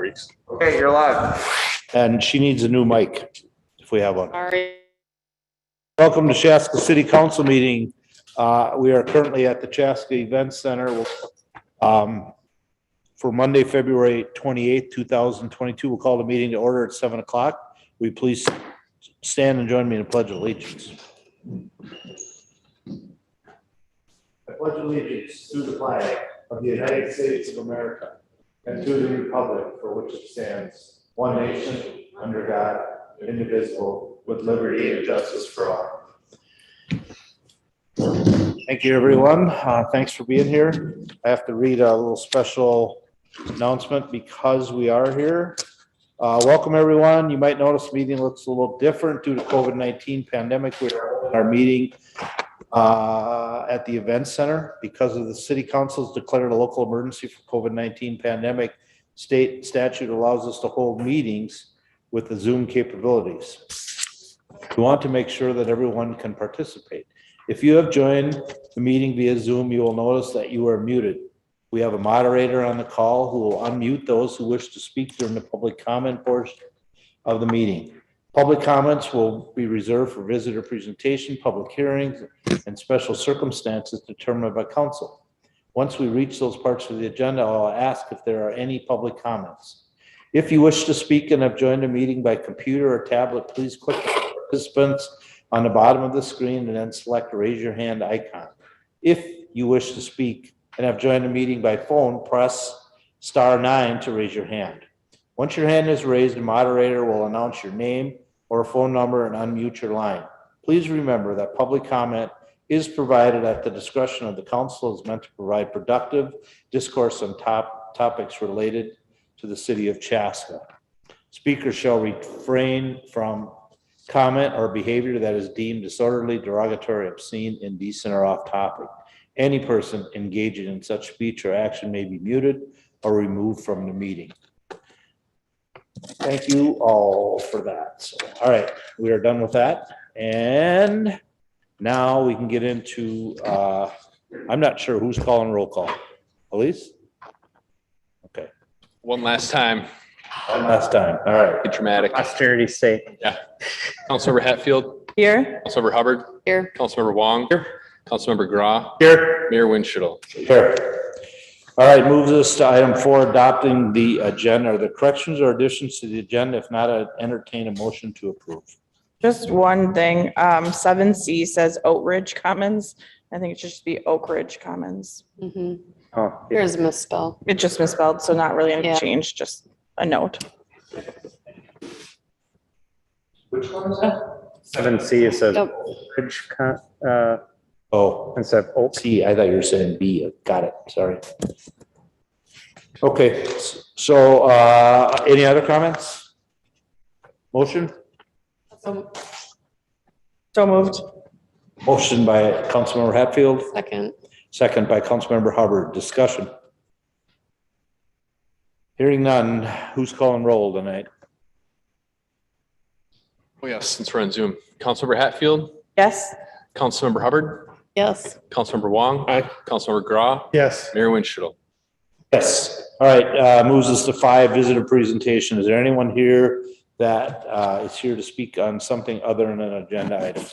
weeks. Okay, you're live. And she needs a new mic if we have one. Sorry. Welcome to Chaska City Council meeting. We are currently at the Chaska Event Center for Monday, February 28th, 2022. We'll call the meeting to order at 7 o'clock. Will you please stand and join me in the Pledge of Allegiance? I pledge allegiance to the flag of the United States of America and to the republic for which it stands, one nation, under God, indivisible, with liberty and justice for all. Thank you, everyone. Thanks for being here. I have to read a little special announcement because we are here. Welcome, everyone. You might notice the meeting looks a little different due to COVID-19 pandemic. We're holding our meeting at the event center because of the city council's declared a local emergency for COVID-19 pandemic. State statute allows us to hold meetings with the Zoom capabilities. We want to make sure that everyone can participate. If you have joined the meeting via Zoom, you will notice that you are muted. We have a moderator on the call who will unmute those who wish to speak during the public comment portion of the meeting. Public comments will be reserved for visitor presentation, public hearings, and special circumstances determined by council. Once we reach those parts of the agenda, I'll ask if there are any public comments. If you wish to speak and have joined the meeting by computer or tablet, please click on participants on the bottom of the screen and then select the raise your hand icon. If you wish to speak and have joined the meeting by phone, press *9 to raise your hand. Once your hand is raised, the moderator will announce your name or phone number and unmute your line. Please remember that public comment is provided at the discretion of the council, is meant to provide productive discourse on topics related to the city of Chaska. Speakers shall refrain from comment or behavior that is deemed disorderly, derogatory, obscene, indecent, or off topic. Any person engaging in such speech or action may be muted or removed from the meeting. Thank you all for that. So, all right, we are done with that. And now we can get into, I'm not sure who's calling roll call. Elise? Okay. One last time. One last time. All right. Get dramatic. Austerity's sake. Yeah. Councilmember Hatfield. Here. Councilmember Hubbard. Here. Councilmember Wong. Here. Councilmember Grau. Here. Mayor Winchell. Here. All right, moves us to item 4, adopting the agenda. Are there corrections or additions to the agenda? If not, I'd entertain a motion to approve. Just one thing. 7C says Oak Ridge Commons. I think it should just be Oak Ridge Commons. Oh, Here's a misspell. It just misspelled, so not really a change, just a note. Which one is that? 7C, it says Yep. Ridge, Oh, instead of Oak. C, I thought you were saying B. Got it, sorry. Okay, so any other comments? Motion? So moved. Motion by Councilmember Hatfield, Second. second by Councilmember Hubbard. Discussion. Hearing none, who's calling roll tonight? Oh yes, since we're on Zoom. Councilmember Hatfield. Yes. Councilmember Hubbard. Yes. Councilmember Wong. Aye. Councilmember Grau. Yes. Mayor Winchell. Yes. All right, moves us to 5, visitor presentation. Is there anyone here that is here to speak on something other than an agenda item?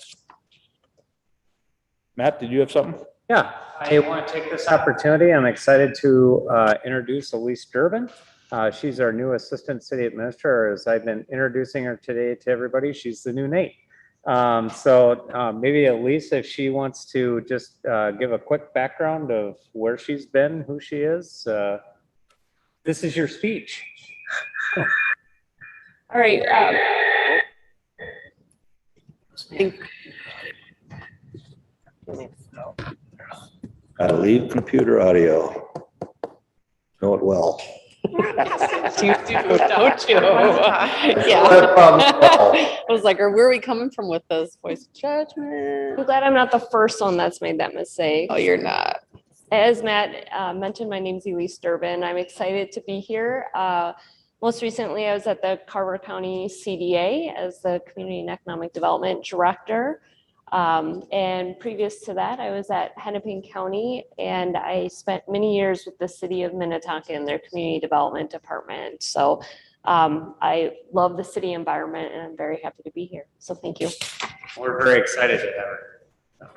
Matt, did you have something? Yeah, I want to take this opportunity. I'm excited to introduce Elise Durbin. She's our new assistant city administrator. As I've been introducing her today to everybody, she's the new Nate. Maybe Elise, if she wants to just give a quick background of where she's been, who she is. This is your speech. All right. Gotta leave computer audio. Know it well. You do, don't you? Yeah. I I was like, where are we coming from with this voice of judgment? I'm glad I'm not the first one that's made that mistake. Oh, you're not. As Matt mentioned, my name's Elise Durbin. I'm excited to be here. Most recently, I was at the Carver County CDA as the Community and Economic Development Director. And previous to that, I was at Hennepin County, and I spent many years with the city of Minnetonka in their community development department. So I love the city environment, and I'm very happy to be here. So thank you. We're very excited to have her.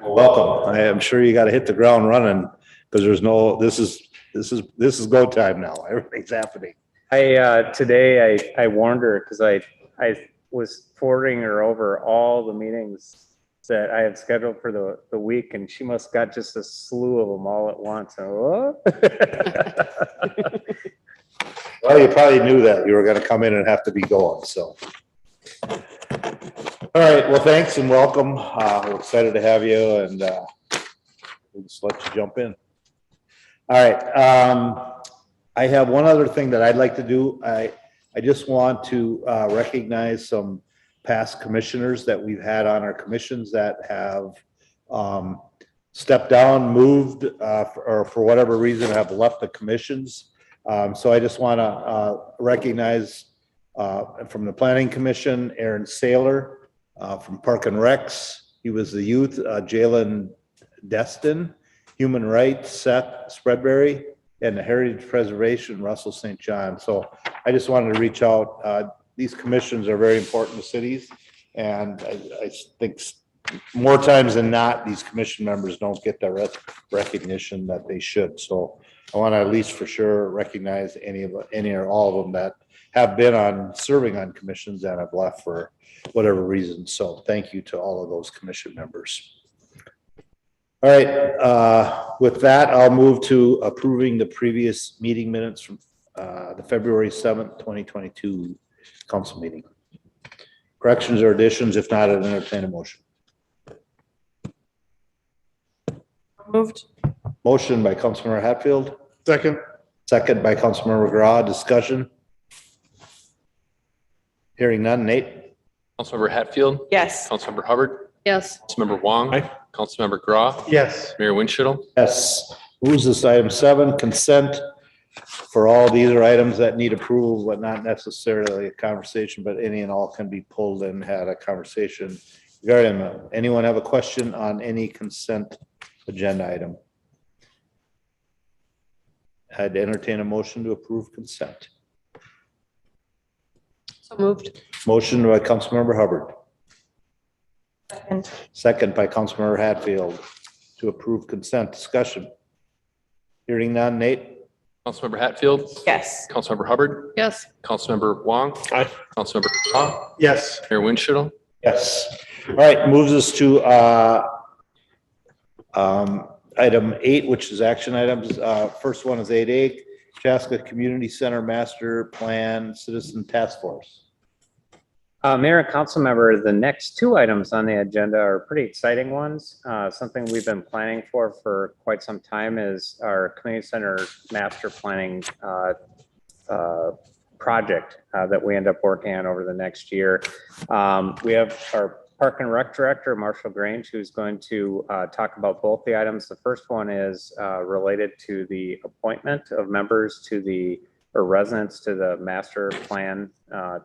Well, welcome. I am sure you got to hit the ground running because there's no, this is go time now. Everything's happening. Today I warned her because I was forwarding her over all the meetings that I had scheduled for the week, and she must got just a slew of them all at once. And, Well, you probably knew that you were going to come in and have to be going, so. All right, well, thanks and welcome. We're excited to have you, and we'll just let you jump in. All right, I have one other thing that I'd like to do. I just want to recognize some past commissioners that we've had on our commissions that have stepped down, moved, or for whatever reason have left the commissions. So I just want to recognize from the Planning Commission, Aaron Saylor, from Park and Recs. He was the youth, Jalen Destin, Human Rights, Seth Spreadberry, and the Heritage Preservation, Russell St. John. So I just wanted to reach out. These commissions are very important to cities, and I think more times than not, these commission members don't get the recognition that they should. So I want to at least for sure recognize any or all of them that have been serving on commissions and have left for whatever reason. So thank you to all of those commission members. All right, with that, I'll move to approving the previous meeting minutes from the February 7th, 2022 council meeting. Corrections or additions? If not, I'd entertain a motion. Moved. Motion by Councilmember Hatfield. Second. Second by Councilmember McGraw. Discussion. Hearing none. Nate? Councilmember Hatfield, Yes. Councilmember Hubbard, Yes. Councilmember Wong, Aye. Councilmember Grau, Yes. Mayor Winchell. Yes. Moves this item 7, consent. For all these are items that need approval, but not necessarily a conversation, but any and all can be pulled and had a conversation regarding them. Anyone have a question on any consent agenda item? I'd entertain a motion to approve consent. So moved. Motion by Councilmember Hubbard, Second. second by Councilmember Hatfield to approve consent. Discussion. Hearing none. Nate? Councilmember Hatfield, Yes. Councilmember Hubbard, Yes. Councilmember Wong. Aye. Councilmember Grau, Yes. Mayor Winchell. Yes. All right, moves us to item 8, which is action items. First one is 8A, Chaska Community Center Master Plan Citizen Task Force. Mayor and council member, the next 2 items on the agenda are pretty exciting ones. Something we've been planning for quite some time is our community center master planning project that we end up working on over the next year. We have our Park and Rec Director, Marshall Grange, who's going to talk about both the items. The first one is related to the appointment of members or residents to the master plan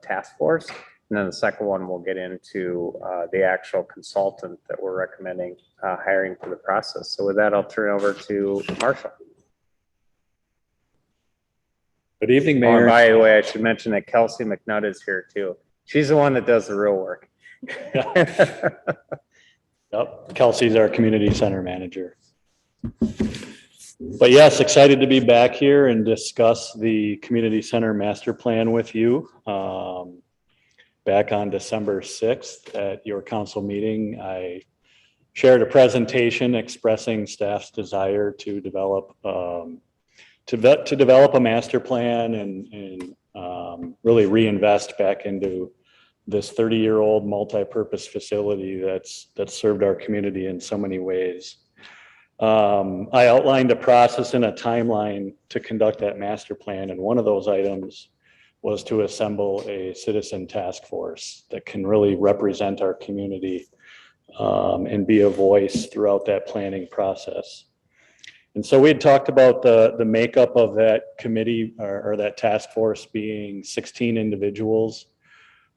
task force. And then the second one will get into the actual consultant that we're recommending hiring for the process. So with that, I'll turn it over to Marshall. Good evening, Oh, and Mayor. by the way, I should mention that Kelsey McNutt is here too. She's the one that does the real work. Yep, Kelsey's our community center manager. But yes, excited to be back here and discuss the community center master plan with you. Back on December 6th at your council meeting, I shared a presentation expressing staff's desire to develop a master plan and really reinvest back into this 30-year-old multi-purpose facility that's served our community in so many ways. I outlined a process and a timeline to conduct that master plan, and one of those items was to assemble a citizen task force that can really represent our community and be a voice throughout that planning process. And so we had talked about the makeup of that committee or that task force being 16 individuals.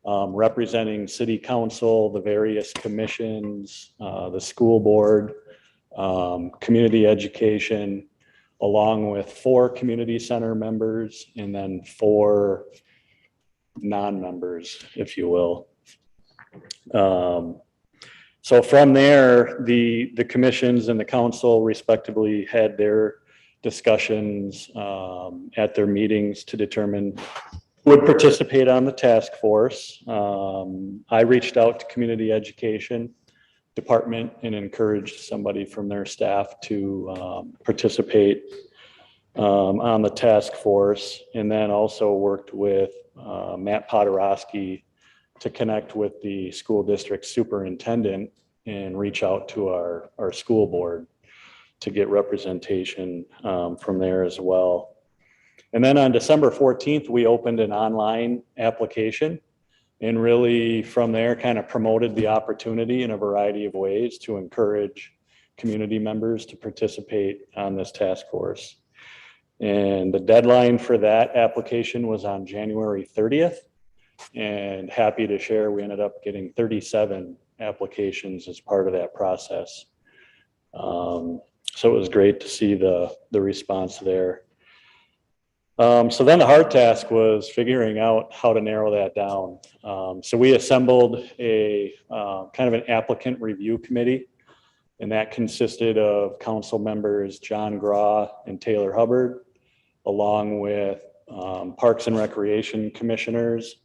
representing city council, the various commissions, the school board, community education, along with 4 community center members and then 4 non-members, if you will. So from there, the commissions and the council respectively had their discussions at their meetings to determine who would participate on the task force. I reached out to community education department and encouraged somebody from their staff to participate on the task force, and then also worked with Matt Podorowski to connect with the school district superintendent and reach out to our school board to get representation from there as well. And then on December 14th, we opened an online application and really from there kind of promoted the opportunity in a variety of ways to encourage community members to participate on this task force. And the deadline for that application was on January 30th. And happy to share, we ended up getting 37 applications as part of that process. So it was great to see the response there. So then the hard task was figuring out how to narrow that down. So we assembled a kind of an applicant review committee, and that consisted of council members John Graw and Taylor Hubbard, along with Parks and Recreation commissioners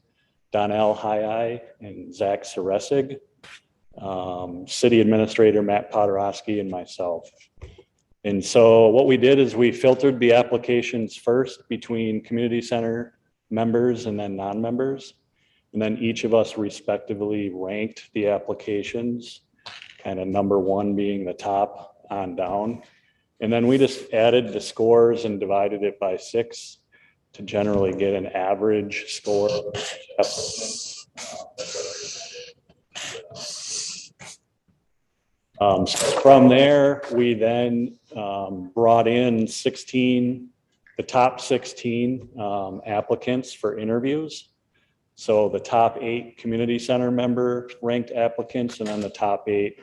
Donnell Hyai and Zach Saresig, city administrator Matt Podorowski, and myself. And so what we did is we filtered the applications first between community center members and then non-members. And then each of us respectively ranked the applications, kind of number 1 being the top on down. And then we just added the scores and divided it by 6 to generally get an average score. So from there, we then brought in the top 16 applicants for interviews. So the top 8 community center member ranked applicants and then the top 8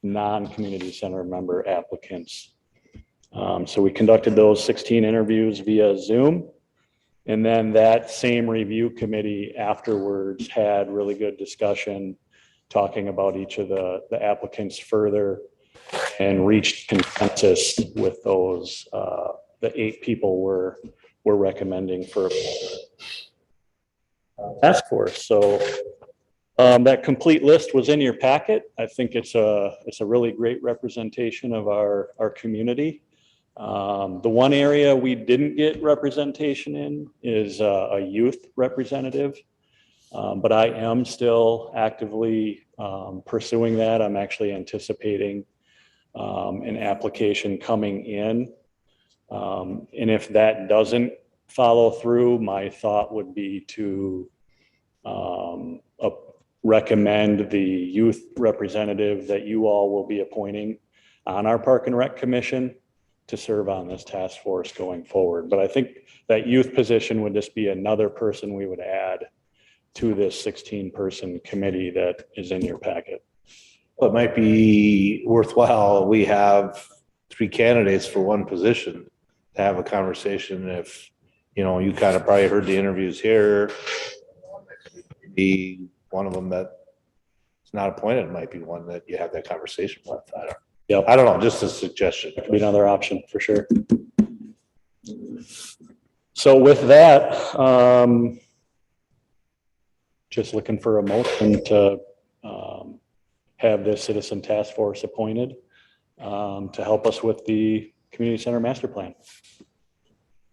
non-community center member applicants. So we conducted those 16 interviews via Zoom. And then that same review committee afterwards had really good discussion talking about each of the applicants further and reached consensus with those, the 8 people we're recommending for a task force. So that complete list was in your packet. I think it's a really great representation of our community. The one area we didn't get representation in is a youth representative. But I am still actively pursuing that. I'm actually anticipating an application coming in. And if that doesn't follow through, my thought would be to recommend the youth representative that you all will be appointing on our Park and Rec Commission to serve on this task force going forward. But I think that youth position would just be another person we would add to this 16-person committee that is in your packet. Well, it might be worthwhile. We have 3 candidates for 1 position to have a conversation. If, you know, you kind of probably heard the interviews here, maybe one of them that is not appointed might be one that you have that conversation with. I don't know, just a suggestion. That could be another option for sure. So with that, just looking for a motion to have this citizen task force appointed to help us with the community center master plan.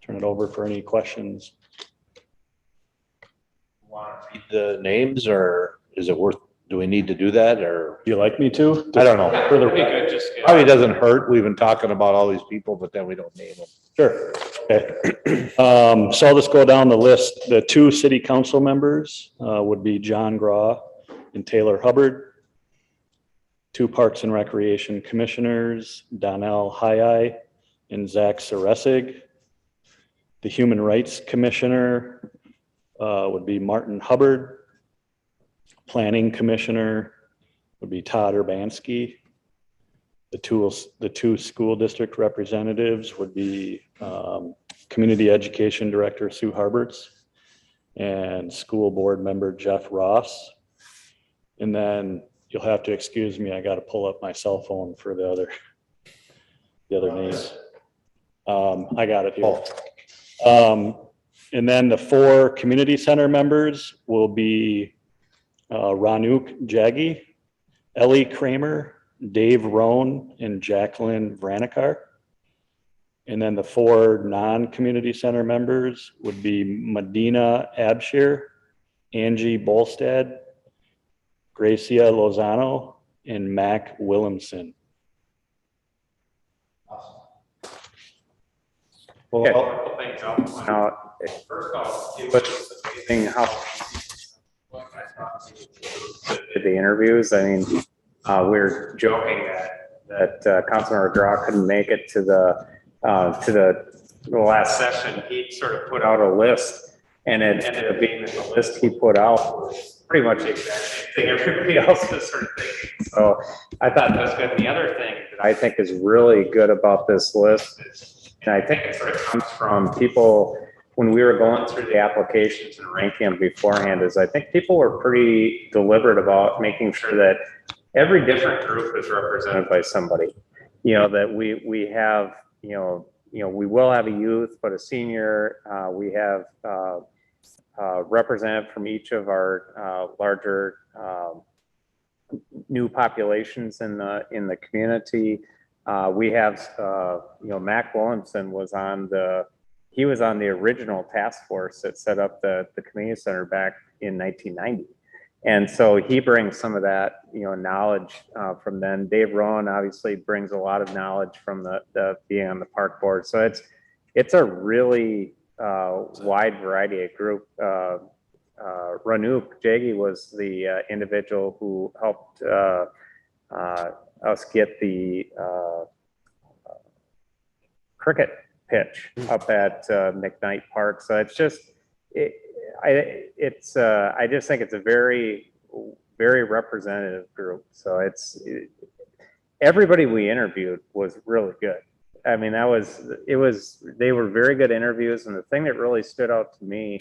Turn it over for any questions. Want to read the names, or is it worth, do we need to do that, or? Do you like me to? I don't know. For the Probably doesn't hurt. We've been talking about all these people, but then we don't name them. Sure. Okay. So I'll just go down the list. The 2 city council members would be John Graw and Taylor Hubbard. 2 Parks and Recreation commissioners, Donnell Hyai and Zach Saresig. The Human Rights Commissioner would be Martin Hubbard. Planning Commissioner would be Todd Urbanski. The two school district representatives would be Community Education Director Sue Harberts and School Board Member Jeff Ross. And then you'll have to excuse me, I got to pull up my cell phone for the other names. I got it here. And then the 4 community center members will be Ranuk Jaggi, Ellie Kramer, Dave Rohn, and Jacqueline Vranikar. And then the 4 non-community center members would be Medina Abshir, Angie Bolstad, Gracia Lozano, and Mac Williamson. Well, first off, it was amazing how the interviews. I mean, we were joking that Councilmember Draw couldn't make it to the last session. He sort of put out a list, and it ended up being that the list he put out was pretty much the exact same thing everybody else was sort of thinking. So I thought that was good. The other thing that I think is really good about this list is, and I think it sort of comes from people when we were going through the applications and ranking them beforehand, is I think people were pretty deliberate about making sure that every different group is represented by somebody. You know, that we have, we will have a youth, but a senior, we have representative from each of our larger new populations in the community. We have, Mac Williamson was on the original task force that set up the community center back in 1990. And so he brings some of that, knowledge from then. Dave Rowan obviously brings a lot of knowledge from the being on the park board. So it's a really wide variety of group. Ranuk Jaggi was the individual who helped us get the cricket pitch up at McKnight Park. So it's just, I just think it's a very, very representative group. So everybody we interviewed was really good. I mean, they were very good interviews. And the thing that really stood out to me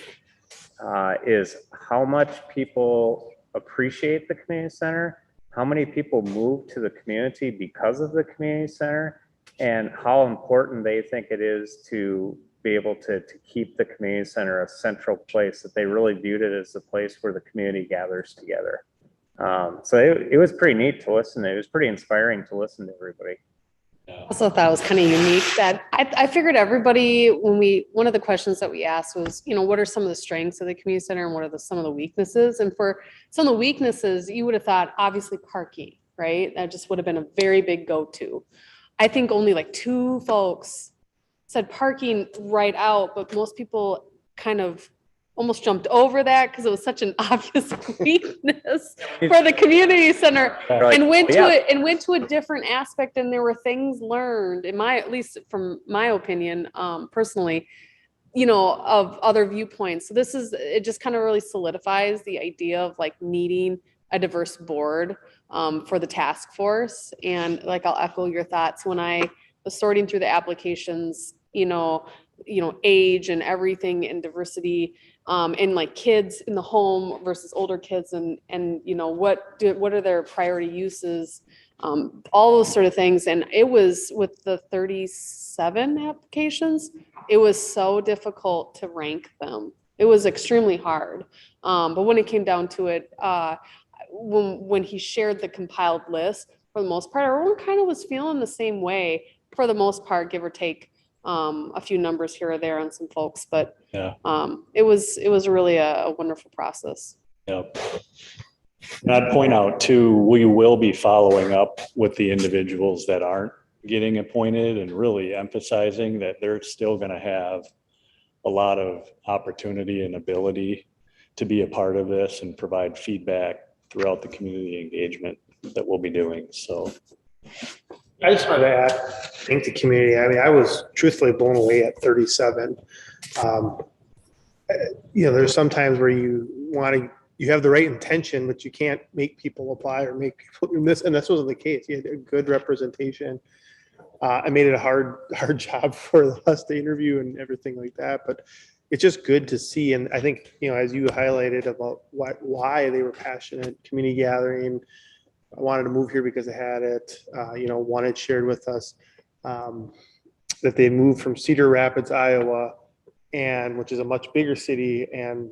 is how much people appreciate the community center, how many people move to the community because of the community center, and how important they think it is to be able to keep the community center a central place, that they really viewed it as the place where the community gathers together. So it was pretty neat to listen to. It was pretty inspiring to listen to everybody. I also thought it was kind of unique that I figured everybody, one of the questions that we asked was, what are some of the strengths of the community center and what are some of the weaknesses? And for some of the weaknesses, you would have thought, obviously parking, right? That just would have been a very big go-to. I think only like 2 folks said parking right out, but most people kind of almost jumped over that because it was such an obvious weakness for the community center, and went to a different aspect. And there were things learned, at least from my opinion, personally, of other viewpoints. So it just kind of really solidifies the idea of like needing a diverse board for the task force. And like, I'll echo your thoughts when I was sorting through the applications, age and everything and diversity, and like kids in the home versus older kids, and what are their priority uses, all those sort of things. And it was, with the 37 applications, it was so difficult to rank them. It was extremely hard. But when it came down to it, when he shared the compiled list, for the most part, everyone kind of was feeling the same way for the most part, give or take a few numbers here or there on some folks, but yeah, it was really a wonderful process. Yep. And I'd point out too, we will be following up with the individuals that aren't getting appointed and really emphasizing that they're still going to have a lot of opportunity and ability to be a part of this and provide feedback throughout the community engagement that we'll be doing. So I just wanted to add, thank the community. I mean, I was truthfully blown away at 37. There's some times where you you have the right intention, but you can't make people apply or make people do this. And this wasn't the case. You had a good representation. I made it a hard job for us to interview and everything like that, but it's just good to see. And I think, as you highlighted about why they were passionate, community gathering, I wanted to move here because I had it, one had shared with us that they moved from Cedar Rapids, Iowa, which is a much bigger city, and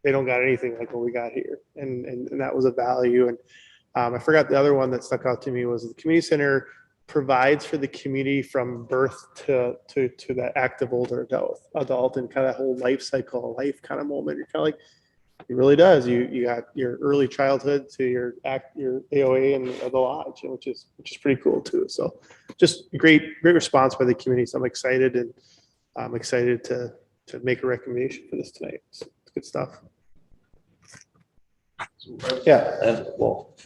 they don't got anything like what we got here. And that was a value. And I forgot the other one that stuck out to me was the community center provides for the community from birth to that active older adult and kind of that whole life cycle, life kind of moment. You're kind of like, it really does. You got your early childhood to your AOA and the lodge, which is pretty cool too. So just great response by the community. So I'm excited, and I'm excited to make a recommendation for this tonight. So it's good stuff. Yeah, and well,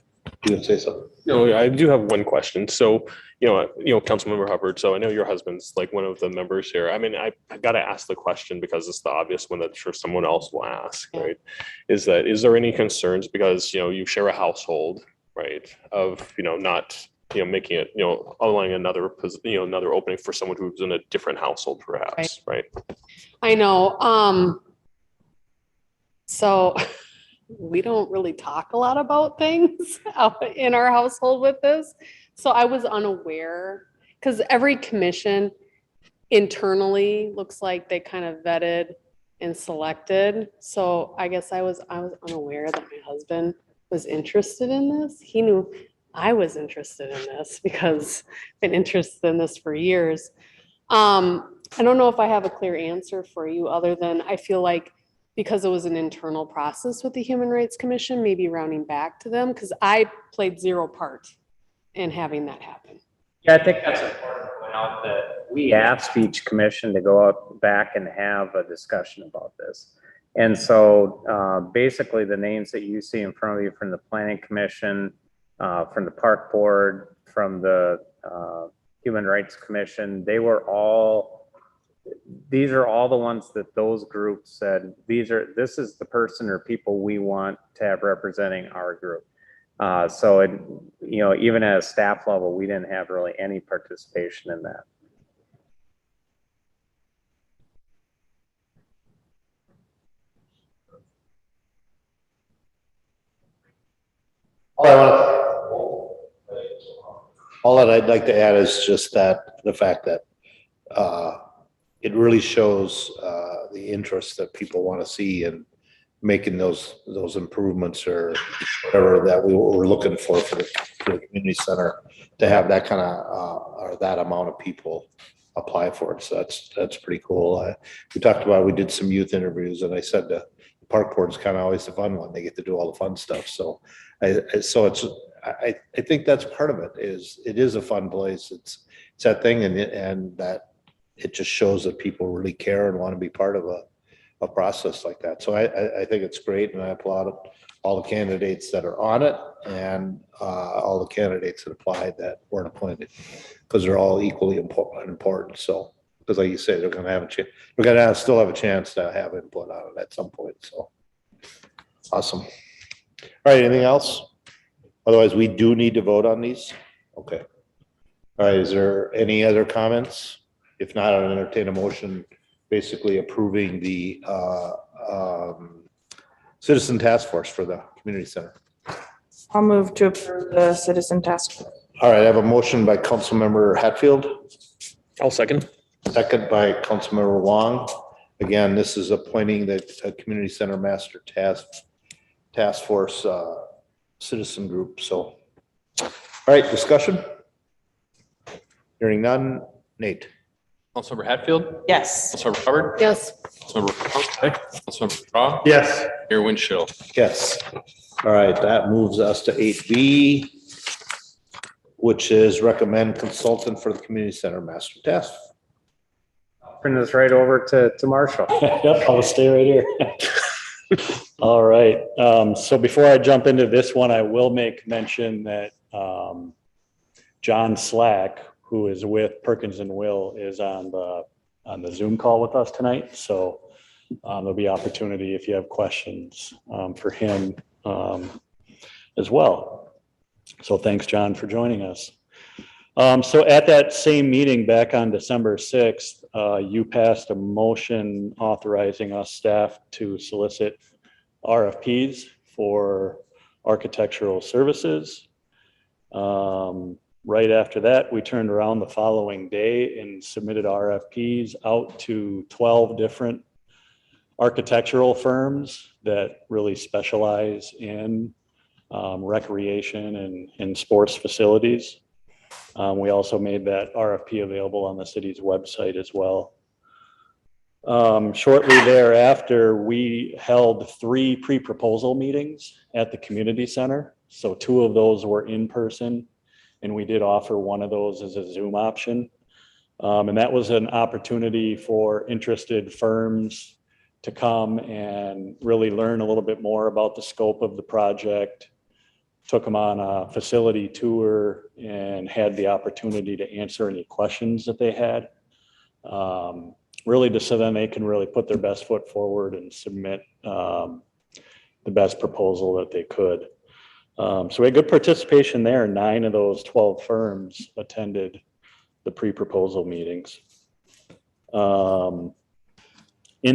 you gonna say something? No, I do have one question. So, Councilmember Hubbard, so I know your husband's like one of the members here. I mean, I got to ask the question because it's the obvious one that I'm sure someone else will ask, right? Is there any concerns because, you share a household, right? Of, not, making it, allowing another opening for someone who's in a different household perhaps, right? I know. So we don't really talk a lot about things in our household with this. So I was unaware because every commission internally looks like they kind of vetted and selected. So I guess I was unaware that my husband was interested in this. He knew I was interested in this because I've been interested in this for years. I don't know if I have a clear answer for you other than I feel like because it was an internal process with the Human Rights Commission, maybe rounding back to them, because I played zero part in having that happen. Yeah, I think that's important to point out that we asked each commission to go out back and have a discussion about this. And so basically the names that you see in front of you from the Planning Commission, from the Park Board, from the Human Rights Commission, these are all the ones that those groups said, this is the person or people we want to have representing our group. So it, even at a staff level, we didn't have really any participation in that. All that I'd like to add is just that the fact that it really shows the interest that people want to see in making those improvements or whatever that we were looking for the community center to have that kind of or that amount of people apply for it. So that's pretty cool. We talked about, we did some youth interviews, and I said the park board is kind of always the fun one. They get to do all the fun stuff. So I think that's part of it. It is a fun place. It's that thing, and that it just shows that people really care and want to be part of a process like that. So I think it's great, and I applaud all the candidates that are on it and all the candidates that applied that weren't appointed, because they're all equally important. So, because like you say, they're going to have a chance. We're going to still have a chance to have input on it at some point. So awesome. All right. Anything else? Otherwise, we do need to vote on these. Okay. All right. Is there any other comments? If not, I'll entertain a motion basically approving the citizen task force for the community center. I'll move to approve the citizen task force. All right, I have a motion by Councilmember Hatfield, I'll second. second by Councilmember Wong. Again, this is appointing the community center master task force citizen group. So, all right, discussion. Hearing none. Nate. Councilmember Hatfield, Yes. Councilmember Hubbard, Yes. Councilmember Wong, Councilmember Straw, Yes. Mayor Winchell. Yes. All right, that moves us to 8B, which is recommend consultant for the community center master task. Turn this right over to Marshall. Yep, I'll stay right here. All right. So before I jump into this one, I will make mention that John Slack, who is with Perkins and Will, is on the Zoom call with us tonight. So There'll be opportunity if you have questions for him as well. So thanks, John, for joining us. So at that same meeting back on December 6th, you passed a motion authorizing us staff to solicit RFPs for architectural services. Right after that, we turned around the following day and submitted RFPs out to 12 different architectural firms that really specialize in recreation and sports facilities. We also made that RFP available on the city's website as well. Shortly thereafter, we held 3 pre-proposal meetings at the community center. So 2 of those were in person, and we did offer one of those as a Zoom option. And that was an opportunity for interested firms to come and really learn a little bit more about the scope of the project. Took them on a facility tour and had the opportunity to answer any questions that they had. Really just so then they can really put their best foot forward and submit the best proposal that they could. So we had good participation there. 9 of those 12 firms attended the pre-proposal meetings. In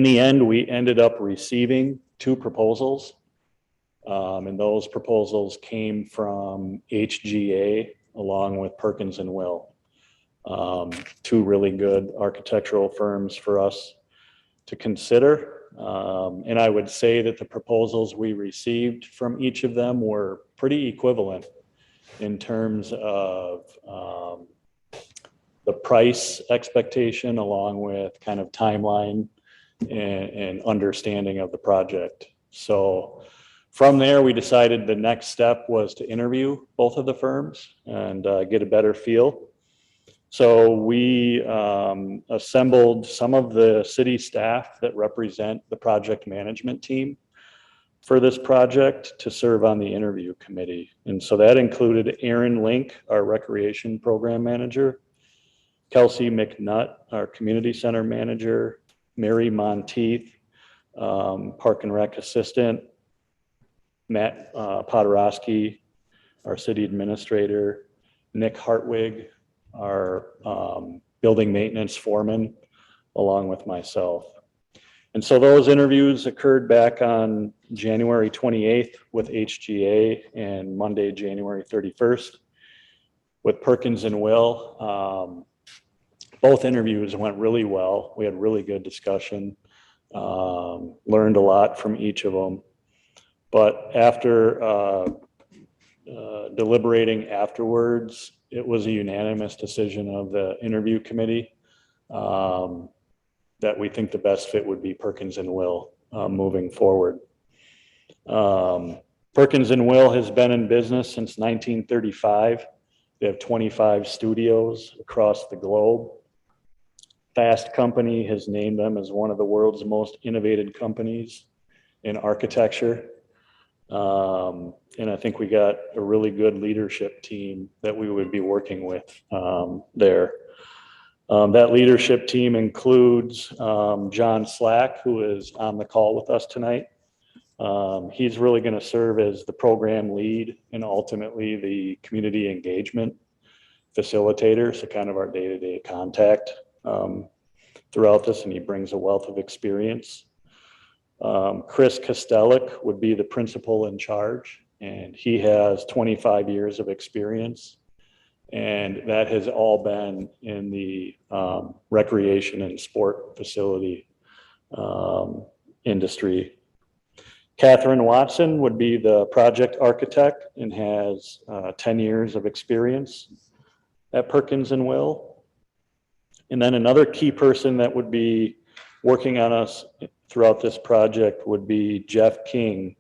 the end, we ended up receiving 2 proposals. And those proposals came from HGA along with Perkins and Will. 2 really good architectural firms for us to consider. And I would say that the proposals we received from each of them were pretty equivalent in terms of the price expectation along with kind of timeline and understanding of the project. So from there, we decided the next step was to interview both of the firms and get a better feel. So we assembled some of the city staff that represent the project management team for this project to serve on the interview committee. And so that included Aaron Link, our recreation program manager, Kelsey McNutt, our community center manager, Mary Monteith, park and rec assistant, Matt Podorowski, our city administrator, Nick Hartwig, our building maintenance foreman, along with myself. And so those interviews occurred back on January 28th with HGA and Monday, January 31st with Perkins and Will. Both interviews went really well. We had really good discussion, learned a lot from each of them. But after deliberating afterwards, it was a unanimous decision of the interview committee that we think the best fit would be Perkins and Will moving forward. Perkins and Will has been in business since 1935. They have 25 studios across the globe. Fast Company has named them as one of the world's most innovative companies in architecture. And I think we got a really good leadership team that we would be working with there. That leadership team includes John Slack, who is on the call with us tonight. He's really going to serve as the program lead and ultimately the community engagement facilitator, so kind of our day-to-day contact throughout this, and he brings a wealth of experience. Chris Kostelik would be the principal in charge, and he has 25 years of experience, and that has all been in the recreation and sport facility industry. Catherine Watson would be the project architect and has 10 years of experience at Perkins and Will. And then another key person that would be working on us throughout this project would be Jeff King,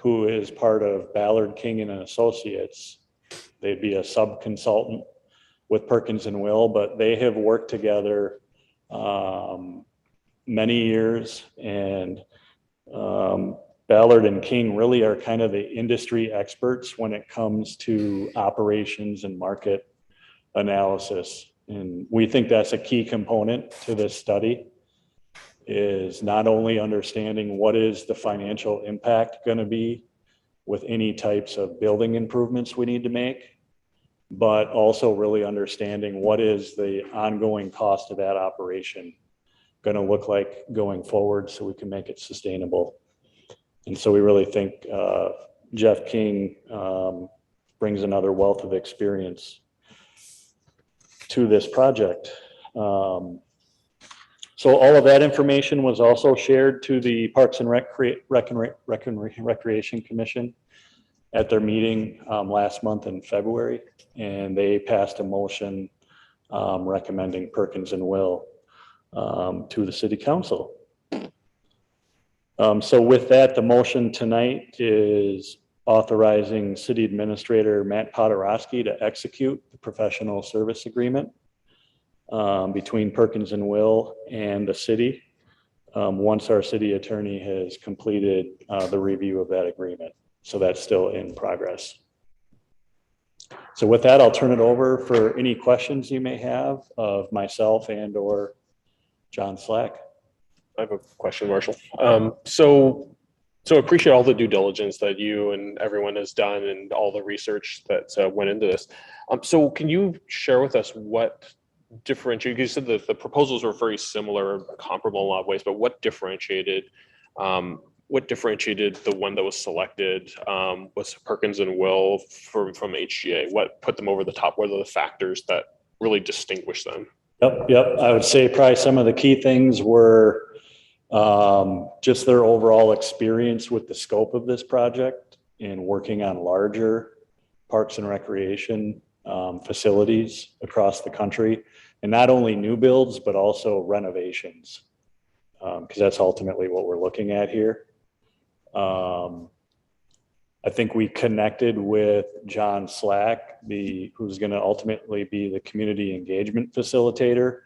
who is part of Ballard King and Associates. They'd be a sub-consultant with Perkins and Will, but they have worked together many years, and Ballard and King really are kind of the industry experts when it comes to operations and market analysis. And we think that's a key component to this study. is not only understanding what is the financial impact going to be with any types of building improvements we need to make, but also really understanding what is the ongoing cost of that operation going to look like going forward so we can make it sustainable. And so we really think Jeff King brings another wealth of experience to this project. So all of that information was also shared to the Parks and Recreation Commission at their meeting last month in February, and they passed a motion recommending Perkins and Will to the City Council. So with that, the motion tonight is authorizing City Administrator Matt Podorowski to execute the professional service agreement between Perkins and Will and the city once our city attorney has completed the review of that agreement. So that's still in progress. So with that, I'll turn it over for any questions you may have of myself and or John Slack. I have a question, Marshall. So appreciate all the due diligence that you and everyone has done and all the research that went into this. So can you share with us what differentiated, you said that the proposals were very similar, comparable in a lot of ways, but what differentiated the one that was selected was Perkins and Will from HGA? What put them over the top? What are the factors that really distinguish them? Yep. I would say probably some of the key things were just their overall experience with the scope of this project and working on larger parks and recreation facilities across the country, and not only new builds, but also renovations, because that's ultimately what we're looking at here. I think we connected with John Slack, who's going to ultimately be the community engagement facilitator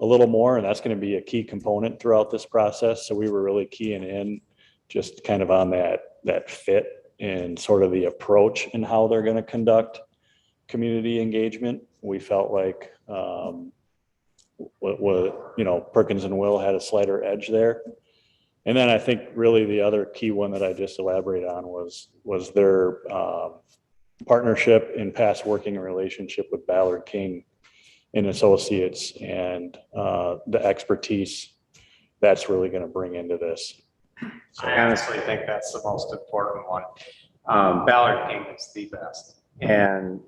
a little more, and that's going to be a key component throughout this process. So we were really keying in just kind of on that fit and sort of the approach and how they're going to conduct community engagement. We felt like Perkins and Will had a slighter edge there. And then I think really the other key one that I just elaborated on was their partnership and past working relationship with Ballard King and Associates, and the expertise that's really going to bring into this. So I honestly think that's the most important one. Ballard King is the best. And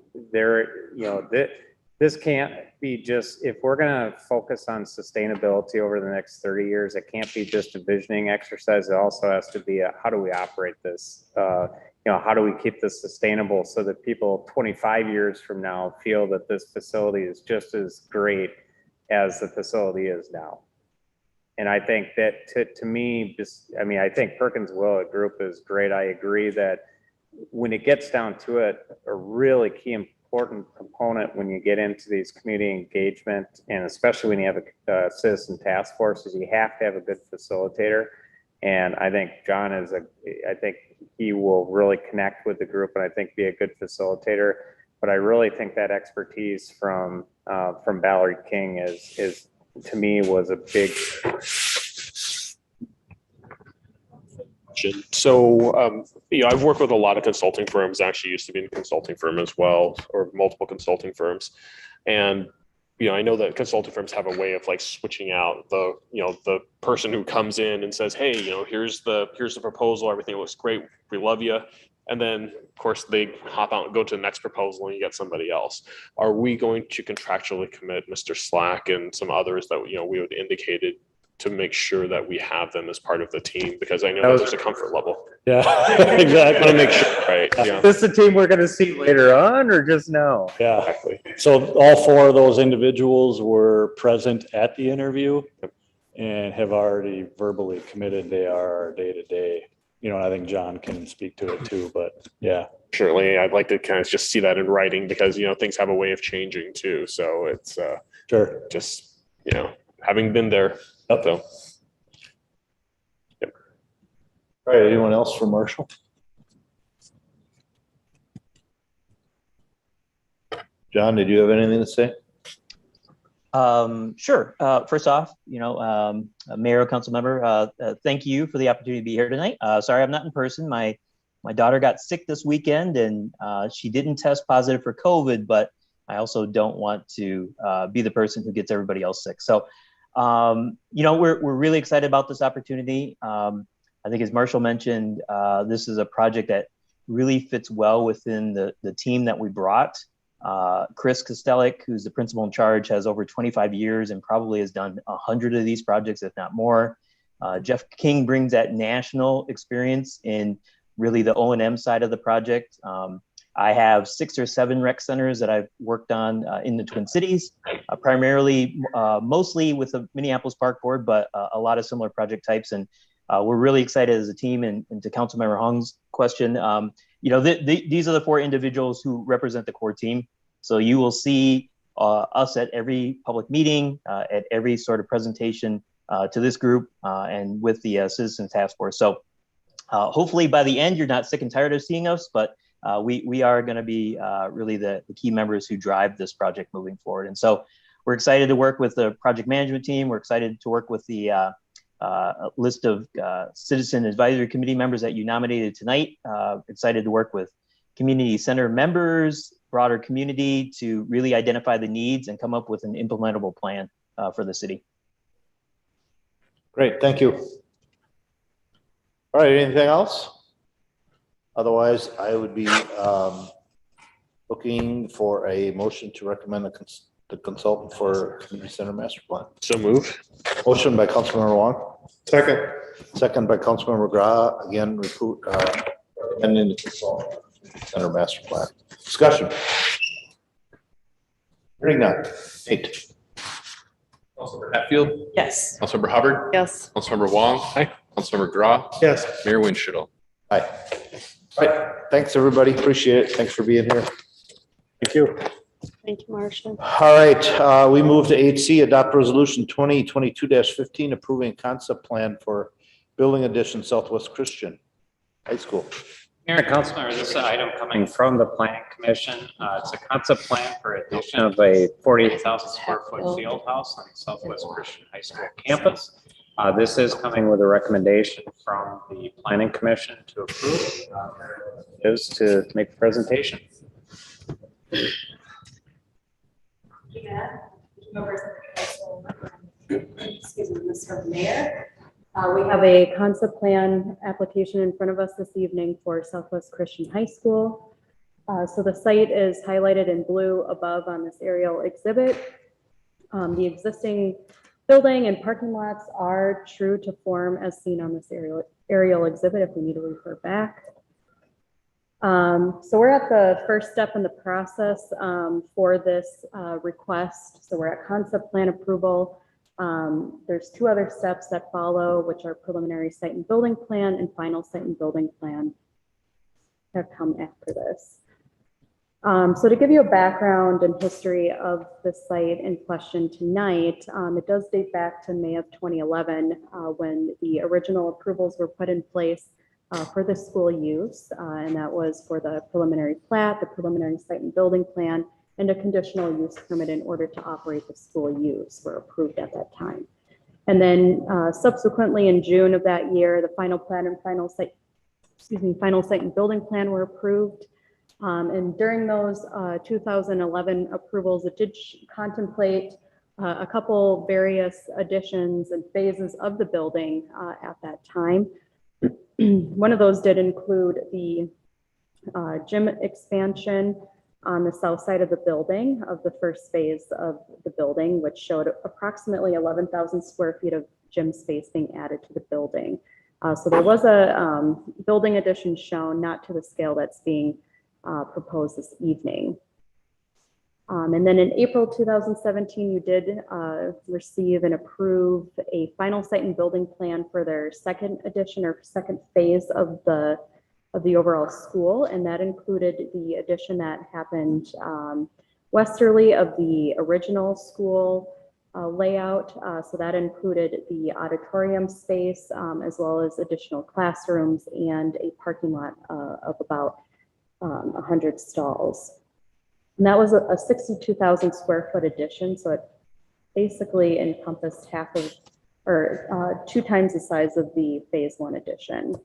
this can't be just, if we're going to focus on sustainability over the next 30 years, it can't be just a visioning exercise. It also has to be how do we operate this? How do we keep this sustainable so that people 25 years from now feel that this facility is just as great as the facility is now? And I think that to me, I think Perkins Will Group is great. I agree that when it gets down to it, a really key important component when you get into these community engagement, and especially when you have a citizen task force, is you have to have a good facilitator. And I think John I think he will really connect with the group, and I think be a good facilitator. But I really think that expertise from Ballard King is to me was a big. So, I've worked with a lot of consulting firms, actually used to be in a consulting firm as well, or multiple consulting firms. And, I know that consulting firms have a way of like switching out the person who comes in and says, hey, here's the proposal. Everything looks great. We love you. And then of course they hop out and go to the next proposal and you get somebody else. Are we going to contractually commit Mr. Slack and some others that, we would indicated to make sure that we have them as part of the team? Because I know there's a comfort level. Yeah, exactly. I want to make sure, right? Yeah. Is this the team we're going to see later on, or just now? Yeah. Exactly. So all four of those individuals were present at the interview and have already verbally committed they are day to day. I think John can speak to it too, but yeah. Surely I'd like to kind of just see that in writing because, things have a way of changing too. So it's Sure. Just, having been there. So. Yep. All right, anyone else for Marshall? John, did you have anything to say? Sure. First off, Mayor, council member, thank you for the opportunity to be here tonight. Sorry, I'm not in person. My daughter got sick this weekend and she didn't test positive for COVID, but I also don't want to be the person who gets everybody else sick. So, we're really excited about this opportunity. I think as Marshall mentioned, this is a project that really fits well within the team that we brought. Chris Kostelik, who's the principal in charge, has over 25 years and probably has done 100 of these projects, if not more. Jeff King brings that national experience in really the O&M side of the project. I have 6 or 7 rec centers that I've worked on in the Twin Cities, primarily, mostly with the Minneapolis Park Board, but a lot of similar project types. And we're really excited as a team. And to Councilmember Hong's question, these are the 4 individuals who represent the core team. So you will see us at every public meeting, at every sort of presentation to this group and with the Citizen Task Force. So hopefully by the end, you're not sick and tired of seeing us, but we are going to be really the key members who drive this project moving forward. And so we're excited to work with the project management team. We're excited to work with the list of Citizen Advisory Committee members that you nominated tonight. Excited to work with community center members, broader community to really identify the needs and come up with an implementable plan for the city. Great, thank you. All right, anything else? Otherwise, I would be looking for a motion to recommend the consultant for community center master plan. So moved. Motion by Councilmember Wong. Second. Second by Councilmember Gra. Again, recommending the consultant center master plan. Discussion. Hearing none. Nate. Councilmember Hatfield, Yes. Councilmember Hubbard, Yes. Councilmember Wong. Aye. Councilmember Grau, Yes. Mayor Winchell. Aye. All right. Thanks, everybody. Appreciate it. Thanks for being here. Thank you. Thank you, Marshall. All right, we move to 8C, adopt resolution 2022-15, approving concept plan for building addition Southwest Christian High School. Mayor and Councilmember, this is an item coming from the Planning Commission. It's a concept plan for addition of a 48,000 square foot field house on the Southwest Christian High School campus. This is coming with a recommendation from the Planning Commission to approve. Is to make the presentation. Excuse me, Mr. Mayor. We have a concept plan application in front of us this evening for Southwest Christian High School. So the site is highlighted in blue above on this aerial exhibit. The existing building and parking lots are true to form as seen on this aerial exhibit if we need to refer back. So we're at the first step in the process for this request. So we're at concept plan approval. There's 2 other steps that follow, which are preliminary site and building plan and final site and building plan have come after this. So to give you a background and history of the site in question tonight, it does date back to May of 2011 when the original approvals were put in place for the school use, and that was for the preliminary plat, the preliminary site and building plan, and a conditional use permit in order to operate the school use were approved at that time. And then subsequently in June of that year, the final plan and final site and building plan were approved. And during those 2011 approvals, it did contemplate a couple various additions and phases of the building at that time. One of those did include the gym expansion on the south side of the building of the first phase of the building, which showed approximately 11,000 square feet of gym space being added to the building. So there was a building addition shown, not to the scale that's being proposed this evening. And then in April 2017, you did receive and approve a final site and building plan for their second addition or second phase of the overall school, and that included the addition that happened westerly of the original school layout. So that included the auditorium space as well as additional classrooms and a parking lot of about 100 stalls. And that was a 62,000 square foot addition, so it basically encompassed half of, or 2 times the size of the phase 1 addition.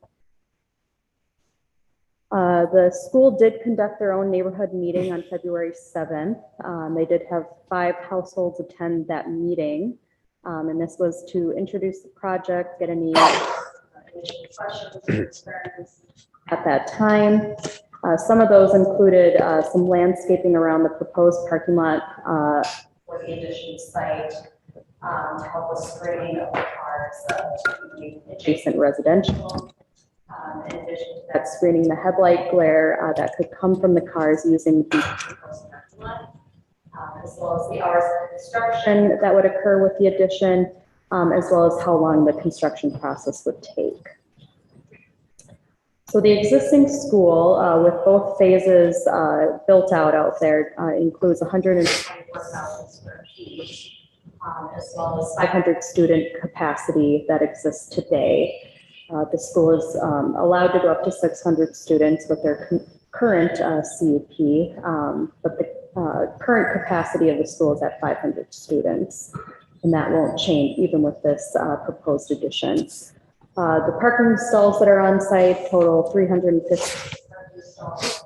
The school did conduct their own neighborhood meeting on February 7th. They did have 5 households attend that meeting. And this was to introduce the project, get any questions at that time. Some of those included some landscaping around the proposed parking lot for the addition site to help with screening of the cars to the adjacent residential. In addition to that, screening the headlight glare that could come from the cars using the proposed parking lot, as well as the hours of construction that would occur with the addition, as well as how long the construction process would take. So the existing school with both phases built out there includes 124,000 square feet, as well as 500 student capacity that exists today. The school is allowed to go up to 600 students with their current CUP, but the current capacity of the school is at 500 students, and that won't change even with this proposed addition. The parking stalls that are on site total 350 parking stalls.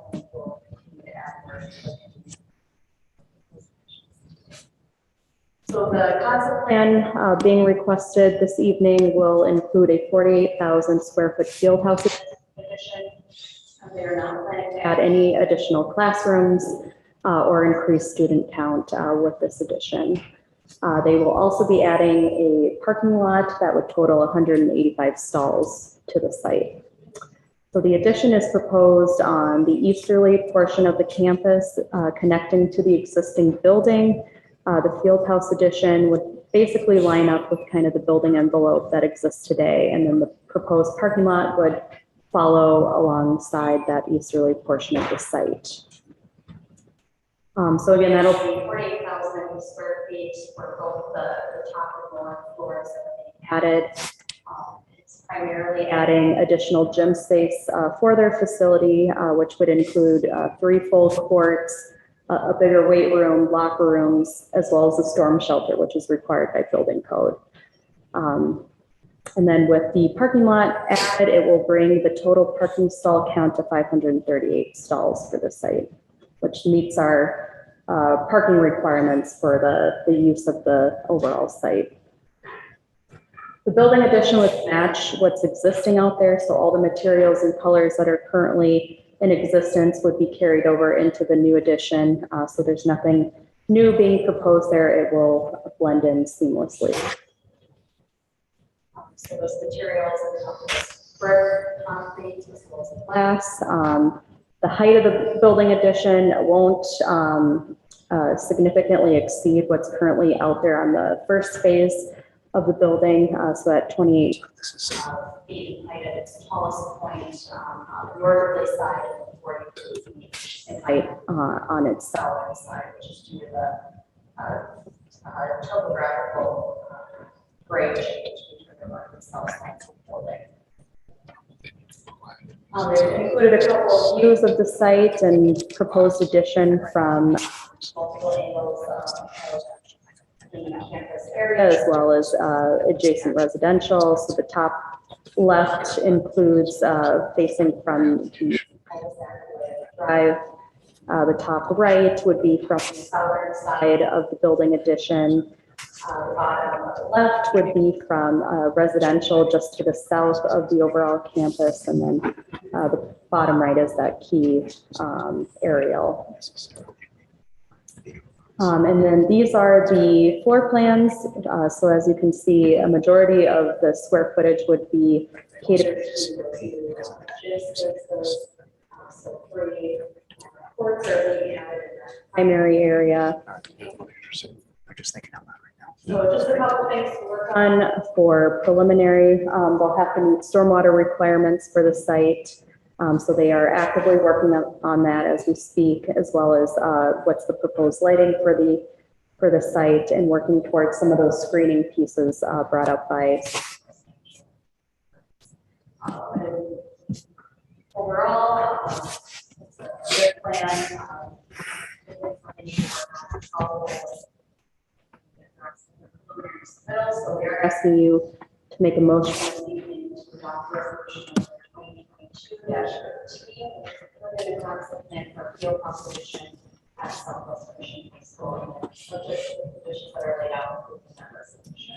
So the concept plan being requested this evening will include a 48,000 square foot field house addition. They are not planning to add any additional classrooms or increase student count with this addition. They will also be adding a parking lot that would total 185 stalls to the site. So the addition is proposed on the easterly portion of the campus, connecting to the existing building. The field house addition would basically line up with kind of the building envelope that exists today, and then the proposed parking lot would follow alongside that easterly portion of the site. So again, that'll be 48,000 square feet for both the top and lower floors that are being added. It's primarily adding additional gym space for their facility, which would include 3 full courts, a bigger weight room, locker rooms, as well as a storm shelter, which is required by building code. And then with the parking lot added, it will bring the total parking stall count to 538 stalls for the site, which meets our parking requirements for the use of the overall site. The building addition would match what's existing out there, so all the materials and colors that are currently in existence would be carried over into the new addition. So there's nothing new being proposed there. It will blend in seamlessly. So those materials encompass brick, concrete, as well as glass. The height of the building addition won't significantly exceed what's currently out there on the first phase of the building. So at 28 feet height at its tallest point on the northerly side, and 42 feet in height on its southern side, which is due to the topographical grade change between the north and south sides of the building. They've included a couple of views of the site and proposed addition from multiple angles in the campus area, as well as adjacent residential. So the top left includes facing from the drive. The top right would be from the southern side of the building addition. The bottom left would be from residential just to the south of the overall campus, and then the bottom right is that key aerial. And then these are the floor plans. So as you can see, a majority of the square footage would be catered to so 3 courts are being added in the primary area. I'm just thinking out loud right now. So just a couple things to work on for preliminary. They'll have to meet stormwater requirements for the site. So they are actively working on that as we speak, as well as what's the proposed lighting for the site, and working towards some of those screening pieces brought up by. Overall, it's a good plan. asking you to make a motion this evening to adopt resolution number 2022-13 within the concept plan for field composition at Southwest Christian High School, and subject to the conditions that are laid out within that resolution.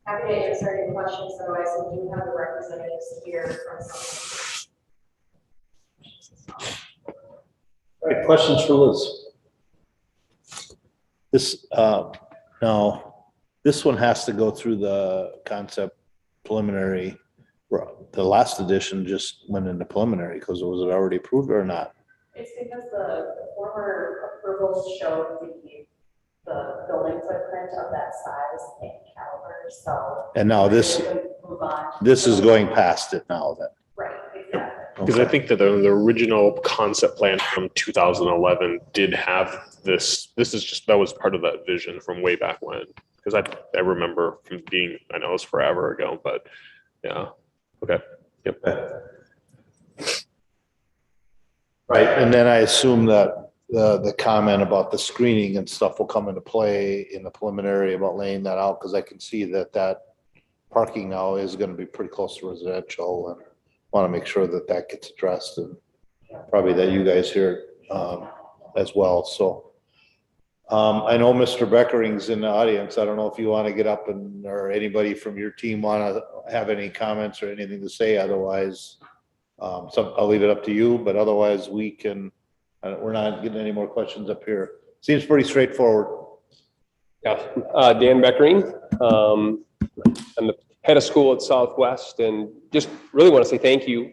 Happy to answer any questions. Otherwise, we do have the representatives here from Southwest. All right, questions for Liz? This, now, this one has to go through the concept preliminary. The last edition just went into preliminary because was it already approved or not? It's because the former approvals showed the building footprint of that size and caliber, so. And now this, Move on. this is going past it now then. Right, exactly. Because I think that the original concept plan from 2011 did have this. This is just, that was part of that vision from way back when. Because I remember from being, I know it was forever ago, but yeah. Okay. Yep. Right, and then I assume that the comment about the screening and stuff will come into play in the preliminary about laying that out, because I can see that that parking now is gonna be pretty close to residential, and want to make sure that that gets addressed, and probably that you guys hear as well, so. I know Mr. Beckering's in the audience. I don't know if you want to get up and, or anybody from your team want to have any comments or anything to say, otherwise, so I'll leave it up to you, but otherwise we can, we're not getting any more questions up here. Seems pretty straightforward. Yeah, Dan Beckering. I'm the head of school at Southwest, and just really want to say thank you.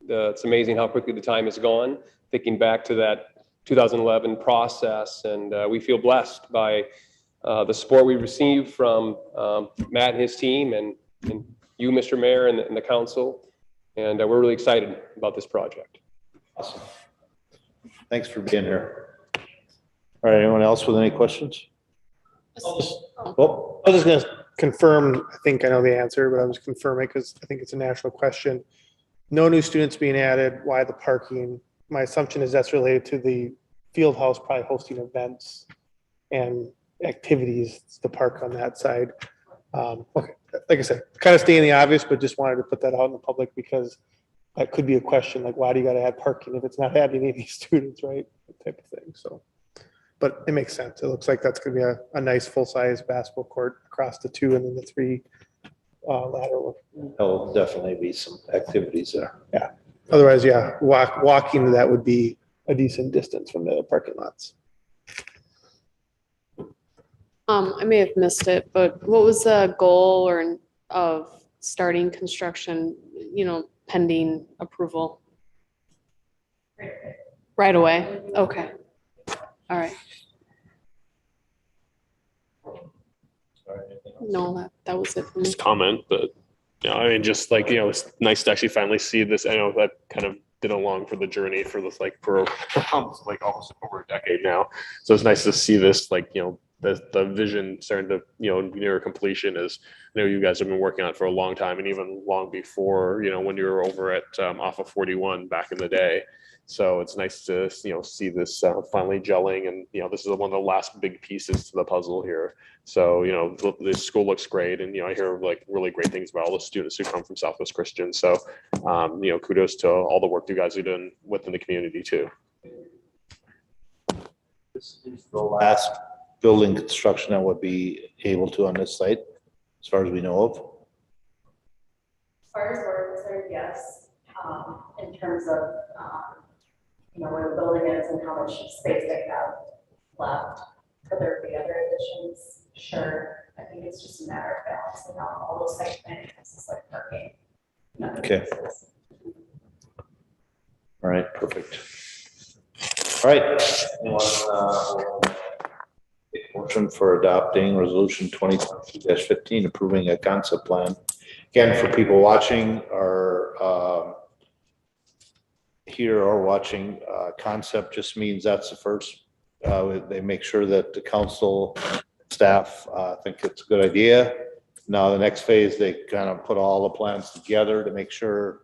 It's amazing how quickly the time has gone, thinking back to that 2011 process, and we feel blessed by the support we received from Matt and his team, and you, Mr. Mayor, and the council, and we're really excited about this project. Awesome. Thanks for being here. All right, anyone else with any questions? Well, I was just gonna confirm, I think I know the answer, but I was confirming because I think it's a national question. No new students being added, why the parking? My assumption is that's related to the field house probably hosting events and activities, the park on that side. Okay, like I said, kind of staying the obvious, but just wanted to put that out in the public because that could be a question, like why do you got to add parking if it's not adding any students, right? That type of thing, so. But it makes sense. It looks like that's gonna be a nice full-size basketball court across the 2 and then the 3 lateral. There'll definitely be some activities there. Yeah. Otherwise, yeah, walking to that would be a decent distance from the parking lots. I may have missed it, but what was the goal of starting construction, pending approval? Right away? Okay. All right. No, that was it for me. Just comment, but I mean, just like, it's nice to actually finally see this. I know that kind of been along for the journey for this, for almost over a decade now. So it's nice to see this, the vision starting to, near completion. Is, I know you guys have been working on it for a long time, and even long before, when you were over at off of 41 back in the day. So it's nice to, see this finally gelling, and, this is one of the last big pieces to the puzzle here. So, the school looks great, and, I hear really great things about all the students who come from Southwest Christian. So, kudos to all the work you guys are doing within the community too. This is the last building construction that would be able to on this site, as far as we know of. As far as we're concerned, yes, in terms of, where the building is and how much space they have left. Could there be other additions? Sure. I think it's just a matter of balancing out all those site planning pieces like parking. Okay. All right, perfect. All right. Anyone, motion for adopting resolution 2022-15, approving a concept plan. Again, for people watching or here or watching, concept just means that's the first. They make sure that the council staff think it's a good idea. Now the next phase, they kind of put all the plans together to make sure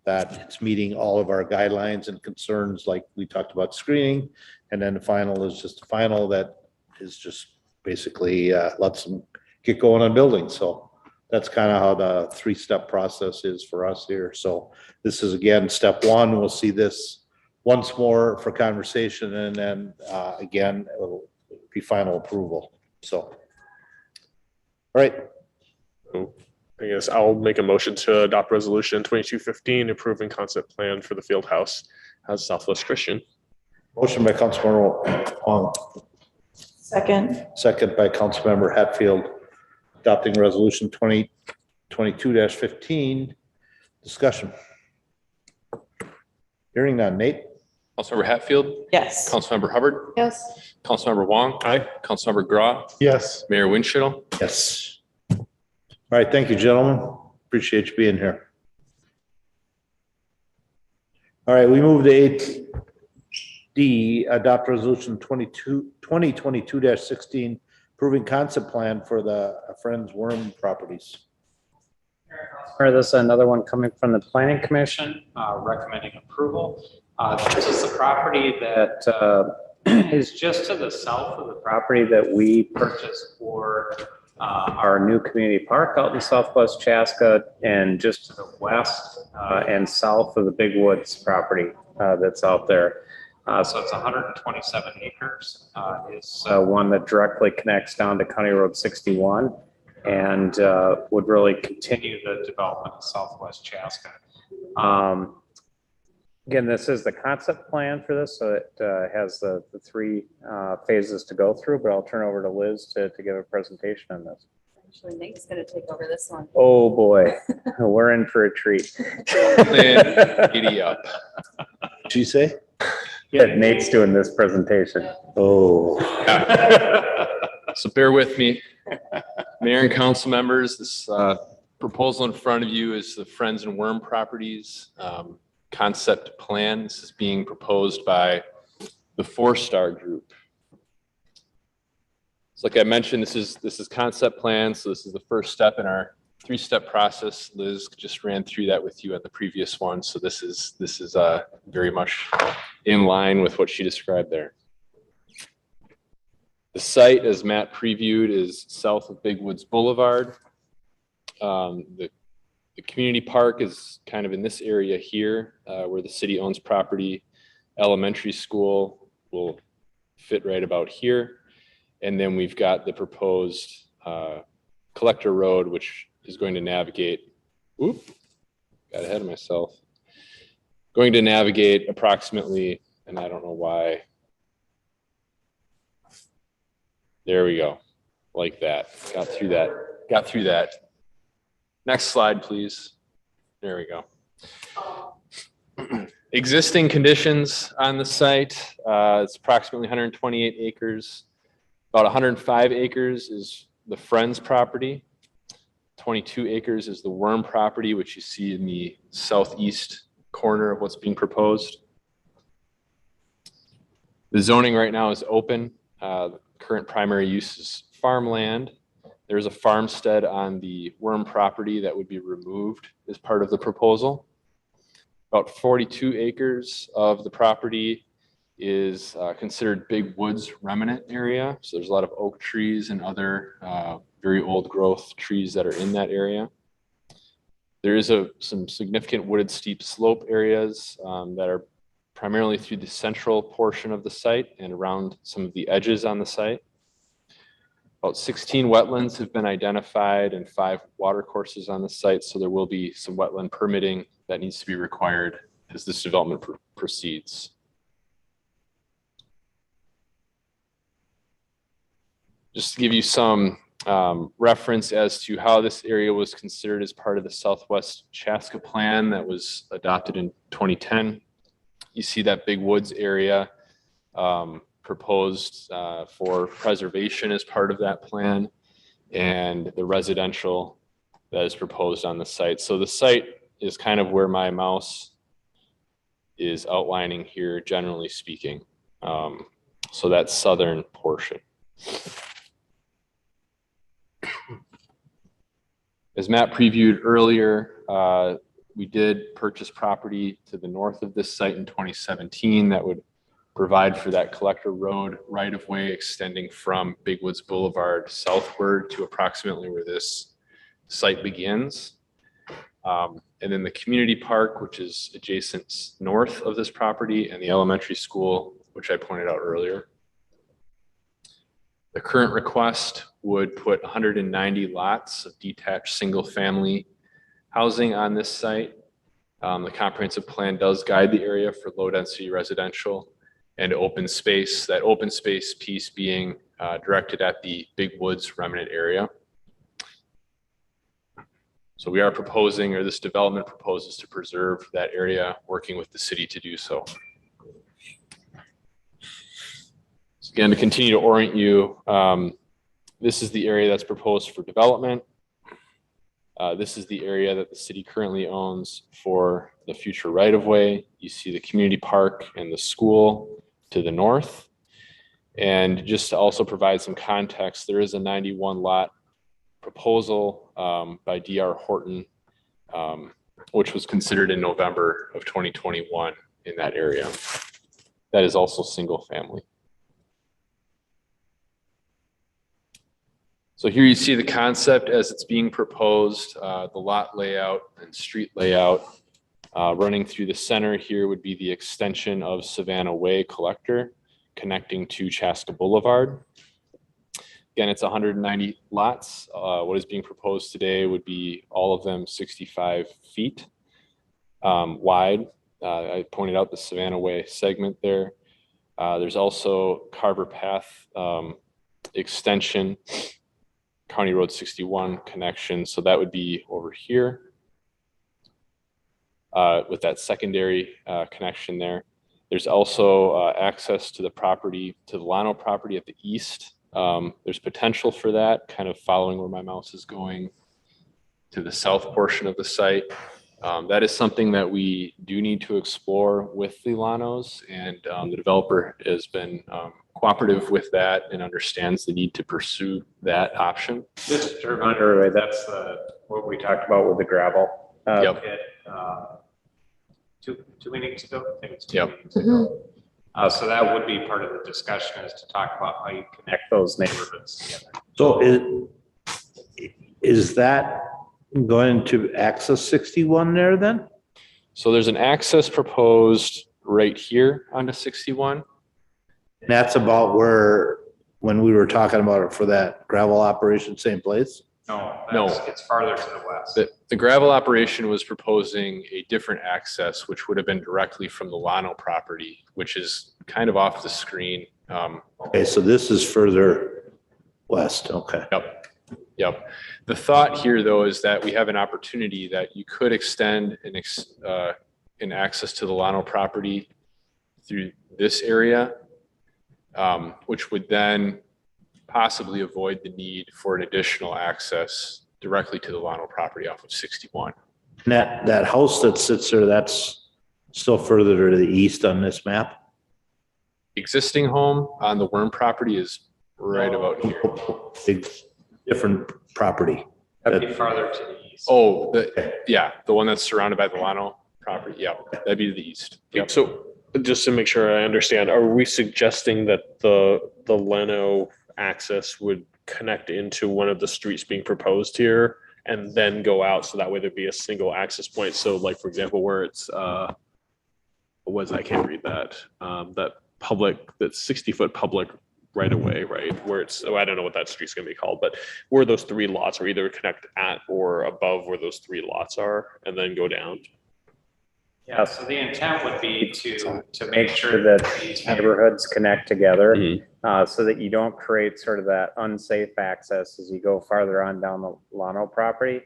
that it's meeting all of our guidelines and concerns, like we talked about screening. And then the final is just the final, that is just basically lets them get going on building. So that's kind of how the 3-step process is for us here. So this is again, step 1. We'll see this once more for conversation, and then again, it'll be final approval. So, all right. I guess I'll make a motion to adopt resolution 2215 approving concept plan for the field house as Southwest Christian. Motion by Councilmember Wong. Second. Second by Councilmember Hatfield, adopting resolution 2022-15. Discussion. Hearing none. Nate? Councilmember Hatfield, Yes. Councilmember Hubbard, Yes. Councilmember Wong. Aye. Councilmember Grau, Yes. Mayor Winchell. Yes. All right, thank you, gentlemen. Appreciate you being here. All right, we move to 8D, adopt resolution 2022-16, approving concept plan for the Frenz worm properties. This is another one coming from the Planning Commission, recommending approval. This is the property that is just to the south of the property that we purchased for our new community park out in southwest Chaska, and just to the west and south of the Big Woods property that's out there. So it's 127 acres. It's one that directly connects down to County Road 61 and would really continue the development of southwest Chaska. Again, this is the concept plan for this, so it has the 3 phases to go through, but I'll turn over to Liz to give a presentation on this. Actually, Nate's gonna take over this one. Oh, boy, we're in for a treat. Giddy up. What'd she say? Yeah, Nate's doing this presentation. Oh. So bear with me. Mayor and council members, this proposal in front of you is the Frenz and Worm properties concept plan. This is being proposed by the Forestar group. So like I mentioned, this is concept plan. So this is the first step in our 3-step process. Liz just ran through that with you at the previous one. So this is very much in line with what she described there. The site, as Matt previewed, is south of Big Woods Boulevard. The community park is kind of in this area here where the city owns property. Elementary school will fit right about here. And then we've got the proposed collector road, which is going to navigate, got ahead of myself, going to navigate approximately, and I don't know why. There we go, like that, got through that. Next slide, please. There we go. Existing conditions on the site, it's approximately 128 acres. About 105 acres is the Frenz property. 22 acres is the Worm property, which you see in the southeast corner of what's being proposed. The zoning right now is open. The current primary use is farmland. There's a farmstead on the Worm property that would be removed as part of the proposal. About 42 acres of the property is considered Big Woods remnant area. So there's a lot of oak trees and other very old growth trees that are in that area. There is some significant wooded steep slope areas that are primarily through the central portion of the site and around some of the edges on the site. About 16 wetlands have been identified and 5 water courses on the site. So there will be some wetland permitting that needs to be required as this development proceeds. Just to give you some reference as to how this area was considered as part of the Southwest Chaska plan that was adopted in 2010. You see that Big Woods area proposed for preservation as part of that plan, and the residential that is proposed on the site. So the site is kind of where my mouse is outlining here, generally speaking. So that southern portion. As Matt previewed earlier, we did purchase property to the north of this site in 2017 that would provide for that collector road right of way extending from Big Woods Boulevard southward to approximately where this site begins. And then the community park, which is adjacent north of this property, and the elementary school, which I pointed out earlier. The current request would put 190 lots of detached single-family housing on this site. The comprehensive plan does guide the area for low-density residential and open space, that open space piece being directed at the Big Woods remnant area. So we are proposing, or this development proposes to preserve that area, working with the city to do so. So again, to continue to orient you, this is the area that's proposed for development. This is the area that the city currently owns for the future right-of-way. You see the community park and the school to the north. And just to also provide some context, there is a 91 lot proposal by DR Horton, which was considered in November of 2021 in that area. That is also single family. So here you see the concept as it's being proposed, the lot layout and street layout. Running through the center here would be the extension of Savannah Way Collector connecting to Chaska Boulevard. Again, it's 190 lots. What is being proposed today would be all of them 65 feet wide. I pointed out the Savannah Way segment there. There's also Carver Path extension, County Road 61 connection. So that would be over here with that secondary connection there. There's also access to the property, to the Lano property at the east. There's potential for that, kind of following where my mouse is going to the south portion of the site. That is something that we do need to explore with the Lanos, and the developer has been cooperative with that and understands the need to pursue that option. Just to remind everybody, that's what we talked about with the gravel pit, 2 meetings ago. I think it's 2 meetings ago. So that would be part of the discussion, is to talk about how you connect those neighborhoods together. So is that going to access 61 there then? So there's an access proposed right here onto 61. And that's about where, when we were talking about it for that gravel operation, same place? No, It's farther to the west. the gravel operation was proposing a different access, which would have been directly from the Lano property, which is kind of off the screen. Okay, so this is further west, okay. Yep. The thought here, though, is that we have an opportunity that you could extend an access to the Lano property through this area, which would then possibly avoid the need for an additional access directly to the Lano property off of 61. And that house that sits there, that's still further to the east on this map? Existing home on the Worm property is right about here. Big, different property. That'd be farther to the east. Oh, the one that's surrounded by the Lano property. Yeah, that'd be to the east. Yep. So just to make sure I understand, are we suggesting that the Lano access would connect into one of the streets being proposed here and then go out, so that way there'd be a single access point? So like, for example, where it's what was, I can't read that, that public, that 60-foot public right away, right, where it's, I don't know what that street's gonna be called, but where those 3 lots are, either connect at or above where those 3 lots are and then go down. Yeah, so the intent would be to make sure that these neighborhoods connect together, so that you don't create sort of that unsafe access as you go farther on down the Lano property.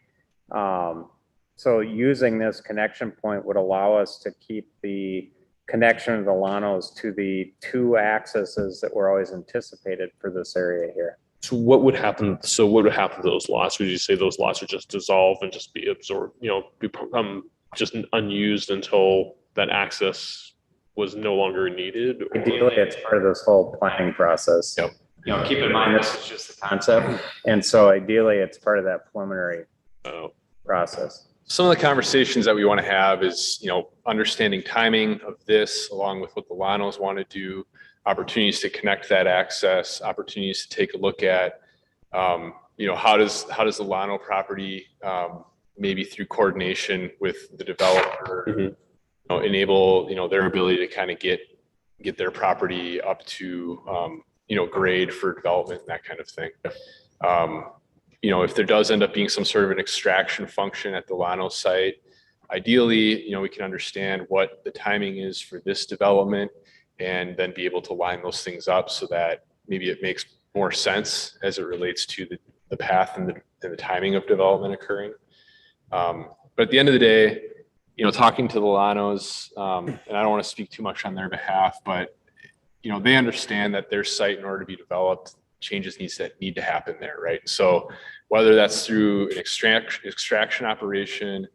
So using this connection point would allow us to keep the connection of the Lanos to the 2 accesses that were always anticipated for this area here. So what would happen? So what would happen to those lots? Would you say those lots would just dissolve and just be absorbed, become just unused until that access was no longer needed? Or? Ideally, it's part of this whole planning process. Yep. Keep in mind, this is just the concept. And so ideally, it's part of that preliminary process. some of the conversations that we want to have is, understanding timing of this along with what the Lanos want to do, opportunities to connect that access, opportunities to take a look at, how does the Lano property, maybe through coordination with the developer, enable, their ability to kind of get their property up to, grade for development, that kind of thing. If there does end up being some sort of an extraction function at the Lano site, ideally, we can understand what the timing is for this development and then be able to line those things up so that maybe it makes more sense as it relates to the path and the timing of development occurring. But at the end of the day, talking to the Lanos, and I don't want to speak too much on their behalf, but they understand that their site, in order to be developed, changes need to happen there, right? So whether that's through an extraction operation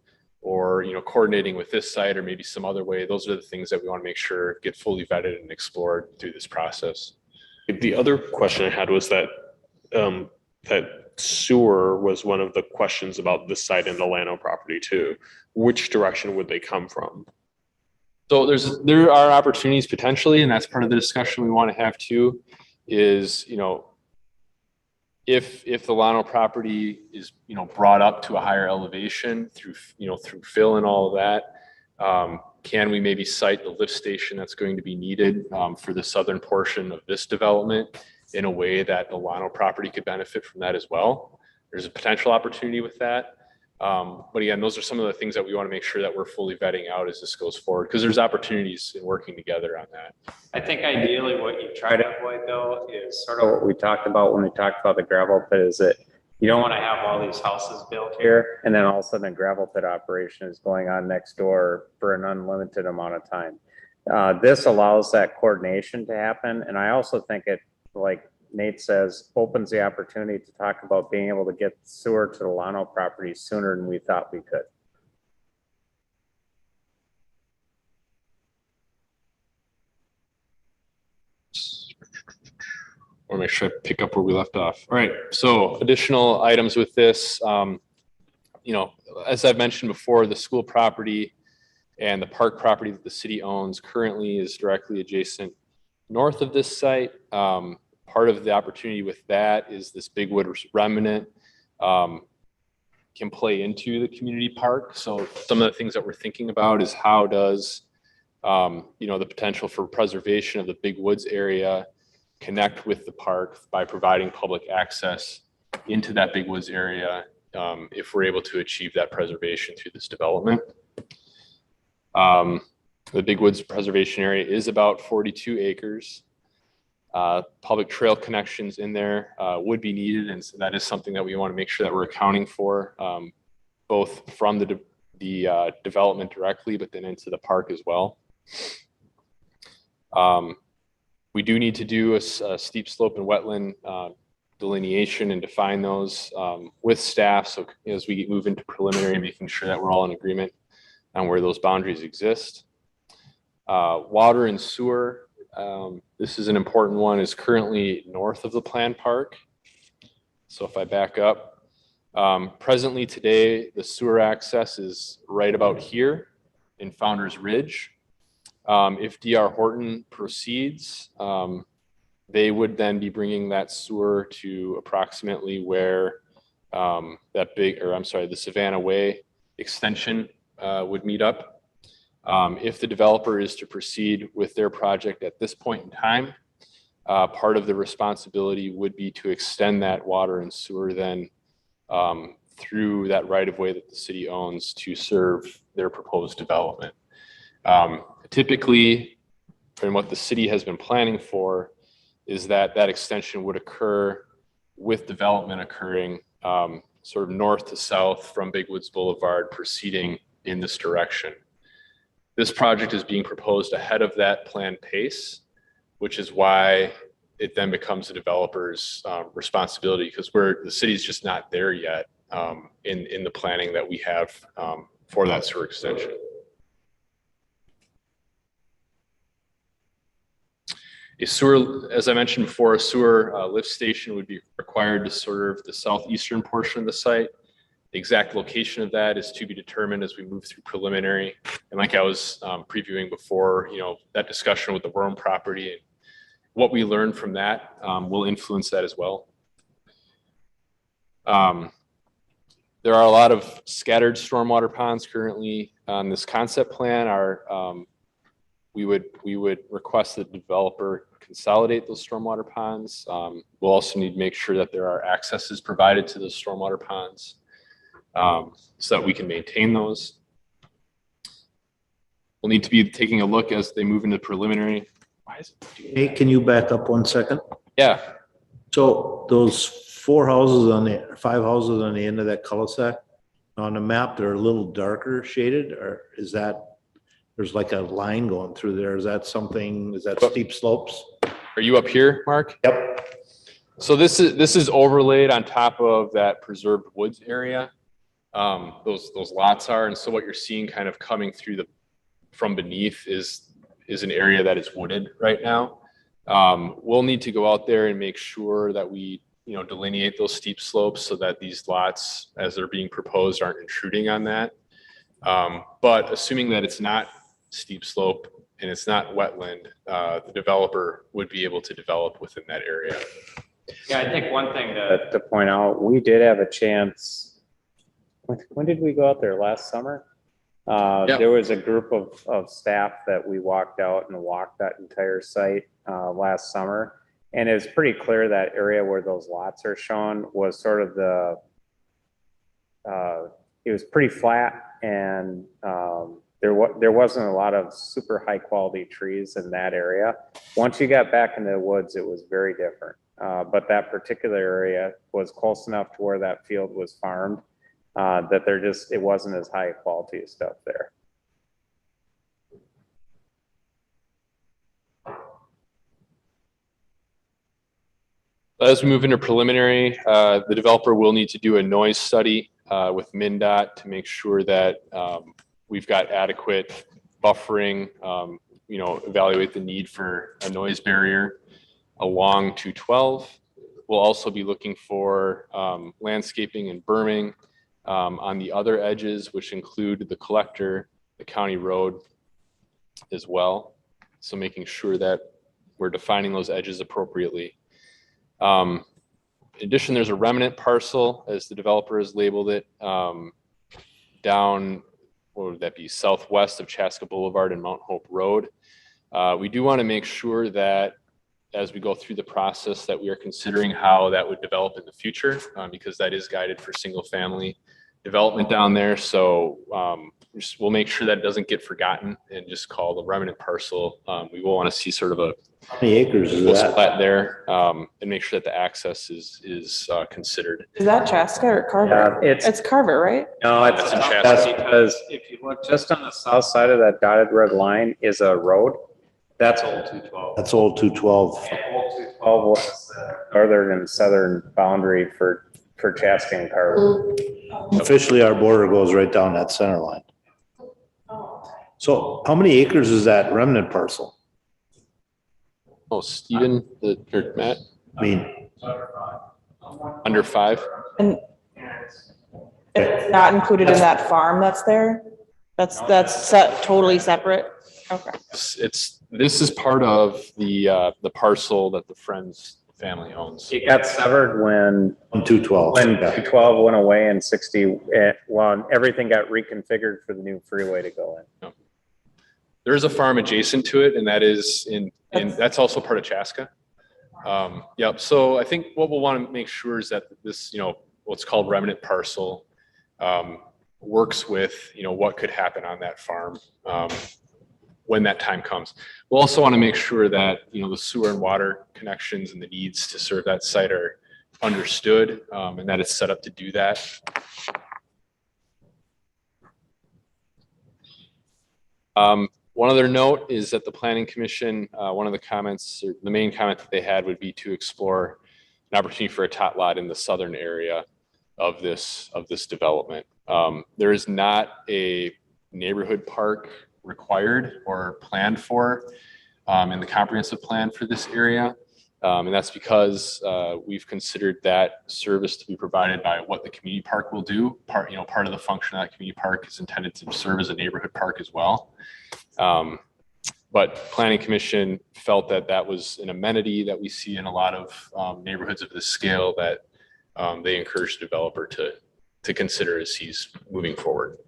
or coordinating with this site or maybe some other way, those are the things that we want to make sure get fully vetted and explored through this process. The other question I had was that that sewer was one of the questions about this site and the Lano property too. Which direction would they come from? So there are opportunities potentially, and that's part of the discussion we want to have too, is, if the Lano property is, brought up to a higher elevation through fill and all of that, can we maybe site the lift station that's going to be needed for the southern portion of this development in a way that the Lano property could benefit from that as well? There's a potential opportunity with that. But again, those are some of the things that we want to make sure that we're fully vetting out as this goes forward, because there's opportunities in working together on that. I think ideally what you try to avoid though is sort of what we talked about when we talked about the gravel pit, is that you don't want to have all these houses built here and then all of a sudden a gravel pit operation is going on next door for an unlimited amount of time. This allows that coordination to happen. And I also think it, like Nate says, opens the opportunity to talk about being able to get sewer to the Lano property sooner than we thought we could. Or make sure I pick up where we left off. All right, so additional items with this, as I've mentioned before, the school property and the park property that the city owns currently is directly adjacent north of this site. Part of the opportunity with that is this big wood remnant can play into the community park. So some of the things that we're thinking about is how does, the potential for preservation of the big woods area connect with the park by providing public access into that big woods area if we're able to achieve that preservation through this development. The big woods preservation area is about 42 acres. Public trail connections in there would be needed, and so that is something that we want to make sure that we're accounting for, both from the development directly, but then into the park as well. We do need to do a steep slope and wetland delineation and define those with staff. So as we move into preliminary, making sure that we're all in agreement on where those boundaries exist. Water and sewer, this is an important one, is currently north of the planned park. So if I back up, presently today, the sewer access is right about here in Founders Ridge. If DR Horton proceeds, they would then be bringing that sewer to approximately where the Savannah Way extension would meet up. If the developer is to proceed with their project at this point in time, part of the responsibility would be to extend that water and sewer then through that right of way that the city owns to serve their proposed development. Typically, and what the city has been planning for, is that that extension would occur with development occurring sort of north to south from Big Woods Boulevard, proceeding in this direction. This project is being proposed ahead of that planned pace, which is why it then becomes the developer's responsibility, because the city's just not there yet in the planning that we have for that sewer extension. A sewer, as I mentioned before, a sewer lift station would be required to serve the southeastern portion of the site. Exact location of that is to be determined as we move through preliminary. And like I was previewing before, that discussion with the Worm property and what we learned from that will influence that as well. There are a lot of scattered stormwater ponds currently on this concept plan. We would request that the developer consolidate those stormwater ponds. We'll also need to make sure that there are accesses provided to those stormwater ponds so that we can maintain those. We'll need to be taking a look as they move into preliminary. Why is it? Hey, can you back up 1 second? Yeah. So those 5 houses on the end of that cul-de-sac on the map, they're a little darker shaded, or is that, there's like a line going through there? Is that something, is that steep slopes? Are you up here, Mark? Yep. So this is overlaid on top of that preserved woods area. Those lots are, and so what you're seeing kind of coming through from beneath is an area that is wooded right now. We'll need to go out there and make sure that we delineate those steep slopes so that these lots, as they're being proposed, aren't intruding on that. But assuming that it's not steep slope and it's not wetland, the developer would be able to develop within that area. Yeah, I think one thing to point out, we did have a chance. When did we go out there? Last summer? There was a group of staff that we walked out and walked that entire site last summer. And it was pretty clear that area where those lots are shown was sort of it was pretty flat, and there wasn't a lot of super high quality trees in that area. Once you got back into the woods, it was very different. But that particular area was close enough to where that field was farmed that it wasn't as high quality stuff there. As we move into preliminary, the developer will need to do a noise study with MnDOT to make sure that we've got adequate buffering, evaluate the need for a noise barrier along 212. We'll also be looking for landscaping and berming on the other edges, which include the collector, the county road as well. So making sure that we're defining those edges appropriately. In addition, there's a remnant parcel, as the developer has labeled it, down, what would that be, southwest of Chaska Boulevard and Mount Hope Road. We do want to make sure that as we go through the process that we are considering how that would develop in the future, because that is guided for single family development down there. So we'll make sure that it doesn't get forgotten and just call the remnant parcel. We will want to see sort of a how many acres is that? Splat there, and make sure that the access is considered. Is that Chaska or Carver? It's Carver, right? No, it's That's in Chaska, Chaska. because if you look just on the south side of that dotted red line is a road. That's old 212. That's old 212. And old 212 was the northern and southern boundary for Chaska and Carver. Officially, our border goes right down that center line. So how many acres is that remnant parcel? Oh, Stephen, or Matt, I mean, under 5. And it's not included in that farm that's there? That's totally separate? Okay. This is part of the parcel that the Frenz family owns. It got severed when 212. When 212 went away in 60, everything got reconfigured for the new freeway to go in. There is a farm adjacent to it, and that is that's also part of Chaska. Yep. So I think what we'll want to make sure is that this, what's called remnant parcel, works with, what could happen on that farm when that time comes. We'll also want to make sure that, the sewer and water connections and the needs to serve that site are understood, and that it's set up to do that. One other note is that the Planning Commission, one of the comments, or the main comment that they had would be to explore an opportunity for a tot lot in the southern area of this development. There is not a neighborhood park required or planned for in the comprehensive plan for this area. And that's because we've considered that service to be provided by what the community park will do. Part of the function of that community park is intended to serve as a neighborhood park as well. But Planning Commission felt that that was an amenity that we see in a lot of neighborhoods of this scale that they encourage the developer to consider as he's moving forward.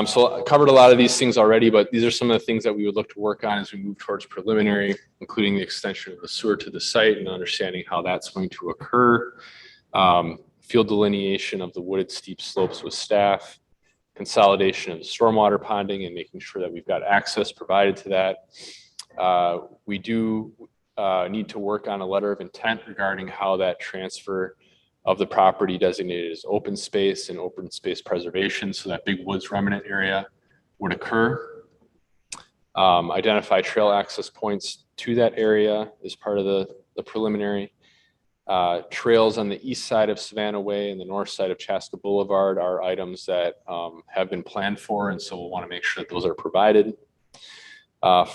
So I covered a lot of these things already, but these are some of the things that we would look to work on as we move towards preliminary, including the extension of the sewer to the site and understanding how that's going to occur. Field delineation of the wooded steep slopes with staff, consolidation of the stormwater ponding and making sure that we've got access provided to that. We do need to work on a letter of intent regarding how that transfer of the property designated as open space and open space preservation, so that big woods remnant area would occur. Identify trail access points to that area as part of the preliminary. Trails on the east side of Savannah Way and the north side of Chaska Boulevard are items that have been planned for, and so we'll want to make sure that those are provided.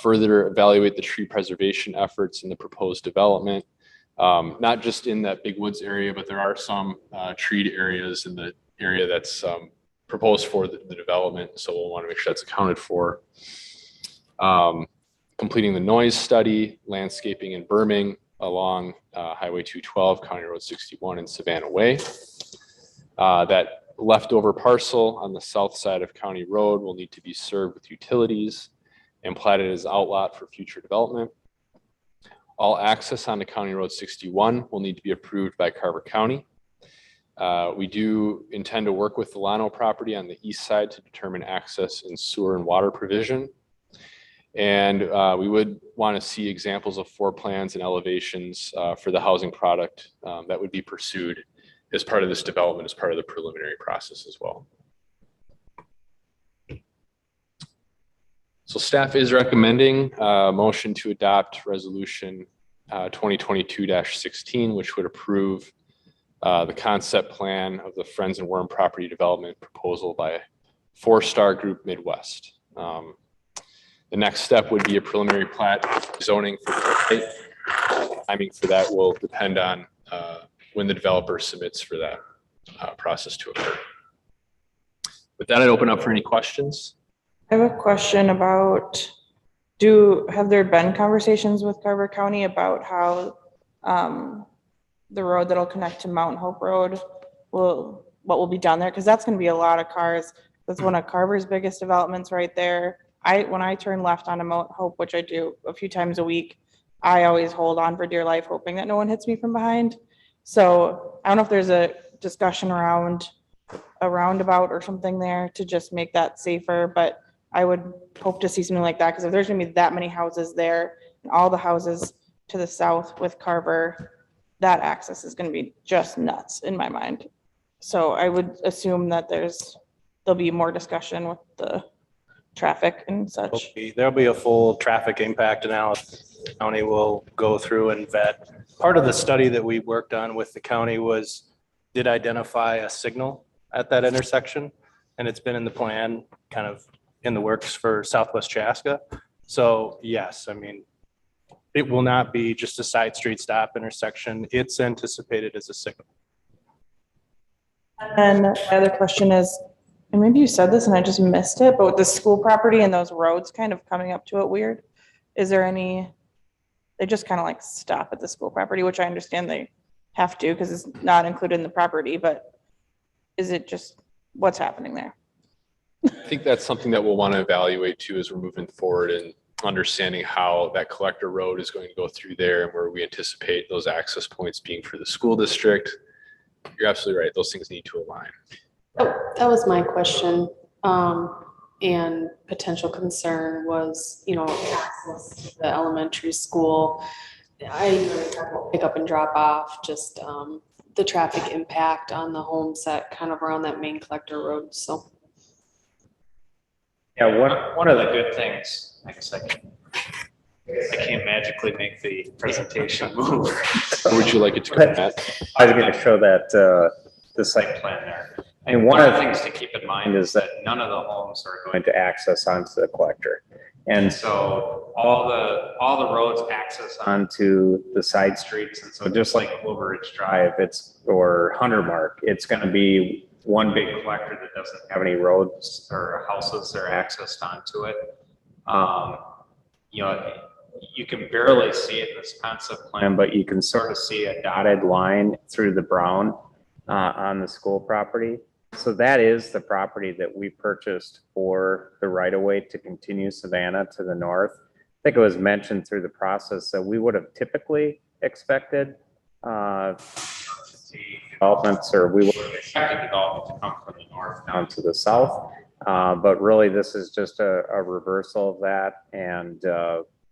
Further evaluate the tree preservation efforts in the proposed development. Not just in that big woods area, but there are some treed areas in the area that's proposed for the development. So we'll want to make sure that's accounted for. Completing the noise study, landscaping and berming along Highway 212, County Road 61 and Savannah Way. That leftover parcel on the south side of County Road will need to be served with utilities and platted as outlot for future development. All access onto County Road 61 will need to be approved by Carver County. We do intend to work with the Lano property on the east side to determine access and sewer and water provision. And we would want to see examples of floor plans and elevations for the housing product that would be pursued as part of this development, as part of the preliminary process as well. So staff is recommending a motion to adopt resolution 2022-16, which would approve the concept plan of the Frenz and Worm property development proposal by Forestar Group Midwest. The next step would be a preliminary plat zoning for the site. Timing for that will depend on when the developer submits for that process to occur. With that, I'd open up for any questions. I have a question about, have there been conversations with Carver County about how the road that'll connect to Mountain Hope Road what will be done there? Because that's going to be a lot of cars. That's one of Carver's biggest developments right there. When I turn left onto Mount Hope, which I do a few times a week, I always hold on for dear life, hoping that no one hits me from behind. So I don't know if there's a discussion around a roundabout or something there to just make that safer, but I would hope to see something like that, because if there's gonna be that many houses there and all the houses to the south with Carver, that access is gonna be just nuts in my mind. So I would assume that there'll be more discussion with the traffic and such. There'll be a full traffic impact analysis. The county will go through and vet. Part of the study that we worked on with the county did identify a signal at that intersection, and it's been in the plan, kind of in the works for Southwest Chaska. So yes, I mean, it will not be just a side street stop intersection. It's anticipated as a signal. And the other question is, and maybe you said this and I just missed it, but with the school property and those roads kind of coming up to it weird, is there they just kind of like stop at the school property, which I understand they have to because it's not included in the property, but is it just, what's happening there? I think that's something that we'll want to evaluate too as we're moving forward and understanding how that collector road is going to go through there and where we anticipate those access points being for the school district. You're absolutely right. Those things need to align. Oh, that was my question. And potential concern was, access to the elementary school. I pick up and drop off, just the traffic impact on the homes that kind of around that main collector road. So. Yeah, one of the good things, I guess I can't magically make the presentation move. Would you like it to come at? I was going to show that the site plan there. And one of the things to keep in mind is that none of the homes are going to access onto the collector. And so all the roads access onto the side streets. And so just like Clover Ridge Drive, or Hunter Mark, it's going to be one big collector that doesn't have any roads or houses that are accessed onto it. You know, you can barely see it in this concept plan, but you can sort of see a dotted line through the brown on the school property. So that is the property that we purchased for the right of way to continue Savannah to the north. I think it was mentioned through the process that we would have typically expected to see developments, or we would have expected development to come from the north down to the south. But really, this is just a reversal of that. And,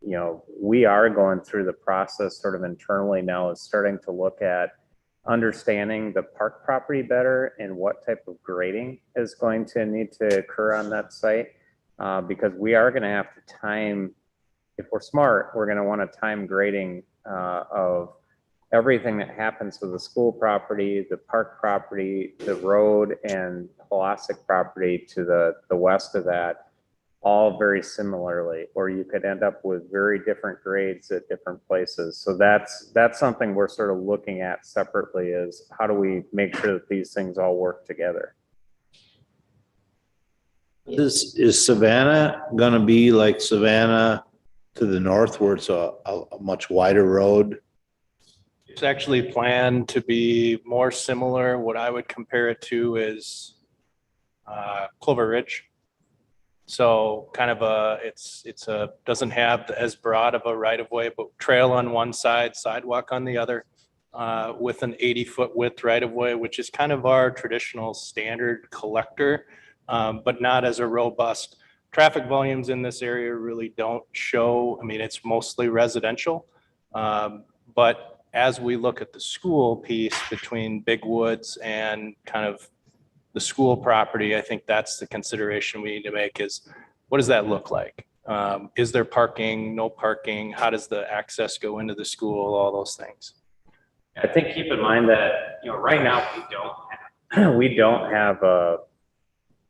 you know, we are going through the process sort of internally now, is starting to look at understanding the park property better and what type of grading is going to need to occur on that site. Because we are going to have to time, if we're smart, we're going to want to time grading of everything that happens to the school property, the park property, the road, and Holistic property to the west of that, all very similarly, or you could end up with very different grades at different places. So that's something we're sort of looking at separately, is how do we make sure that these things all work together? Is Savannah gonna be like Savannah to the north, where it's a much wider road? It's actually planned to be more similar. What I would compare it to is Clover Ridge. So kind of doesn't have as broad of a right of way, but trail on one side, sidewalk on the other, with an 80-foot width right of way, which is kind of our traditional standard collector, but not as a robust. Traffic volumes in this area really don't show. I mean, it's mostly residential, but as we look at the school piece between Big Woods and kind of the school property, I think that's the consideration we need to make, is what does that look like? Is there parking, no parking? How does the access go into the school? All those things. I think keep in mind that, you know, right now we don't have a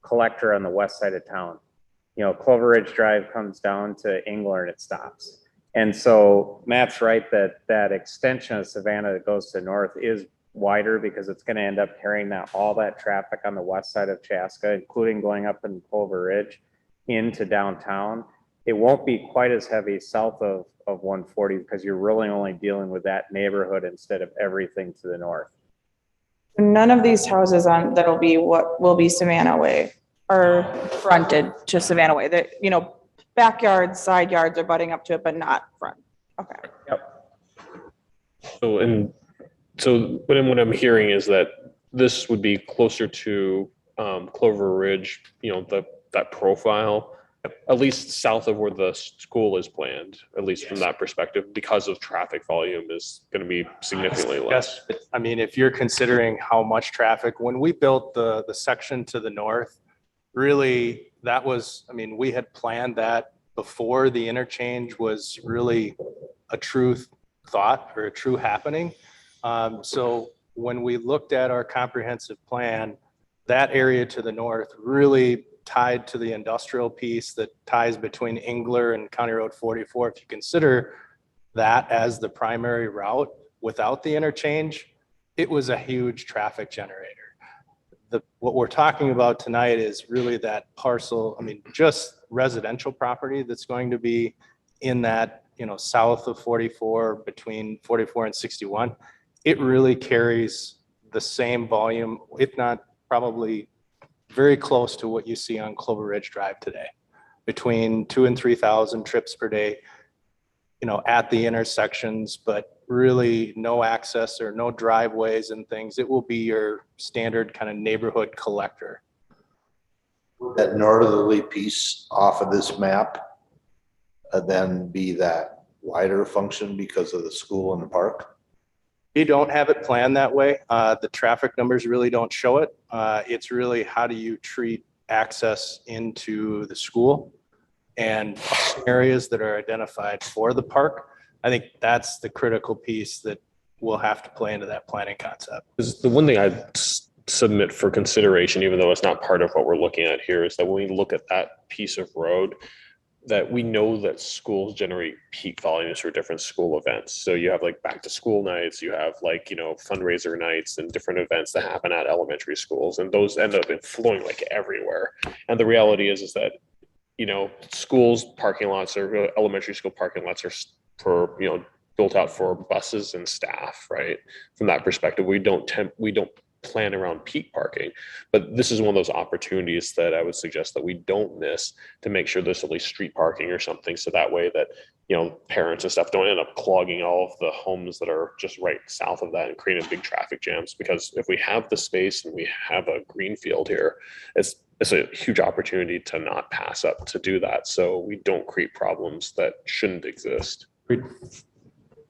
collector on the west side of town. You know, Clover Ridge Drive comes down to Engler and it stops. And so Matt's right that extension of Savannah that goes to north is wider, because it's going to end up carrying all that traffic on the west side of Chaska, including going up in Clover Ridge into downtown. It won't be quite as heavy south of 140, because you're really only dealing with that neighborhood instead of everything to the north. None of these houses that'll be what will be Savannah Way are fronted to Savannah Way. That, you know, backyards, side yards are butting up to it, but not front. Okay. Yep. So what I'm hearing is that this would be closer to Clover Ridge, you know, that profile, at least south of where the school is planned, at least from that perspective, because of traffic volume is going to be significantly less. Yes, I mean, if you're considering how much traffic, when we built the section to the north, really that was, I mean, we had planned that before the interchange was really a true thought or a true happening. So when we looked at our comprehensive plan, that area to the north really tied to the industrial piece that ties between Engler and County Road 44. If you consider that as the primary route without the interchange, it was a huge traffic generator. What we're talking about tonight is really that parcel, I mean, just residential property that's going to be in that, you know, south of 44, between 44 and 61. It really carries the same volume, if not probably very close to what you see on Clover Ridge Drive today, between 2,000 and 3,000 trips per day, you know, at the intersections, but really no access or no driveways and things. It will be your standard kind of neighborhood collector. That northerly piece off of this map, then be that wider function because of the school and the park? You don't have it planned that way. The traffic numbers really don't show it. It's really how do you treat access into the school and areas that are identified for the park. I think that's the critical piece that will have to play into that planning concept. The one thing I'd submit for consideration, even though it's not part of what we're looking at here, is that when we look at that piece of road, that we know that schools generate peak volumes for different school events. So you have like back to school nights, you have like, fundraiser nights and different events that happen at elementary schools, and those end up flowing like everywhere. And the reality is that, schools parking lots or elementary school parking lots are for, built out for buses and staff, right? From that perspective, we don't plan around peak parking, but this is one of those opportunities that I would suggest that we don't miss to make sure there's at least street parking or something, so that way that parents and stuff don't end up clogging all of the homes that are just right south of that and creating big traffic jams. Because if we have the space and we have a green field here, it's a huge opportunity to not pass up to do that, so we don't create problems that shouldn't exist.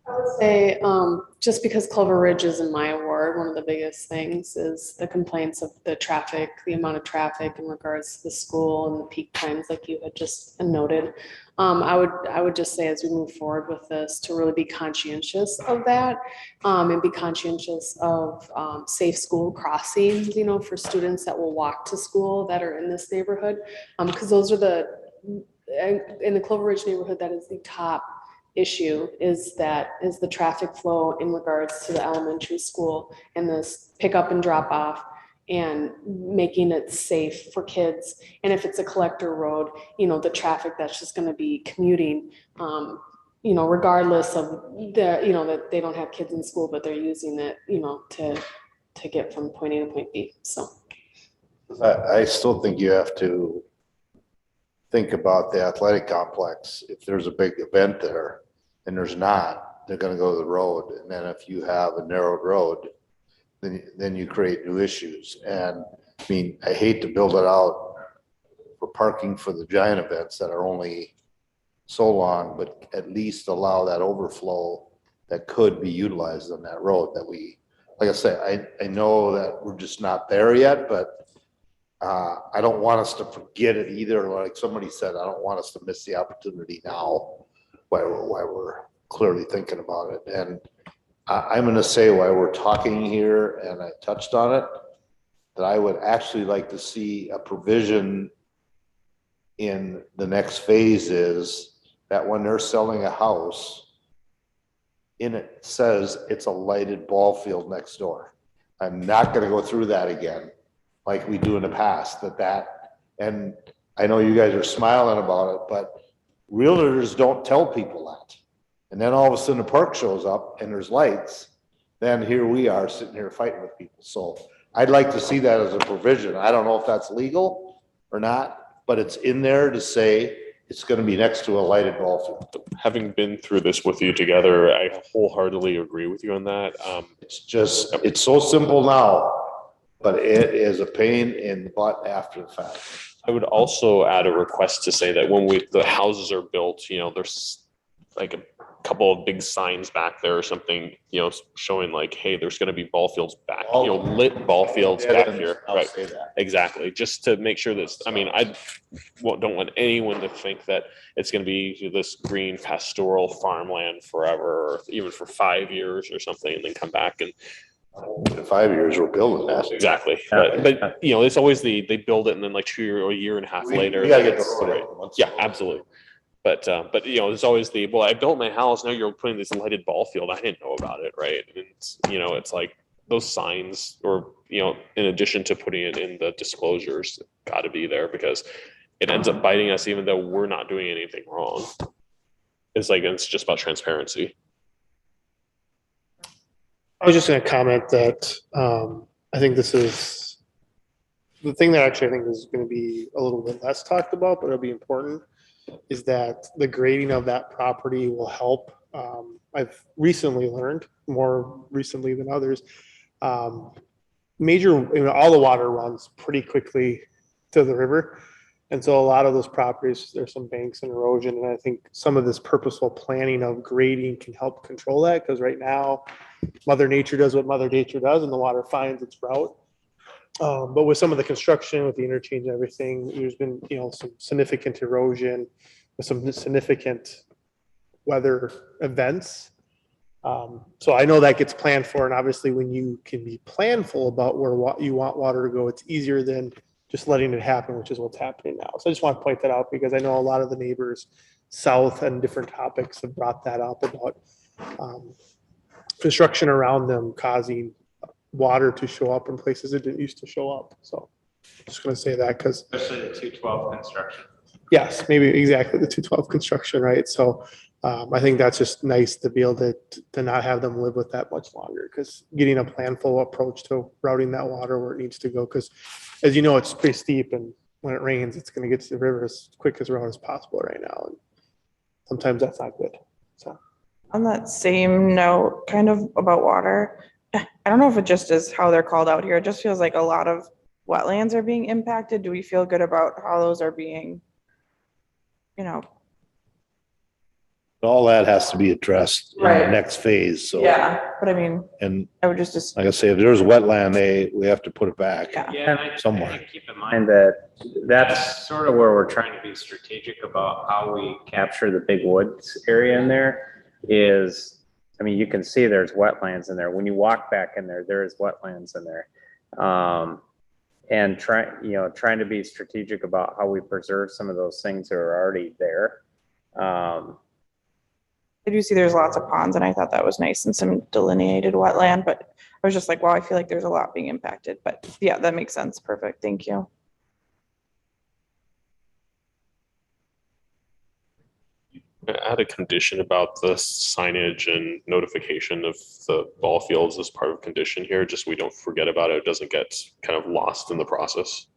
I would say, just because Clover Ridge is in my ward, one of the biggest things is the complaints of the traffic, the amount of traffic in regards to the school and the peak times, like you had just noted. I would just say, as we move forward with this, to really be conscientious of that, and be conscientious of safe school crossings, for students that will walk to school that are in this neighborhood, because those are in the Clover Ridge neighborhood, that is the top issue, is the traffic flow in regards to the elementary school and this pick up and drop off and making it safe for kids. And if it's a collector road, the traffic that's just going to be commuting, regardless of that they don't have kids in school, but they're using it, to get from point A to point B. So I still think you have to think about the athletic complex. If there's a big event there and there's not, they're going to go to the road. And then if you have a narrowed road, then you create new issues. And I mean, I hate to build it out for parking for the giant events that are only so long, but at least allow that overflow that could be utilized on that road that we, like I say, I know that we're just not there yet, but I don't want us to forget it either. Like somebody said, I don't want us to miss the opportunity now while we're clearly thinking about it. And I'm going to say, while we're talking here, and I touched on it, that I would actually like to see a provision in the next phase is that when they're selling a house, in it says it's a lighted ball field next door. I'm not going to go through that again like we do in the past, and I know you guys are smiling about it, but realtors don't tell people that. And then all of a sudden the park shows up and there's lights, then here we are sitting here fighting with people. So I'd like to see that as a provision. I don't know if that's legal or not, but it's in there to say it's going to be next to a lighted ball field. Having been through this with you together, I wholeheartedly agree with you on that. It's so simple now, but it is a pain in the butt after the fact. I would also add a request to say that when the houses are built, there's like a couple of big signs back there or something, showing like, hey, there's going to be ball fields back, lit ball fields back here. Right. Exactly. Just to make sure that, I don't want anyone to think that it's going to be this green pastoral farmland forever, or even for 5 years or something, and then come back and, in 5 years we're building that. Exactly. But it's always they build it and then like 2 year or a year and a half later. We gotta get the road. Yeah, absolutely. But there's always I built my house, now you're putting this lighted ball field. I didn't know about it, right? And it's like those signs, or in addition to putting it in the disclosures, got to be there, because it ends up biting us even though we're not doing anything wrong. It's just about transparency. I was just going to comment that I think this is the thing that actually I think is going to be a little bit less talked about, but it'll be important, is that the grading of that property will help. I've recently learned, more recently than others, all the water runs pretty quickly to the river. And so a lot of those properties, there's some banks and erosion. And I think some of this purposeful planning of grading can help control that, because right now Mother Nature does what Mother Nature does and the water finds its route. But with some of the construction, with the interchange and everything, there's been, some significant erosion with some significant weather events. So I know that gets planned for, and obviously when you can be planful about where you want water to go, it's easier than just letting it happen, which is what's happening now. So I just want to point that out because I know a lot of the neighbors south and different topics have brought that up about construction around them causing water to show up in places it didn't used to show up. So just going to say that because Especially the 212 construction. yes, maybe exactly the 212 construction, right? So I think that's just nice to be able to not have them live with that much longer because getting a planful approach to routing that water where it needs to go. Because as you know, it's pretty steep and when it rains, it's going to get to the river as quick as route as possible right now. And sometimes that's not good. So On that same note, kind of about water, I don't know if it just is how they're called out here. It just feels like a lot of wetlands are being impacted. Do we feel good about how those are being, you know? All that has to be addressed in the Right. next phase, so. Yeah, but I mean, And I would just, like I say, if there's wetland, we have to put it back yeah. Yeah, and somewhere. I think keep in mind that that's sort of where we're trying to be strategic about how we capture the big woods area in there is, I mean, you can see there's wetlands in there. When you walk back in there, there is wetlands in there. And trying to be strategic about how we preserve some of those things that are already there. I do see there's lots of ponds and I thought that was nice and some delineated wetland, but I was just like, wow, I feel like there's a lot being impacted, but yeah, that makes sense. Perfect. Thank you. Add a condition about the signage and notification of the ball fields as part of condition here, just we don't forget about it. It doesn't get kind of lost in the process.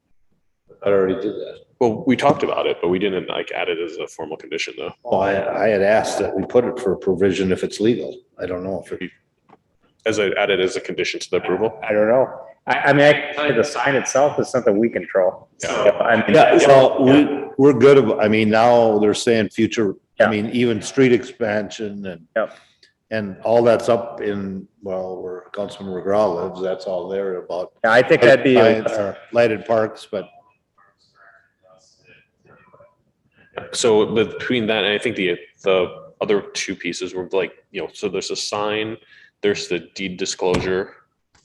I already did that. Well, we talked about it, but we didn't like add it as a formal condition though. Oh, I had asked that we put it for a provision if it's legal. I don't know if it. As I added as a condition to the approval. I don't know. I mean, I can tell you the sign itself is something we control. So, I mean, Yeah, well, we're good. I mean, now they're saying future, I Yeah. mean, even street expansion and. Yep. And all that's up in, well, where Councilman McGraw lives, that's all there about. yeah, I think that'd be, Lighted parks, but. So between that, and I think the other two pieces were like, so there's a sign, there's the deed disclosure,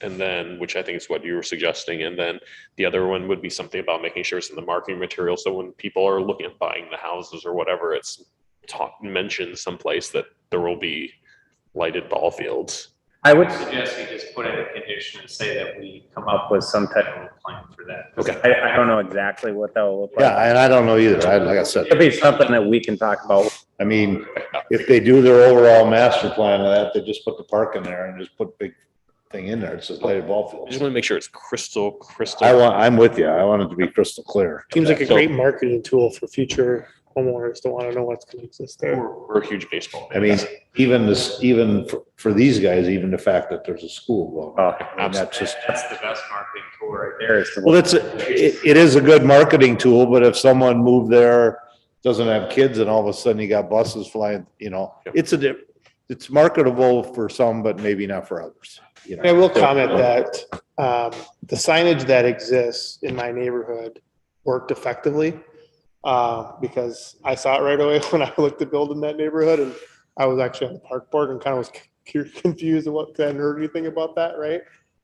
and then, which I think is what you were suggesting, and then the other one would be something about making sure it's in the marketing material. So when people are looking at buying the houses or whatever, it's mentioned someplace that there will be lighted ball fields. I would suggest we just put in a condition and say that we come up with some type of plan for that. Okay. I don't know exactly what that will look like. Yeah, and I don't know either. Like I said, It'll be something that we can talk about. I mean, if they do their overall master plan of that, they just put the park in there and just put big thing in there. It says lighted ball I fields. just want to make sure it's crystal. I'm with you. I want it to be crystal clear. seems like a great marketing tool for future homeowners to want to know what's going to exist there. We're a huge baseball I mean, even for these guys, even the fact that there's a school going on. Oh, That's just. That's the best marketing tool right there. Is to Well, it is a good marketing tool, but if someone moved there, doesn't have kids and all of a sudden you got buses flying, it's marketable for some, but maybe not for others. I will comment that the signage that exists in my neighborhood worked effectively because I saw it right away when I looked to build in that neighborhood, and I was actually on the park board and kind of was confused of what I hadn't heard anything about that, right?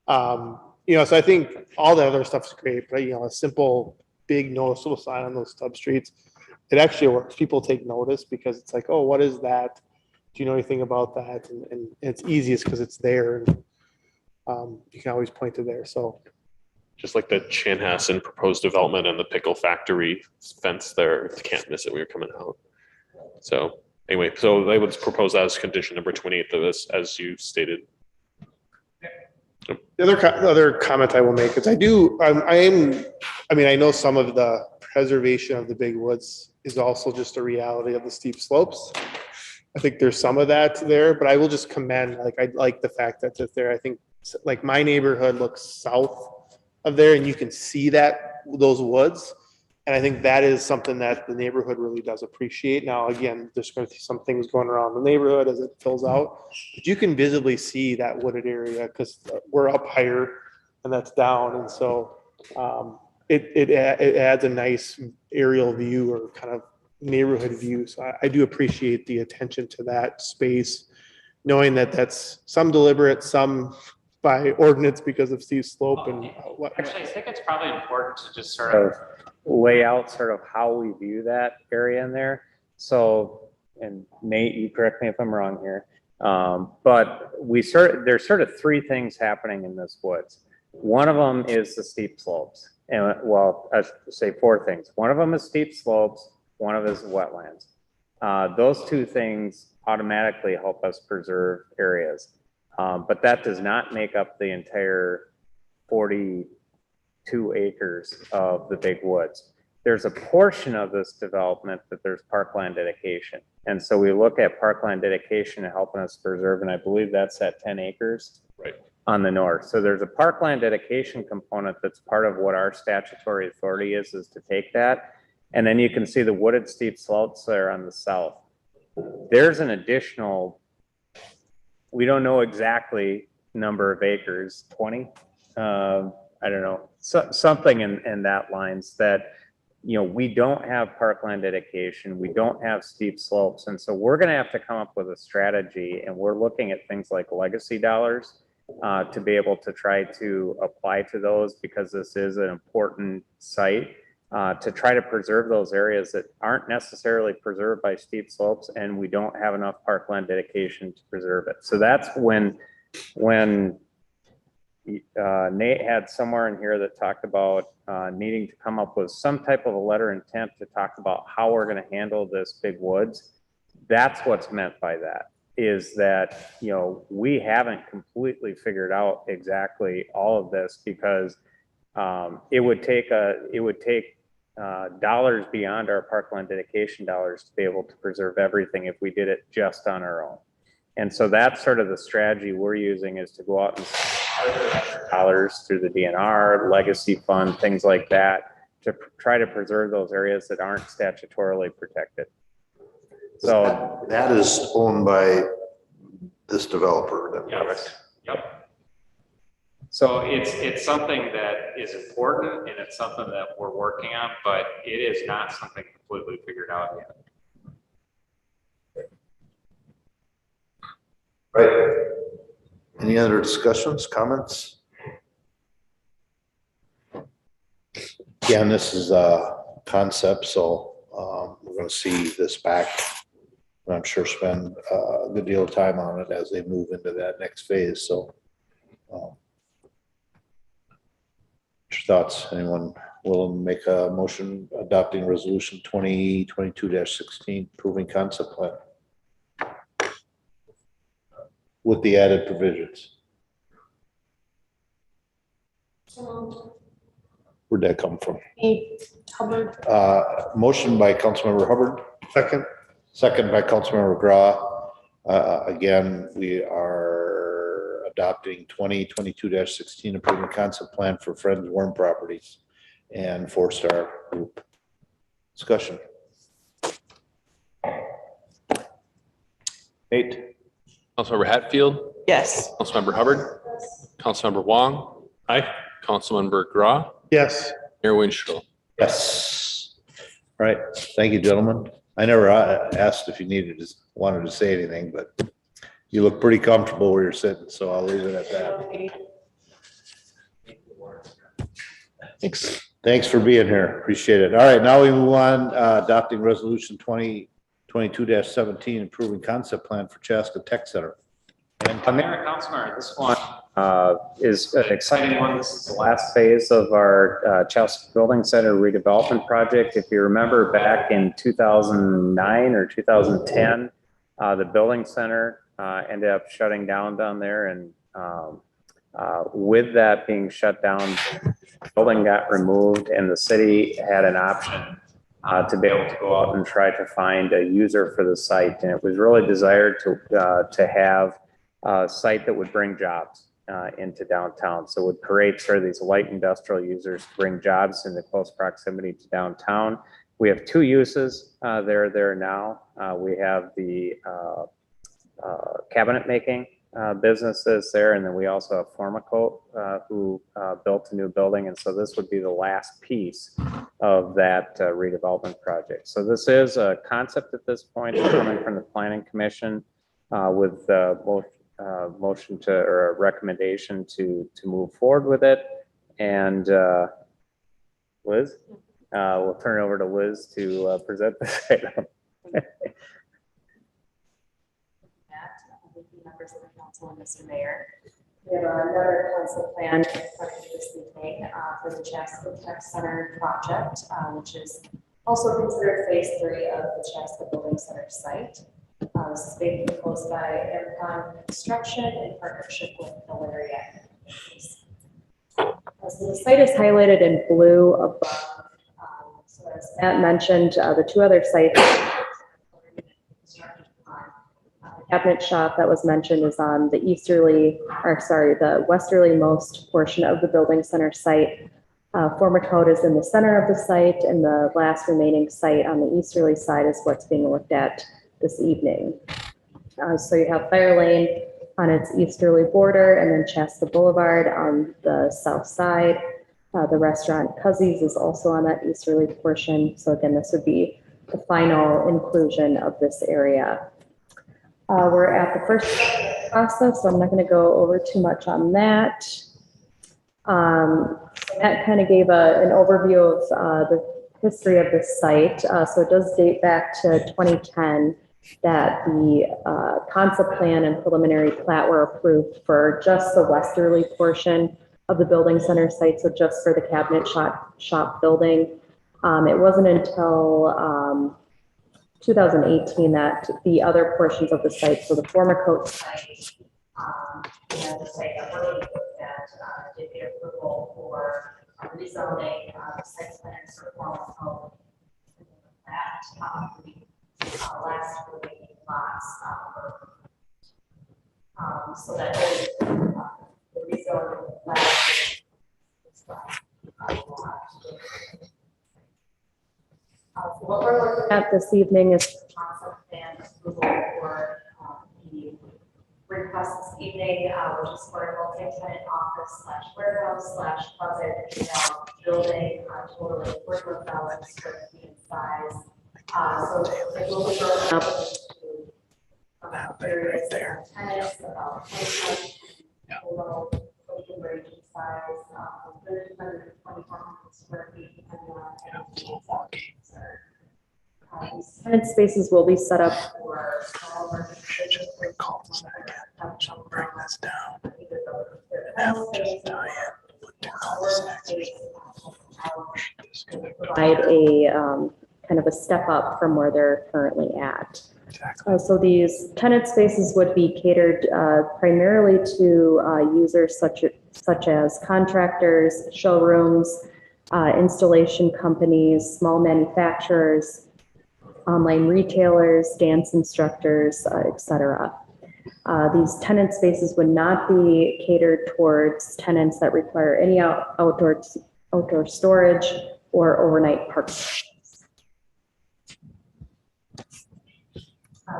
So I think all the other stuff is great, but a simple, big noticeable sign on those sub streets, it actually works. People take notice because it's like, oh, what is that? Do you know anything about that? And it's easiest because it's there. And you can always point to there. So just like the Chanhassen proposed development and the pickle factory fence there, can't miss it when you're coming out. So anyway, so they would propose that as condition number 28 of this, as you stated. the other comment I will make is I know some of the preservation of the big woods is also just a reality of the steep slopes. I think there's some of that there, but I will just commend, I like the fact that it's there. I think like my neighborhood looks south of there and you can see those woods. And I think that is something that the neighborhood really does appreciate. Now, again, there's going to be some things going around the neighborhood as it fills out, but you can visibly see that wooded area because we're up higher and that's down. And so it adds a nice aerial view or kind of neighborhood view. So I do appreciate the attention to that space, knowing that that's some deliberate, some by ordinance because of steep slope and what. Actually, I think it's probably important to just sort of lay out sort of how we view that area in there. So, and Nate, you correct me if I'm wrong here, but there's sort of three things happening in this woods. One of them is the steep slopes. And well, I should say four things. One of them is steep slopes. One of them is wetlands. Those two things automatically help us preserve areas. But that does not make up the entire 42 acres of the big woods. There's a portion of this development that there's parkland dedication. And so we look at parkland dedication helping us preserve, and I believe that's at 10 acres. Right. On the north. So there's a parkland dedication component that's part of what our statutory authority is to take that. And then you can see the wooded steep slopes there on the south. There's an additional, we don't know exactly number of acres, 20, I don't know, something in that lines that, you know, we don't have parkland dedication, we don't have steep slopes. And so we're gonna have to come up with a strategy, and we're looking at things like legacy dollars to be able to try to apply to those, because this is an important site to try to preserve those areas that aren't necessarily preserved by steep slopes, and we don't have enough parkland dedication to preserve it. So that's when Nate had somewhere in here that talked about needing to come up with some type of a letter of intent to talk about how we're going to handle this big woods. That's what's meant by that, is that, you know, we haven't completely figured out exactly all of this, because it would take dollars beyond our parkland dedication dollars to be able to preserve everything if we did it just on our own. And so that's sort of the strategy we're using, is to go out and dollars through the DNR, legacy fund, things like that, to try to preserve those areas that aren't statutorily protected. So that is owned by this developer. Yes. Yep. So it's something that is important, and it's something that we're working on, but it is not something completely figured out yet. Right. Any other discussions, comments? Again, this is a concept, so we're going to see this back. And I'm sure spend a good deal of time on it as they move into that next phase. So, thoughts? Anyone will make a motion adopting resolution 2022-16, approving concept plan with the added provisions? Where'd that come from? Hubbard. Motion by Councilmember Hubbard. Second by Councilmember Grau. Again, we are adopting 2022-16, approving concept plan for Frenz Worm Properties and Forestar Group. Discussion. Nate. Councilmember Hatfield, Yes. Councilmember Hubbard, Councilmember Wong. Aye. Councilmember Grau, Yes. Mayor Winchell. Yes. All right. Thank you, gentlemen. I never asked if you wanted to say anything, but you look pretty comfortable where you're sitting, so I'll leave it at that. Thanks for being here. Appreciate it. All right, now we move on, adopting resolution 2022-17, approving concept plan for Chaska Tech Center. Mayor and Councilmember, this one is an exciting one. This is the last phase of our Chaska Building Center redevelopment project. If you remember back in 2009 or 2010, the building center ended up shutting down there, and with that being shut down, the building got removed, and the city had an option to be able to go out and try to find a user for the site. And it was really desired to have a site that would bring jobs into downtown. So it would create sort of these light industrial users to bring jobs in the close proximity to downtown. We have two uses there now. We have the cabinet making businesses there, and then we also have Formicote who built a new building, and so this would be the last piece of that redevelopment project. So this is a concept at this point coming from the Planning Commission with both motion to, or a recommendation to move forward with it. And Liz, we'll turn it over to Liz to present this item. Members of the council and Mr. Mayor. We have another council plan this evening for the Chaska Tech Center project, which is also considered phase 3 of the Chaska Building Center site. This is being proposed by Amcon Reconstruction in partnership with the area. So the site is highlighted in blue above. So as Matt mentioned, the two other sites the cabinet shop that was mentioned is on the the westerly most portion of the building center site. Former code is in the center of the site, and the last remaining site on the easterly side is what's being looked at this evening. So you have Fire Lane on its easterly border, and then Chaska Boulevard on the south side. The restaurant Cuzzies is also on that easterly portion. So again, this would be the final inclusion of this area. We're at the first process, so I'm not going to go over too much on that. That kind of gave an overview of the history of this site. So it does date back to 2010 that the concept plan and preliminary plat were approved for just the westerly portion of the building center site, so just for the cabinet shop building. It wasn't until 2018 that the other portions of the site, so the former coat site, and the site that we're looking at, did get approval for rezoning the site plans for former coat. That last remaining lots, so that the rezoning last. So what we're looking at this evening is the concept plan approval for the request this evening, which is for a multi-tenant office / warehouse / quasi-retail building, totaling 41,000 square feet in size. So it will be broken up into various tenants, about 25 total building range in size, from 1,300 to 2,400 square feet, depending on tenant spaces will be set up for Recall this again. She'll bring this down and have them just tie in. Put the cul-de-sacs. Provide a kind of a step up from where they're currently at. Exactly. So these tenant spaces would be catered primarily to users such as contractors, showrooms, installation companies, small manufacturers, online retailers, dance instructors, etc. These tenant spaces would not be catered towards tenants that require any outdoor storage or overnight parking.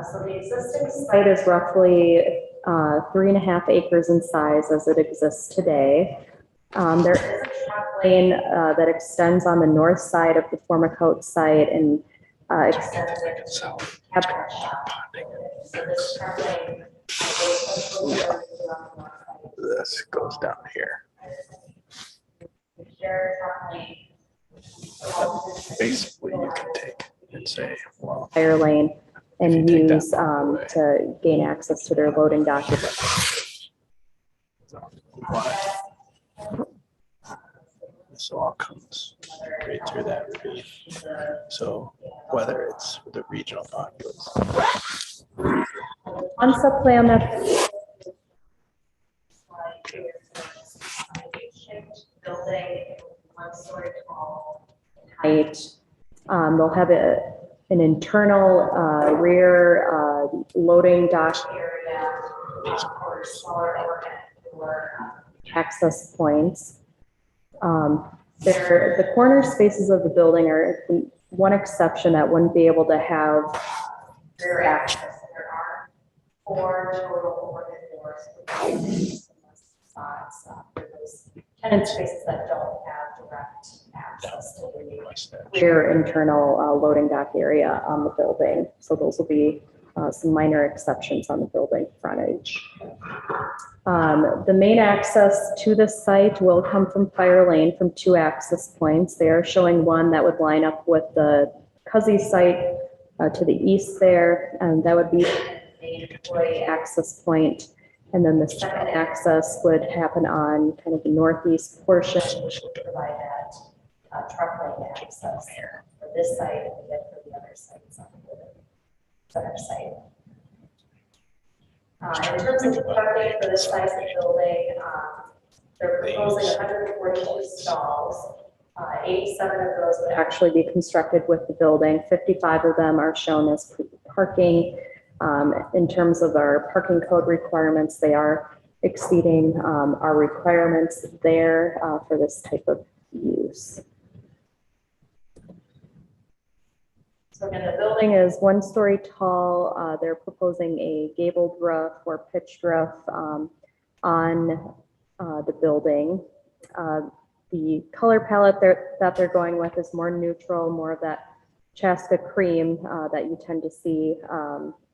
So the existing site is roughly 3.5 acres in size as it exists today. There is a truck lane that extends on the north side of the former coat site and extends to cabinet shop. So this truck lane This goes down here. Basically, you can take and say, well, fire lane and you take that use to gain access to their loading dock. this all comes right through that ravine. So whether it's the regional populace. Concept plan that building 1-story tall height. They'll have an internal rear loading dock area or smaller or access points. The corner spaces of the building are one exception that wouldn't be able to have rear access. There are 4 total overhead doors spots for those tenant spaces that don't have direct access to the rear internal loading dock area on the building. So those will be some minor exceptions on the building frontage. The main access to the site will come from Fire Lane from 2 access points. They are showing one that would line up with the Cuzzy site to the east there, and that would be the main employee access point. And then the second access would happen on kind of the northeast portion, which would provide that truck lane access for this site and then for the other sites on the other site. In terms of the parking for this size of building, they're proposing 142 stalls. 87 of those would actually be constructed with the building. 55 of them are shown as parking. In terms of our parking code requirements, they are exceeding our requirements there for this type of use. So again, the building is 1 story tall. They're proposing a gabled roof or pitched roof on the building. The color palette that they're going with is more neutral, more of that Chaska cream that you tend to see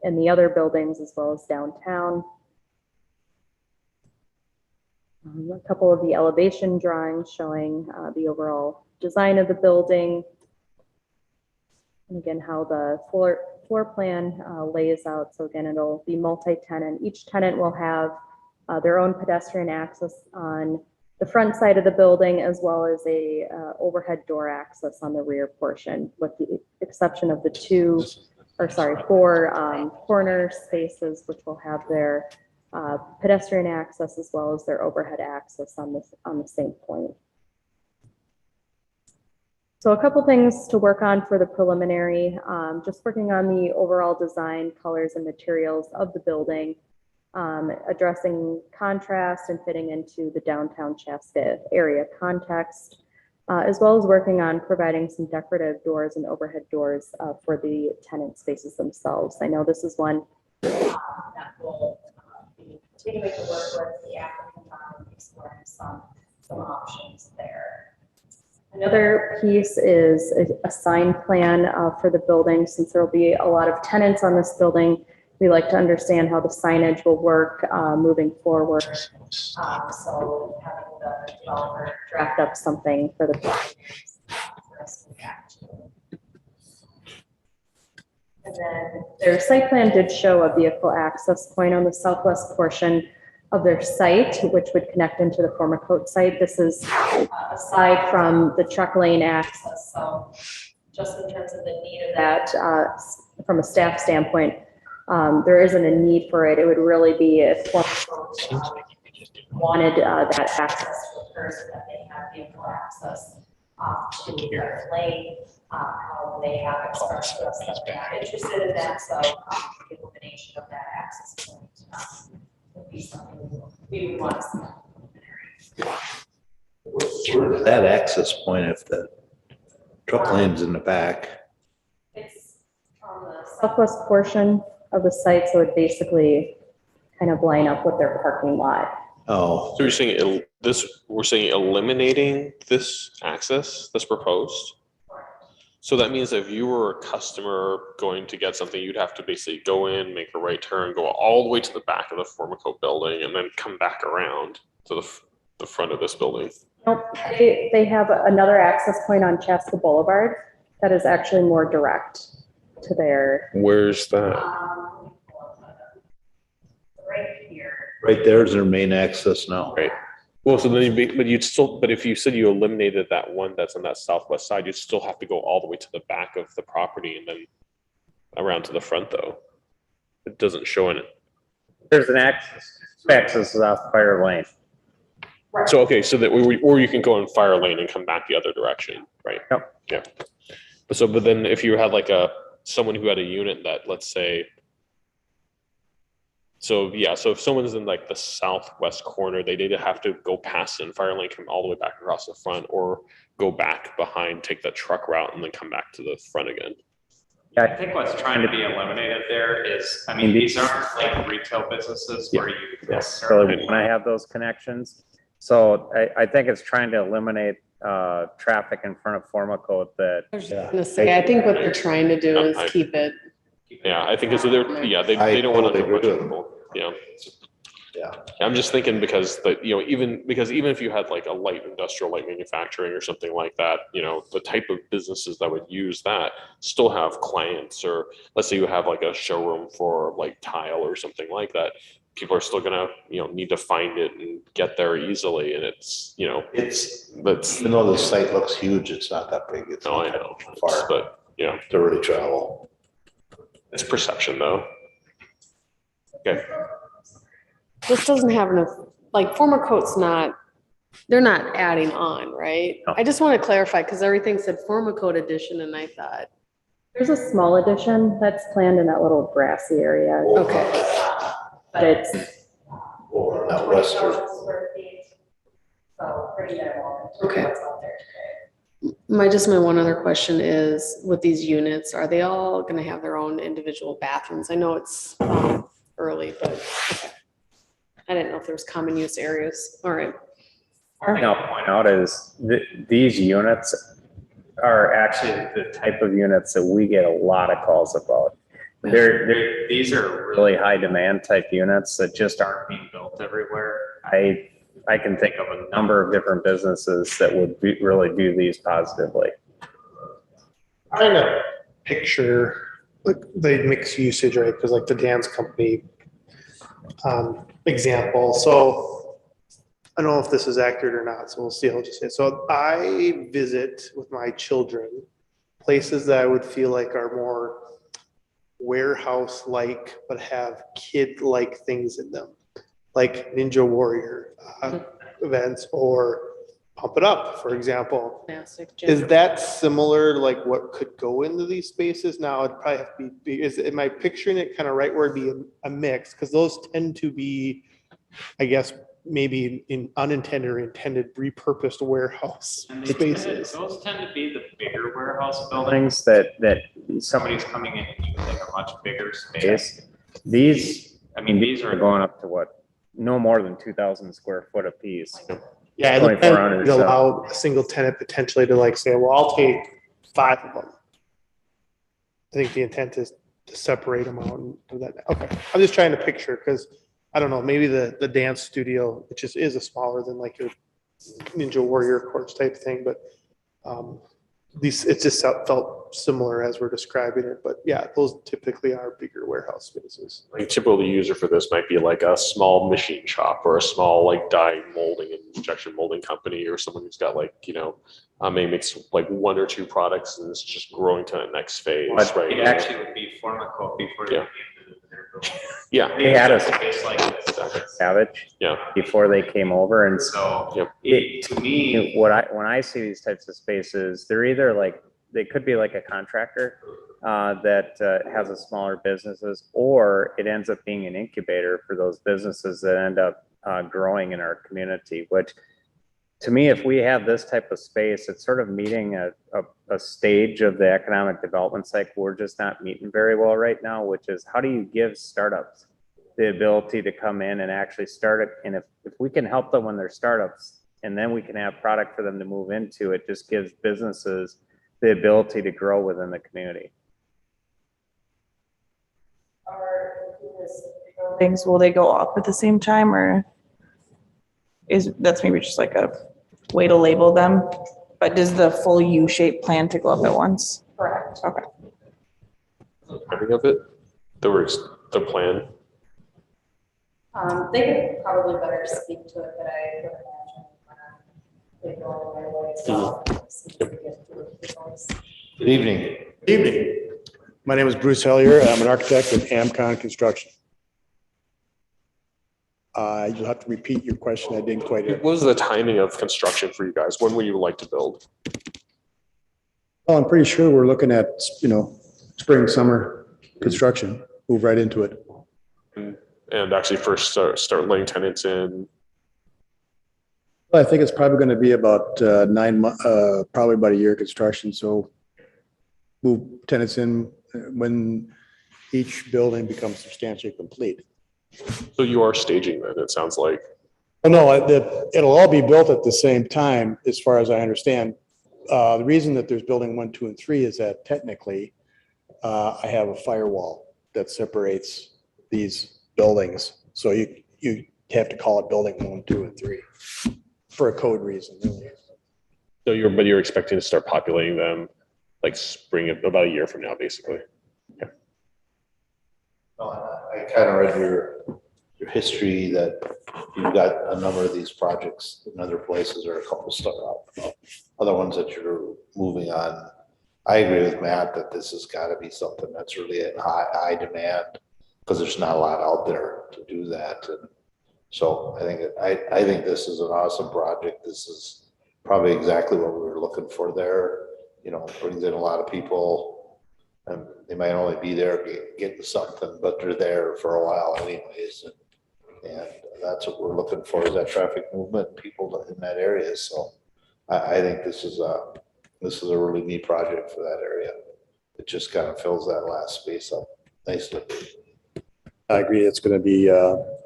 in the other buildings as well as downtown. A couple of the elevation drawings showing the overall design of the building. And again, how the floor plan lays out. So again, it'll be multi-tenant. Each tenant will have their own pedestrian access on the front side of the building, as well as a overhead door access on the rear portion, with the exception of the 4 corner spaces, which will have their pedestrian access as well as their overhead access on the same point. So a couple things to work on for the preliminary, just working on the overall design, colors, and materials of the building. Addressing contrast and fitting into the downtown Chaska area context, as well as working on providing some decorative doors and overhead doors for the tenant spaces themselves. I know this is one that will be continuing to work with the applicant on exploring some options there. Another piece is a sign plan for the building. Since there will be a lot of tenants on this building, we like to understand how the signage will work moving forward. So having the developer draft up something for the for us to react to. And then their site plan did show a vehicle access point on the southwest portion of their site, which would connect into the former coat site. This is aside from the truck lane access. So just in terms of the need of that from a staff standpoint, there isn't a need for it. It would really be if one wanted that access to occur so that they have vehicle access to their lane. How they have expressed to us that they are interested in that. So the elimination of that access point would be something we would want to see. Where's that access point if the truck lane's in the back? It's on the southwest portion of the site, so it basically kind of line up with their parking lot. Oh, So you're saying we're saying eliminating this access that's proposed? So that means if you were a customer going to get something, you'd have to basically go in, make a right turn, go all the way to the back of the former coat building, and then come back around to the front of this building. Nope, they have another access point on Chaska Boulevard that is actually more direct to their. Where's that? Right here. right there's their main access now. Right. Well, so then but if you said you eliminated that one that's on that southwest side, you'd still have to go all the way to the back of the property and then around to the front though. It doesn't show in it. There's an access off Fire Lane. So, okay, so that or you can go in Fire Lane and come back the other direction, right? Yep. Yeah. But then if you had like someone who had a unit that, let's say, so if someone's in like the southwest corner, they either have to go past it and Fire Lane, come all the way back across the front, or go back behind, take that truck route and then come back to the front again. Yeah, I think what's trying to be eliminated there is, I mean, these aren't like retail businesses where you necessarily. when I have those connections. So I think it's trying to eliminate traffic in front of Formacote that. I was just gonna say, I think what they're trying to do is keep it Yeah, I think it's they're, they don't want to do much people. Yeah. Yeah. I'm just thinking because even if you had like a light industrial, light manufacturing or something like that, the type of businesses that would use that still have clients, or let's say you have like a showroom for like tile or something like that. People are still gonna, need to find it and get there easily. And it's, that's, Even though the site looks huge, it's not that big. It's no, I know, far, but to really travel. it's perception though. Okay. This doesn't have enough, like former coat's they're not adding on, right? No. I just want to clarify because everything said former coat addition and I thought, There's a small addition that's planned in that little grassy area. okay. But it's Or not western. Okay. My one other question is, with these units, are they all gonna have their own individual bathrooms? I know it's early, but okay. I didn't know if there was common use areas. All right. One thing I'll point out is that these units are actually the type of units that we get a lot of calls about. These are really high demand type units that just aren't being built everywhere. I can think of a number of different businesses that would really view these positively. Trying to picture like the mixed usage, right? Because like the dance company example. So I don't know if this is accurate or not, so we'll see. I'll just say, so I visit with my children places that I would feel like are more warehouse-like, but have kid-like things in them, like Ninja Warrior events or Pump It Up, for example. Is that similar, like what could go into these spaces? Now it'd probably have to be, am I picturing it kind of right where it'd be a mix? Because those tend to be, I guess, maybe in unintended or intended repurposed warehouse spaces. Those tend to be the bigger warehouse Buildings buildings. that Somebody's coming in and using a much bigger space. space, these are going up to what? No more than 2,000 square foot a piece. Yeah, and 2,400. then allow a single tenant potentially to like say, well, I'll take 5 of them. I think the intent is to separate them out and do that. Okay, I'm just trying to picture, because I don't know, maybe the dance studio, which is a smaller than like your Ninja Warrior course type thing, but it just felt similar as we're describing it. But yeah, those typically are bigger warehouse spaces. Like a typical user for this might be like a small machine shop or a small like die molding and injection molding company, or someone who's got like, maybe makes like 1 or 2 products and it's just growing to the next phase, right? It actually would be Formico before they Yeah. They had a space like this. Savage before they came over, and So to me, when I see these types of spaces, they're either like, they could be like a contractor that has a smaller businesses, or it ends up being an incubator for those businesses that end up growing in our community. Which, to me, if we have this type of space, it's sort of meeting a stage of the economic development cycle we're just not meeting very well right now, which is how do you give startups the ability to come in and actually start it? And if we can help them when they're startups, and then we can have product for them to move into, it just gives businesses the ability to grow within the community. Things, will they go up at the same time, or that's maybe just like a way to label them? But does the full U-shaped plan to go up at once? Correct. Okay. Timing of it, the plan. They could probably better speak to it, but I would imagine they go all the way. So Good evening. Evening. My name is Bruce Hellier. I'm an architect with Amcon Construction. You'll have to repeat your question. I didn't quite hear. What was the timing of construction for you guys? When would you like to build? Well, I'm pretty sure we're looking at, spring, summer construction, move right into it. And actually first start letting tenants in? Well, I think it's probably going to be about 9 months, probably about a year construction. So move tenants in when each building becomes substantially complete. So you are staging then, it sounds like. Oh, no, it'll all be built at the same time, as far as I understand. The reason that there's building 1, 2, and 3 is that technically I have a firewall that separates these buildings. So you have to call it building 1, 2, and 3 for a code reason. Really. So you're expecting to start populating them like spring of about a year from now, basically. Yeah. I kind of read your history that you've got a number of these projects in other places or a couple other ones that you're moving on. I agree with Matt that this has got to be something that's really in high demand because there's not a lot out there to do that. And so I think this is an awesome project. This is probably exactly what we were looking for there. You know, brings in a lot of people, and they might only be there getting something, but they're there for a while anyways. And that's what we're looking for, is that traffic movement, people in that area. So I think this is a really neat project for that area. It just kind of fills that last space up nicely. I agree. It's going to be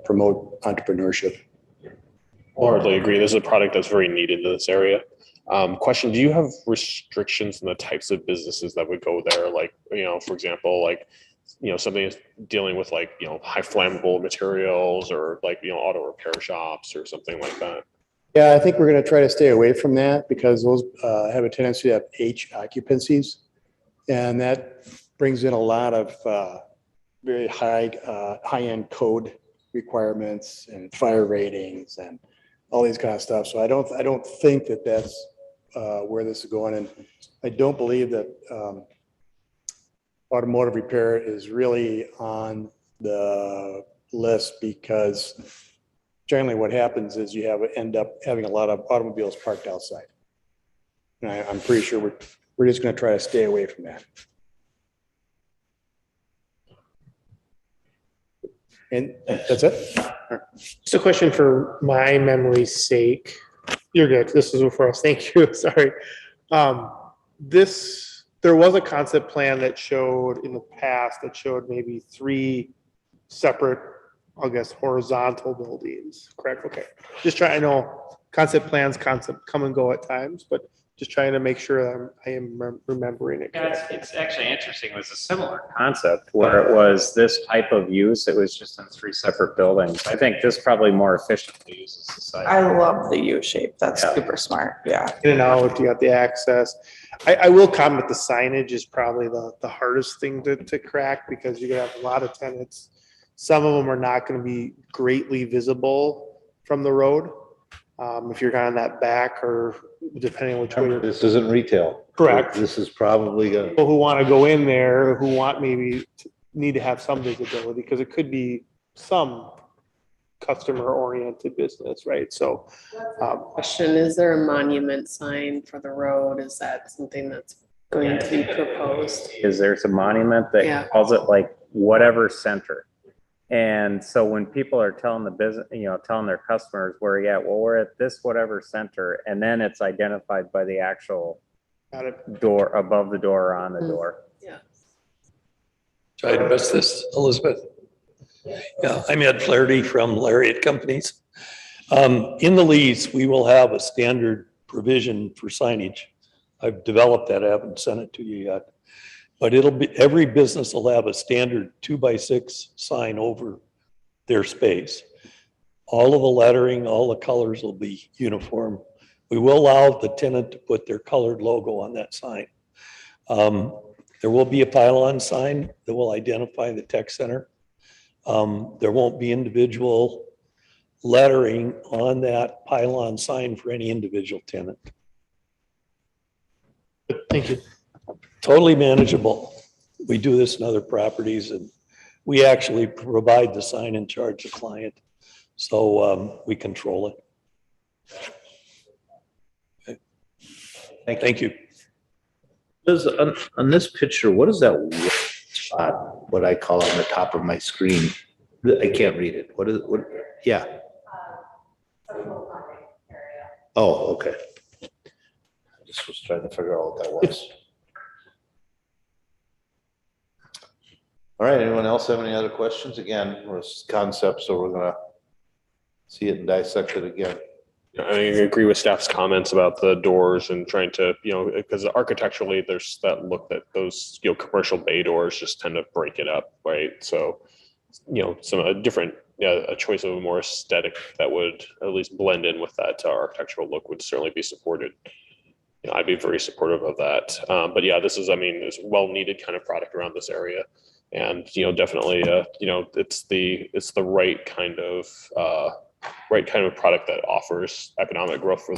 promote entrepreneurship. Wholeheartedly agree. This is a product that's very needed in this area. Question: do you have restrictions on the types of businesses that would go there? Like, you know, for example, like, you know, something is dealing with like, you know, high flammable materials or like, you know, auto repair shops or something like that. Yeah, I think we're going to try to stay away from that because those have a tendency to have H occupancies. And that brings in a lot of very high-end code requirements and fire ratings and all these kind of stuff. So I don't think that that's where this is going. And I don't believe that automotive repair is really on the list because generally what happens is you end up having a lot of automobiles parked outside. And I'm pretty sure we're just going to try to stay away from that. And that's it. Just a question for my memory's sake. You're good. This is for us. Thank you. Sorry. There was a concept plan that showed in the past that showed maybe 3 separate, I guess, horizontal buildings. Correct. Okay. Just trying. I know concept plans come and go at times, but just trying to make sure I am remembering it. Yeah, it's actually interesting. It was a similar concept where it was this type of use. It was just in 3 separate buildings. I think this probably more efficiently uses the site. I love the U shape. That's super smart. Yeah. In and out, you got the access. I will comment the signage is probably the hardest thing to crack because you're gonna have a lot of tenants. Some of them are not going to be greatly visible from the road. If you're kind of that back or depending on which way. This isn't retail. Correct. This is probably going to. People who want to go in there, who want maybe need to have some visibility because it could be some customer oriented business, right? So. Question, is there a monument sign for the road? Is that something that's going to be proposed? Is there's a monument that calls it like whatever center. And so when people are telling the business, you know, telling their customers where, we're at this whatever center, and then it's identified by the actual door above the door or on the door. Yeah. Try to best this, Elizabeth. Yeah, I'm Ed Flaherty from Lariat Companies. In the lease, we will have a standard provision for signage. I've developed that. I haven't sent it to you yet. But it'll be, every business will have a standard 2x6 sign over their space. All of the lettering, all the colors will be uniform. We will allow the tenant to put their colored logo on that sign. There will be a pylon sign that will identify the tech center. There won't be individual lettering on that pylon sign for any individual tenant. Thank you. Totally manageable. We do this in other properties and we actually provide the sign and charge the client. So we control it. Okay. Thank you. On this picture, what is that spot, what I call on the top of my screen? I can't read it. What is it? What? Yeah. Oh, okay. I just was trying to figure out what that was. All right, anyone else have any other questions? Again, we're concepts, so we're gonna see it and dissect it again. I agree with staff's comments about the doors and trying to, because architecturally there's that look that those, commercial bay doors just tend to break it up, right? So, some different, a choice of a more aesthetic that would at least blend in with that architectural look would certainly be supported. I'd be very supportive of that. But yeah, this is, it's well needed kind of product around this area. And, definitely, it's the right kind of product that offers economic growth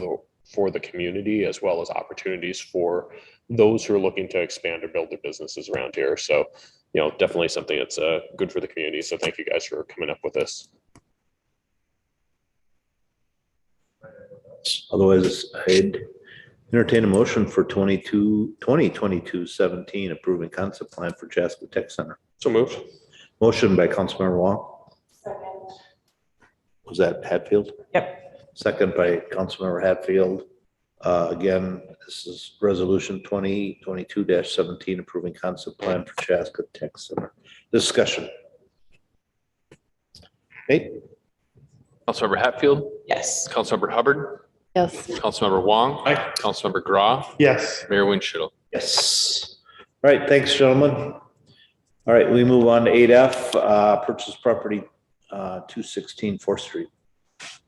for the community, as well as opportunities for those who are looking to expand or build their businesses around here. So, definitely something that's good for the community. So thank you guys for coming up with this. Otherwise, I'd entertain a motion for 2022-17 approving concept plan for Chaska Tech Center. So moved. Motion by Councilmember Wong. Second. Was that Hatfield? Yep. Second by Councilmember Hatfield. Again, this is resolution 2022-17 approving concept plan for Chaska Tech Center. Discussion. Hey. Councilmember Hatfield. Yes. Councilmember Hubbard. Yes. Councilmember Wong. Aye. Councilmember Grau. Yes. Mayor Winchell. Yes. All right, thanks, gentlemen. All right, we move on to 8F, purchase property 216 4th Street.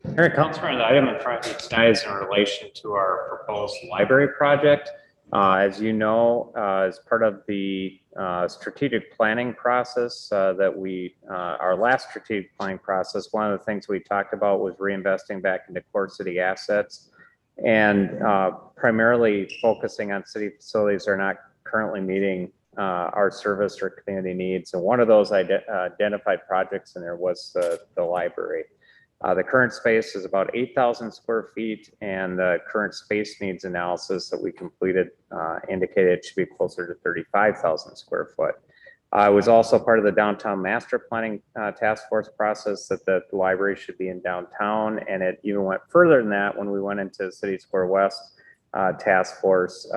All right, Councilor, the item in front of you tonight is in relation to our proposed library project. As you know, as part of the strategic planning process our last strategic planning process, one of the things we talked about was reinvesting back into core city assets and primarily focusing on city facilities that are not currently meeting our service or community needs. And one of those identified projects in there was the library. The current space is about 8,000 square feet, and the current space needs analysis that we completed indicated it should be closer to 35,000 square foot. I was also part of the downtown master planning task force process that the library should be in downtown, and it even went further than that when we went into City Square West task force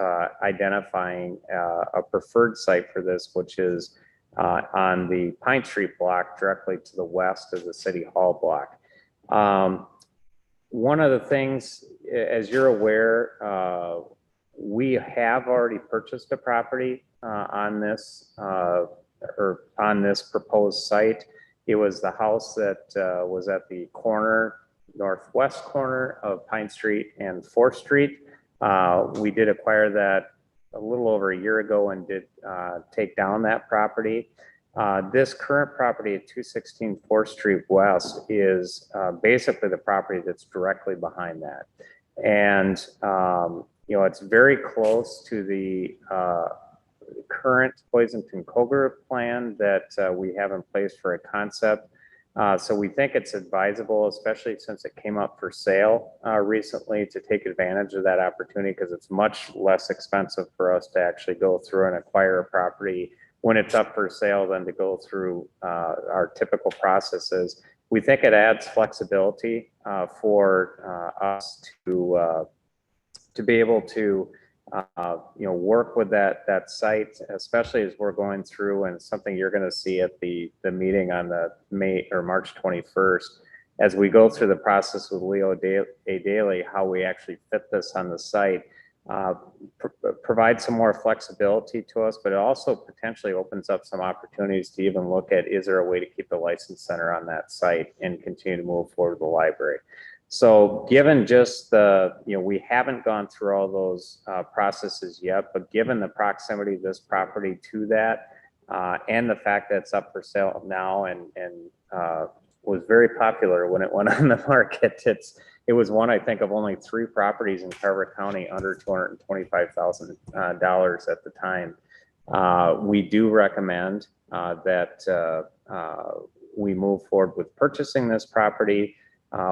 identifying a preferred site for this, which is on the Pine Street block directly to the west of the City Hall block. One of the things, as you're aware, we have already purchased a property on this proposed site. It was the house that was at the northwest corner of Pine Street and 4th Street. We did acquire that a little over a year ago and did take down that property. This current property at 216 4th Street West is basically the property that's directly behind that. And, it's very close to the current Pleasanton-Cogar plan that we have in place for a concept. So we think it's advisable, especially since it came up for sale recently, to take advantage of that opportunity, because it's much less expensive for us to actually go through and acquire a property when it's up for sale than to go through our typical processes. We think it adds flexibility for us to be able to work with that site, especially as we're going through, and something you're going to see at the meeting on the March 21st, as we go through the process with Leo A. Daly, how we actually fit this on the site. Provide some more flexibility to us, but it also potentially opens up some opportunities to even look at, is there a way to keep the license center on that site and continue to move forward with the library? So given just we haven't gone through all those processes yet, but given the proximity of this property to that and the fact that it's up for sale now and was very popular when it went on the market, it was one, I think, of only 3 properties in Carver County under $225,000 at the time. We do recommend that we move forward with purchasing this property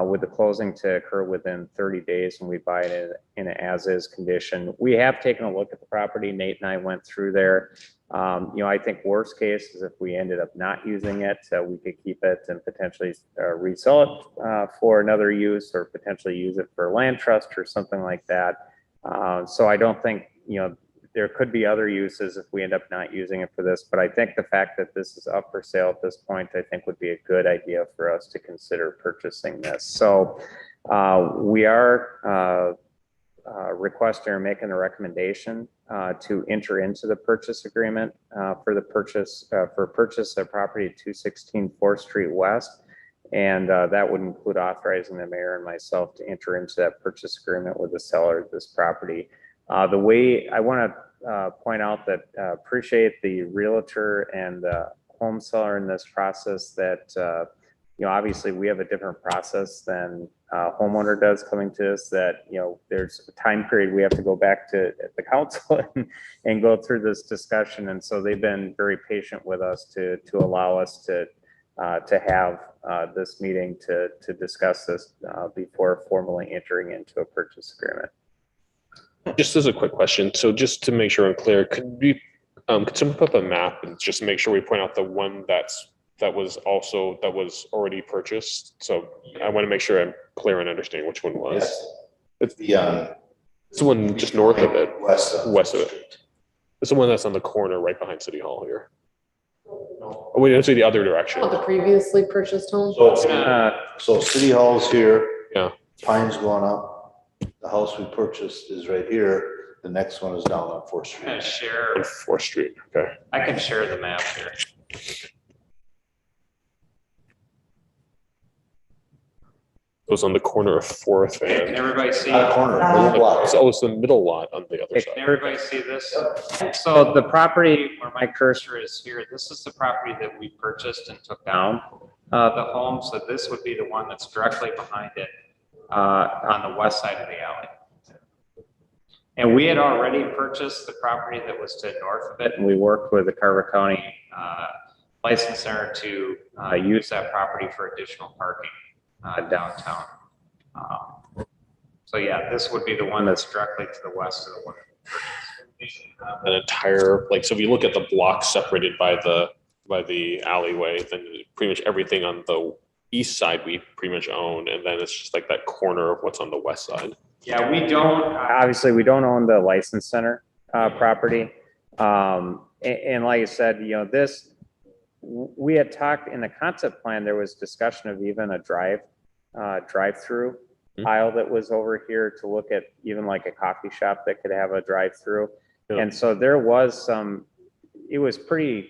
with the closing to occur within 30 days when we buy it in an as-is condition. We have taken a look at the property. Nate and I went through there. I think worst case is if we ended up not using it, we could keep it and potentially resell it for another use, or potentially use it for land trust or something like that. So I don't think, there could be other uses if we end up not using it for this, but I think the fact that this is up for sale at this point, I think would be a good idea for us to consider purchasing this. So We are requesting or making a recommendation to enter into the purchase agreement for the purchase of property 216 4th Street West. And that would include authorizing the mayor and myself to enter into that purchase agreement with the seller of this property. The way I want to point out that appreciate the realtor and the home seller in this process that, obviously we have a different process than homeowner does coming to us, that, there's a time period we have to go back to the council and go through this discussion. And so they've been very patient with us to allow us to have this meeting to discuss this before formally entering into a purchase agreement. Just as a quick question, so just to make sure I'm clear, could someone put up a map and just make sure we point out the one that was already purchased? So I want to make sure I'm clear and understanding which one was. Yes. It's the one just north of it, west of it. It's the one that's on the corner right behind City Hall here. Oh, we didn't see the other direction. Oh, the previously purchased home? So City Hall's here. Yeah. Pine's going up. The house we purchased is right here. The next one is down on 4th Street. I'm gonna share, 4th Street, okay. I can share the map here. It was on the corner of 4th Can and. everybody see? Corner, middle block. It's the middle lot on the other Can side. everybody see this? So the property where my cursor is here, this is the property that we purchased and took down the home. So this would be the one that's directly behind it on the west side of the alley. And we had already purchased the property that was to the north of it, and we worked with the Carver County licensor to use that property for additional parking downtown. So yeah, this would be the one that's directly to the west of the one. An entire, like, so if you look at the block separated by the alleyway, then pretty much everything on the east side we pretty much own, and then it's just like that corner of what's on the west side. Yeah, we don't, obviously, we don't own the license center property. And like I said, we had talked in the concept plan, there was discussion of even a drive-through aisle that was over here to look at even like a coffee shop that could have a drive-through. Yeah. And so there was it was pretty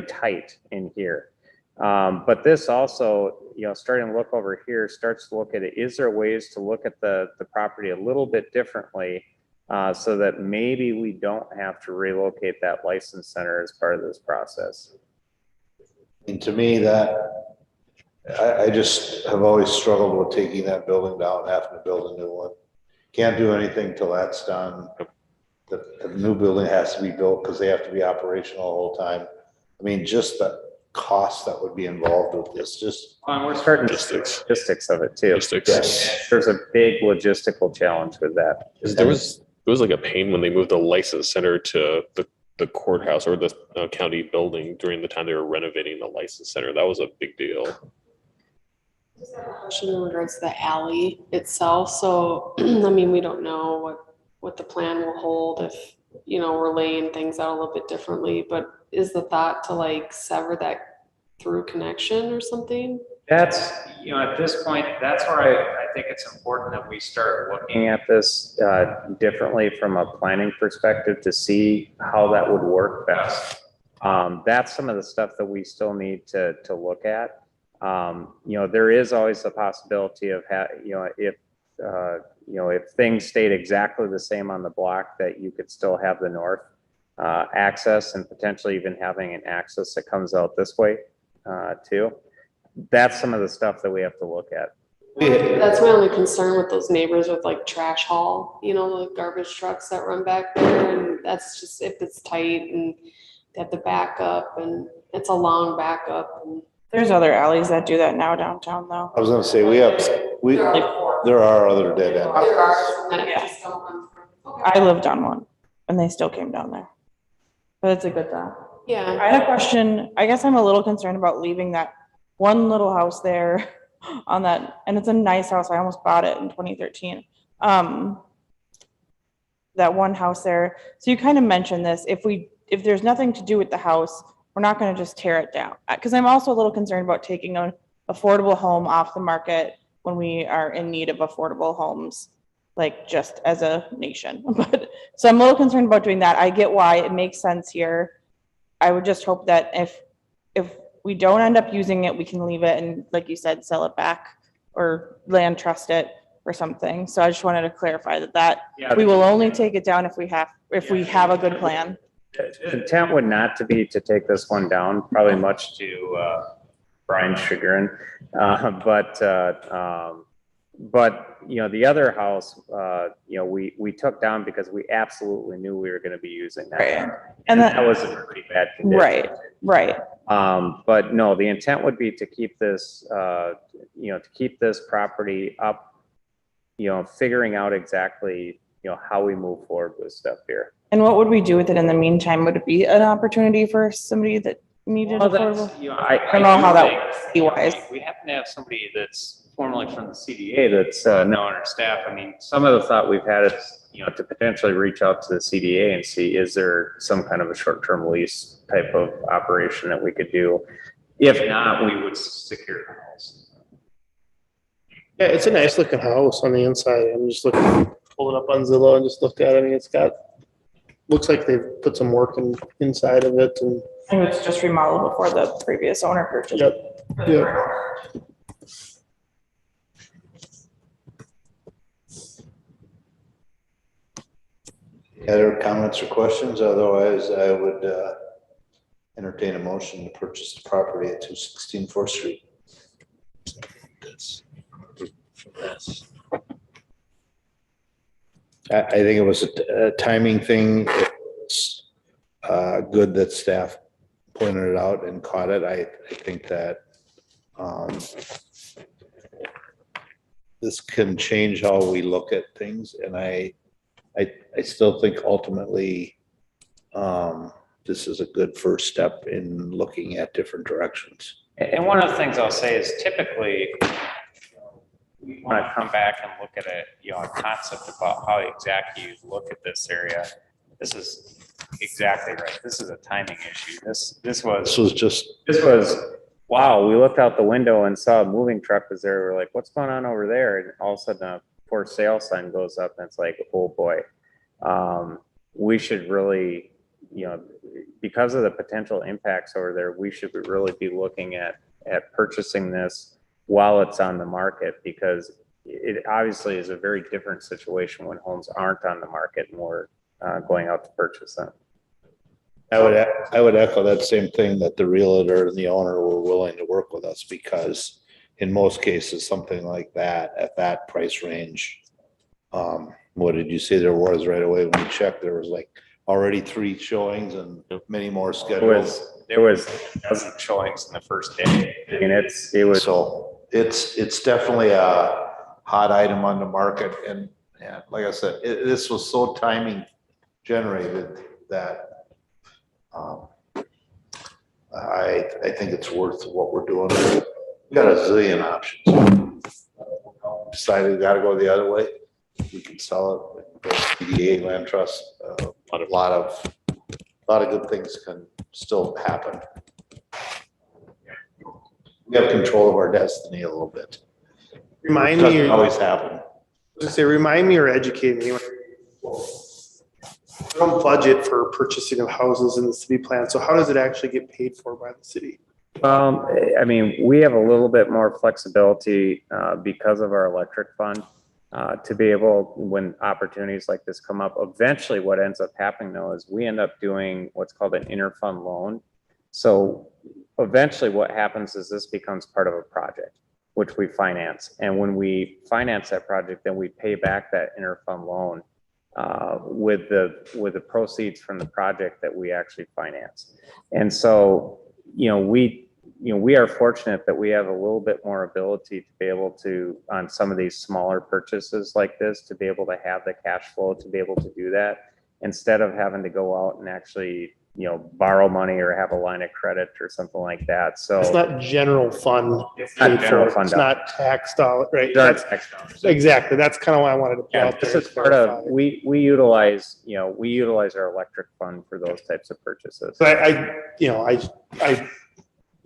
tight in here. But this also, starting to look over here, starts to look at it. Is there ways to look at the property a little bit differently so that maybe we don't have to relocate that license center as part of this process? And to me, I just have always struggled with taking that building down and having to build a new one. Can't do anything till that's done. The new building has to be built because they have to be operational the whole time. I mean, just the cost that would be involved with this, we're starting logistics of it too. Logistics. There's a big logistical challenge with that. There was like a pain when they moved the license center to the courthouse or the county building during the time they were renovating the license center. That was a big deal. Question in regards to the alley itself. So, I mean, we don't know what the plan will hold if, we're laying things out a little bit differently, but is the thought to like sever that through connection or something? That's, at this point, that's where I think it's important that we start looking at this differently from a planning perspective to see how that would work best. That's some of the stuff that we still need to look at. There is always the possibility of, if things stayed exactly the same on the block, that you could still have the north access and potentially even having an access that comes out this way too. That's some of the stuff that we have to look at. That's my only concern with those neighbors with like trash haul, the garbage trucks that run back there. And that's just, if it's tight and they have to back up and it's a long backup. And there's other alleys that do that now downtown though. I was gonna say, there are other dead ends. I lived on one and they still came down there. But it's a good thought. Yeah. I had a question. I guess I'm a little concerned about leaving that one little house there on that, and it's a nice house. I almost bought it in 2013. That one house there. So you kind of mentioned this. If there's nothing to do with the house, we're not going to just tear it down. Because I'm also a little concerned about taking a affordable home off the market when we are in need of affordable homes, like just as a nation. But so I'm a little concerned about doing that. I get why it makes sense here. I would just hope that if we don't end up using it, we can leave it and, like you said, sell it back or land trust it or something. So I just wanted to clarify that we will only take it down if we have a good plan. The intent would not to be to take this one down, probably much to Brian's chagrin. But you know, the other house, you know, we took down because we absolutely knew we were going to be using that. Right. And that was a pretty bad condition. Right. But no, the intent would be to keep this, you know, to keep this property up, you know, figuring out exactly, you know, how we move forward with stuff here. And what would we do with it in the meantime? Would it be an opportunity for somebody that needed affordable? You know, I don't know how that works. We happen to have somebody that's formerly from the CDA that's now on our staff. I mean, Some of the thought we've had is, you know, to potentially reach out to the CDA and see, is there some kind of a short-term lease type of operation that we could do? If not, we would secure the house. Yeah, it's a nice looking house on the inside. I'm just looking, pull it up on Zillow and just looked at it. I mean, it's got, looks like they've put some work inside of it, and I think it's just remodeled before the previous owner purchased it. Yep. Other comments or questions? Otherwise, I would entertain a motion to purchase the property at 216 4th Street. I think it was a timing thing. It's good that staff pointed it out and caught it. I think that this can change how we look at things, and I still think ultimately this is a good first step in looking at different directions. And one of the things I'll say is typically we want to come back and look at a, you know, a concept about how exactly you look at this area. This is exactly right. This is a timing issue. This was wow. We looked out the window and saw a moving truck was there. We're like, what's going on over there? And all of a sudden a for sale sign goes up and it's like, oh boy, we should really, you know, because of the potential impacts over there, we should really be looking at purchasing this while it's on the market, because it obviously is a very different situation when homes aren't on the market and we're going out to purchase them. I would echo that same thing, that the realtor and the owner were willing to work with us, because in most cases, something like that at that price range, what did you say there was right away when we checked? There was like already 3 showings and many more scheduled. There was a dozen showings in the first day. I mean, it's definitely a hot item on the market, and like I said, this was so timing generated that I think it's worth what we're doing. We got a zillion options. Decided we got to go the other way. We can sell it. EDA land trust. A lot of good things can still happen. We have control of our destiny a little bit. Remind me. Doesn't always happen. Just say, remind me or educate me. We don't budget for purchasing of houses in the city plan. So how does it actually get paid for by the city? I mean, we have a little bit more flexibility because of our electric fund to be able, when opportunities like this come up. Eventually what ends up happening though is we end up doing what's called an interfund loan. So eventually what happens is this becomes part of a project which we finance, and when we finance that project, then we pay back that interfund loan with the proceeds from the project that we actually finance. And so we are fortunate that we have a little bit more ability to be able to, on some of these smaller purchases like this, to be able to have the cash flow to be able to do that instead of having to go out and actually, borrow money or have a line of credit or something like that. So it's not general fund. It's not general fund. It's not tax dollar, right? That's tax dollars. Exactly. That's kind of why I wanted to put out this there. is part of, we utilize our electric fund for those types of purchases. But I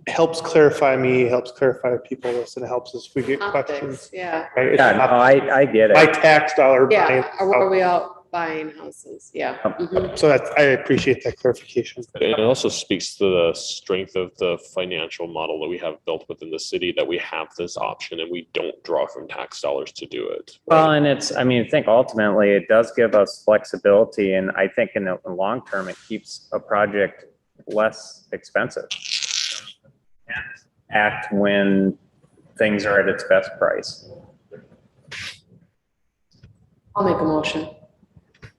helps clarify people listen, it helps us if we get questions. Optics, yeah. Right? It's Yeah, no, not I get my it. tax dollar buying. Yeah, or are we out buying houses? Yeah. Mhm. So that's, I appreciate that clarification. And it also speaks to the strength of the financial model that we have built within the city, that we have this option and we don't draw from tax dollars to do it. Well, and it's, I mean, I think ultimately it does give us flexibility, and I think in the long term, it keeps a project less expensive. Act when things are at its best price. I'll make a motion.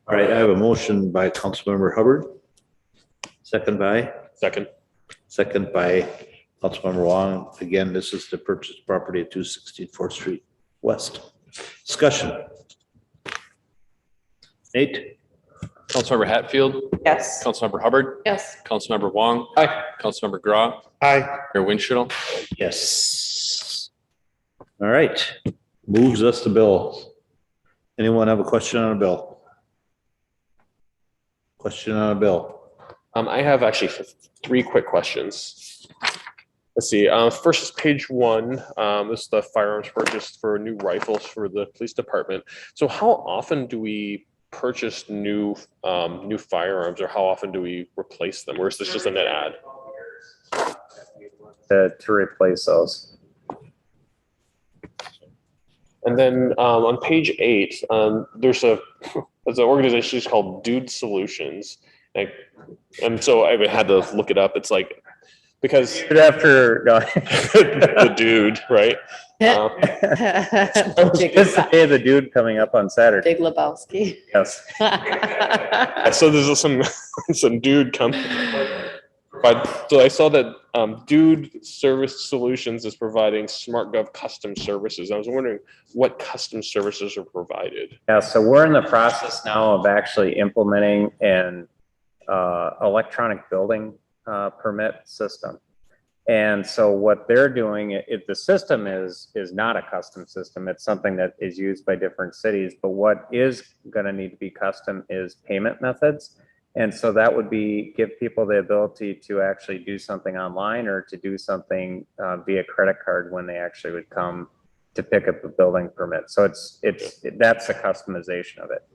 All right, I have a motion by Councilmember Hubbard. Second by Councilmember Wong. Again, this is to purchase property at 264th Street West. Discussion. Nate? Councilmember Hatfield, Yes. Councilmember Hubbard, Yes. Councilmember Wong. Aye. Councilmember Grau, Aye. Mayor Winchell. Yes. All right, moves us to bills. Anyone have a question on a bill? Question on a bill? I have actually three quick questions. Let's see. First is page 1. This is the firearms purchase for new rifles for the police department. So how often do we purchase new firearms, or how often do we replace them? Or is this just a net add? To replace those. And then on page 8, there's an organization called Dude Solutions. And so I had to look it up. It's like, because after the dude, right? It's the day of the dude coming up on Saturday. Big Lebowski. Yes. So there's some dude coming. But so I saw that Dude Service Solutions is providing SmartGov custom services. I was wondering what custom services are provided. Yeah, so we're in the process now of actually implementing an electronic building permit system. And so what they're doing, the system is not a custom system. It's something that is used by different cities, but what is going to need to be custom is payment methods. And so that would be give people the ability to actually do something online or to do something via credit card when they actually would come to pick up a building permit. So that's the customization of it.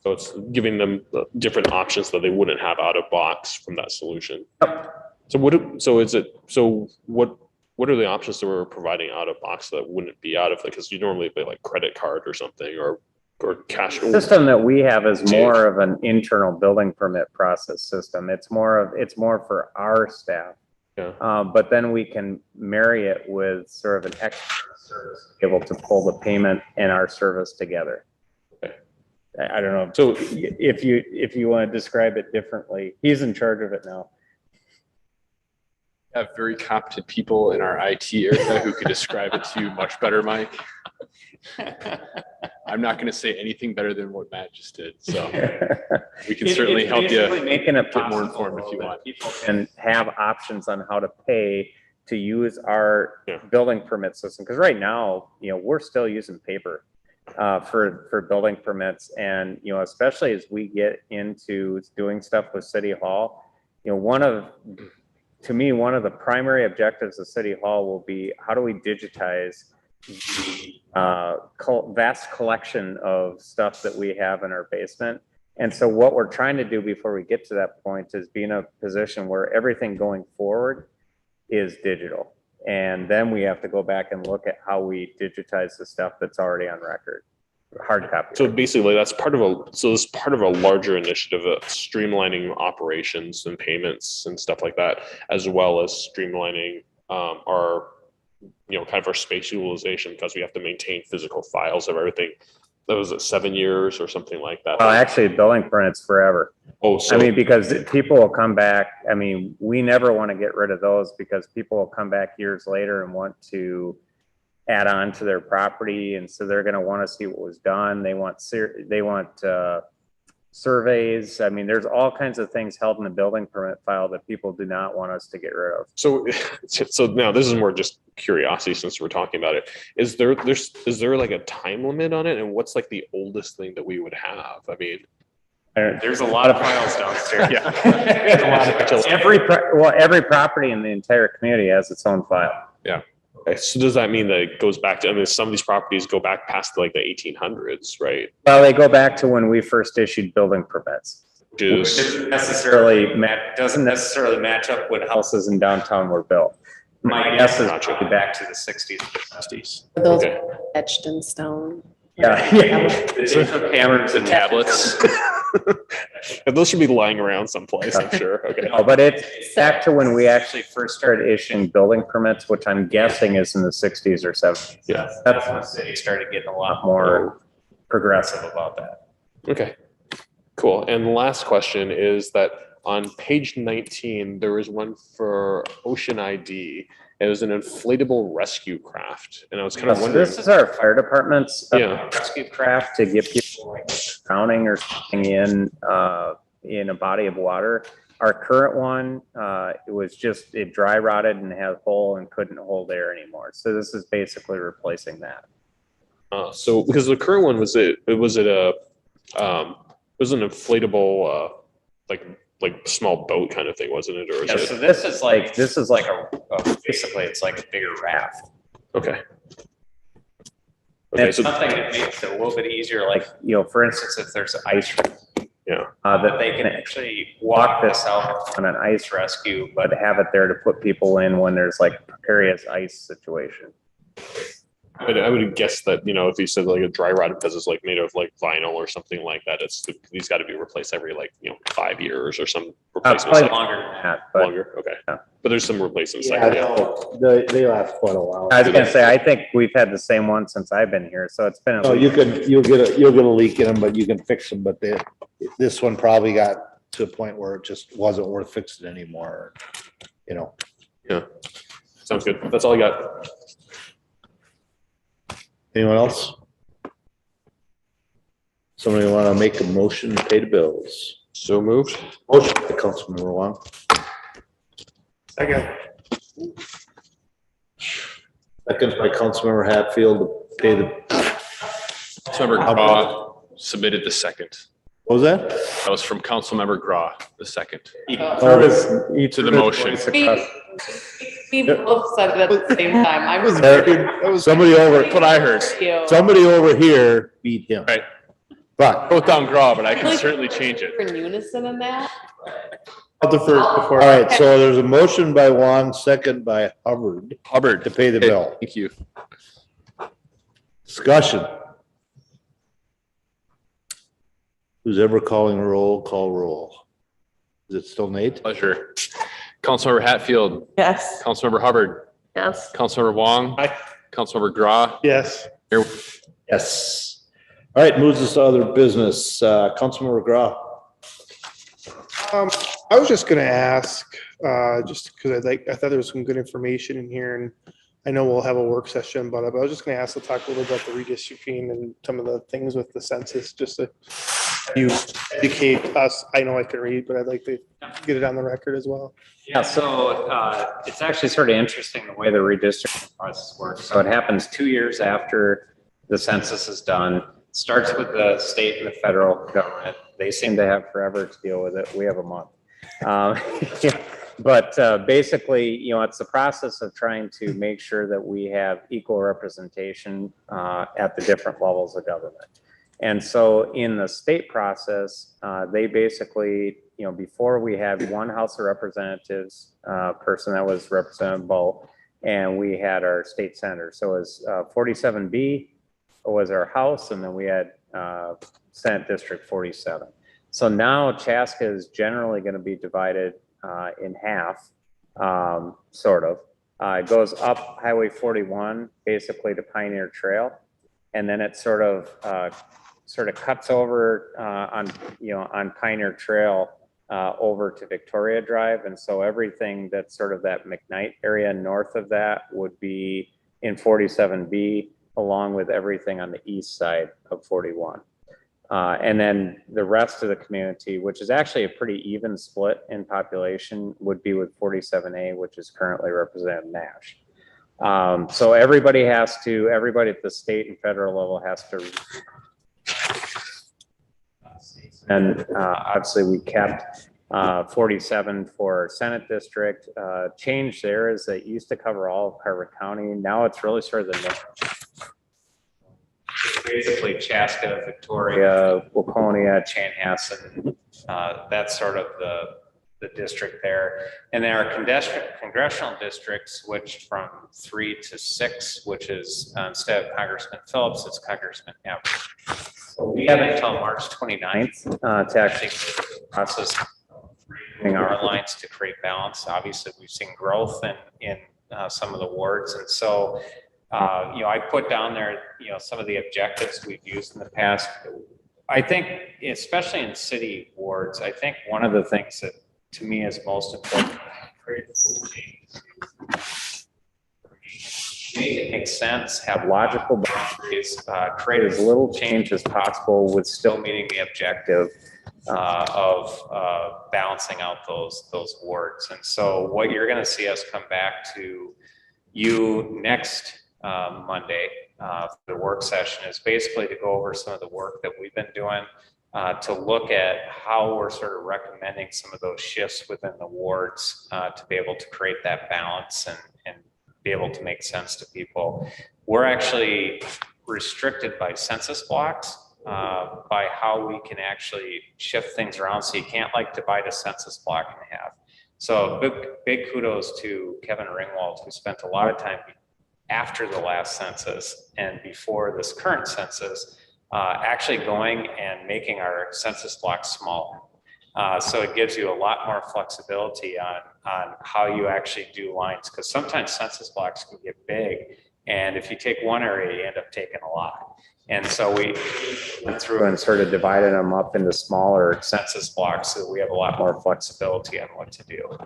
So it's giving them different options that they wouldn't have out of box from that solution. Yep. So what are the options that we're providing out of box that wouldn't be out of, because you normally pay like credit card or something or cash? The system that we have is more of an internal building permit process system. It's more for our staff. Yeah. But then we can marry it with sort of an extra service, be able to pull the payment and our service together. Okay. I don't know. So if you want to describe it differently, he's in charge of it now. Have very competent people in our IT area who could describe it to you much better, Mike. I'm not going to say anything better than what Matt just did. So we can certainly help you making it get more informed if you want. People can have options on how to pay to use our building permit system. Because right now, we're still using paper for building permits. And, especially as we get into doing stuff with City Hall, one of the primary objectives of City Hall will be, how do we digitize the vast collection of stuff that we have in our basement? And so what we're trying to do before we get to that point is be in a position where everything going forward is digital. And then we have to go back and look at how we digitize the stuff that's already on record. Hard copy. So basically that's part of a larger initiative of streamlining operations and payments and stuff like that, as well as streamlining our kind of our space utilization, because we have to maintain physical files of everything. That was 7 years or something like that. Well, actually building permits forever. Oh, so I mean, because people will come back. I mean, we never want to get rid of those, because people will come back years later and want to add on to their property, and so they're going to want to see what was done. They want surveys. I mean, there's all kinds of things held in the building permit file that people do not want us to get rid of. So now this is more just curiosity, since we're talking about it. Is there like a time limit on it, and what's like the oldest thing that we would have? I mean, There's a lot of files downstairs. Yeah. Every property in the entire community has its own file. Yeah. Okay, so does that mean that it goes back to, I mean, some of these properties go back past like the 1800s, right? Well, they go back to when we first issued building permits. Which doesn't necessarily match up when houses in downtown were built. My guess is probably back to the 60s, 60s. Those etched in stone. Yeah. They took hammers and tablets. And those should be lying around someplace, I'm sure. Okay. No, but it's back to when we actually first started issuing building permits, which I'm guessing is in the 60s or 70s. Yeah. That's when the city started getting a lot more progressive about that. Okay, cool. And the last question is that on page 19, there was one for Ocean ID. It was an inflatable rescue craft. And I was kind of wondering. This is our fire department's Yeah. rescue craft to get people like drowning or something in a body of water. Our current one, it dry rotted and had a hole and couldn't hold air anymore. So this is basically replacing that. So because the current one was an inflatable like small boat kind of thing, wasn't it? Or is it? So this is like basically it's like a bigger raft. Okay. And it's something that makes it a little bit easier. Like, for instance, if there's ice, that they can actually walk this out on an ice rescue, but have it there to put people in when there's like precarious ice situation. I would guess that, if you said like a dry rod because it's like made of like vinyl or something like that, these got to be replaced every 5 years or some replacement. Probably longer than that. But longer, okay. Yeah. But there's some replacement Yeah, they last quite a while. I was gonna say, I think we've had the same one since I've been here, so it's been. You'll get a leak in them, but you can fix them. But this one probably got to a point where it just wasn't worth fixing anymore. Yeah. Sounds good. That's all I got. Anyone else? Somebody want to make a motion to pay the bills? So moved. Motion by Councilmember Wong. Second. Second by Councilmember Hatfield to pay the. Councilmember Graw submitted the second. What was that? That was from Councilmember Graw, the second. Oh. To the motion. We both said it at the same time. I was Somebody over. That's what I heard. Somebody over here beat him. Right. But. Wrote down Graw, but I can certainly change it. in unison in that. I'll defer before. All right, so there's a motion by Wong, second by Hubbard to pay the bill. Thank you. Discussion. Who's ever calling roll, call roll. Is it still Nate? Pleasure. Councilmember Hatfield. Yes. Councilmember Hubbard. Yes. Councilmember Wong. Aye. Councilmember Graw. Yes. Yes. All right, moves us to other business. Councilmember Graw. I was just gonna ask, just because I thought there was some good information in here, and I know we'll have a work session about it, but I was just gonna ask to talk a little about the redistricting and some of the things with the census, just to you educate us. I know I can read, but I'd like to get it on the record as well. Yeah, so it's actually sort of interesting the way the redistricting process works. So it happens 2 years after the census is done. Starts with the state and the federal government. They seem to have forever to deal with it. We have a month. But basically, it's the process of trying to make sure that we have equal representation at the different levels of government. And so in the state process, they basically, before we had one House of Representatives person that was Representative Bull, and we had our state senator. So it was 47B was our House, and then we had Senate District 47. So now Chaska is generally going to be divided in half, sort of. It goes up Highway 41, basically to Pioneer Trail, and then it sort of cuts over on Pioneer Trail over to Victoria Drive, and so everything that's sort of that McKnight area north of that would be in 47B, along with everything on the east side of 41. And then the rest of the community, which is actually a pretty even split in population, would be with 47A, which is currently Representative Nash. So everybody at the state and federal level has to And obviously we kept 47 for Senate District. Change there is that it used to cover all of Carver County. Now it's really sort of the north. Basically Chaska, Victoria, Waconia, Chanhassen, that's sort of the district there. And then our congressional districts switched from 3 to 6, which is instead of Congressman Phillips, it's Congressman Evers. So we have until March 29th to actually process our lines to create balance. Obviously, we've seen growth in some of the wards. And so, I put down there, some of the objectives we've used in the past. I think, especially in city wards, I think one of the things that to me is most important, make it make sense, have logical boundaries, create as little change as possible with still meeting the objective of balancing out those wards. And so what you're going to see us come back to you next Monday for the work session is basically to go over some of the work that we've been doing to look at how we're sort of recommending some of those shifts within the wards to be able to create that balance and be able to make sense to people. We're actually restricted by census blocks by how we can actually shift things around. So you can't like divide a census block in half. So big kudos to Kevin Ringwald, who spent a lot of time after the last census and before this current census, actually going and making our census blocks smaller. So it gives you a lot more flexibility on how you actually do lines, because sometimes census blocks can get big. And if you take one area, you end up taking a lot. And so we went through and sort of divided them up into smaller census blocks so we have a lot more flexibility on what to do.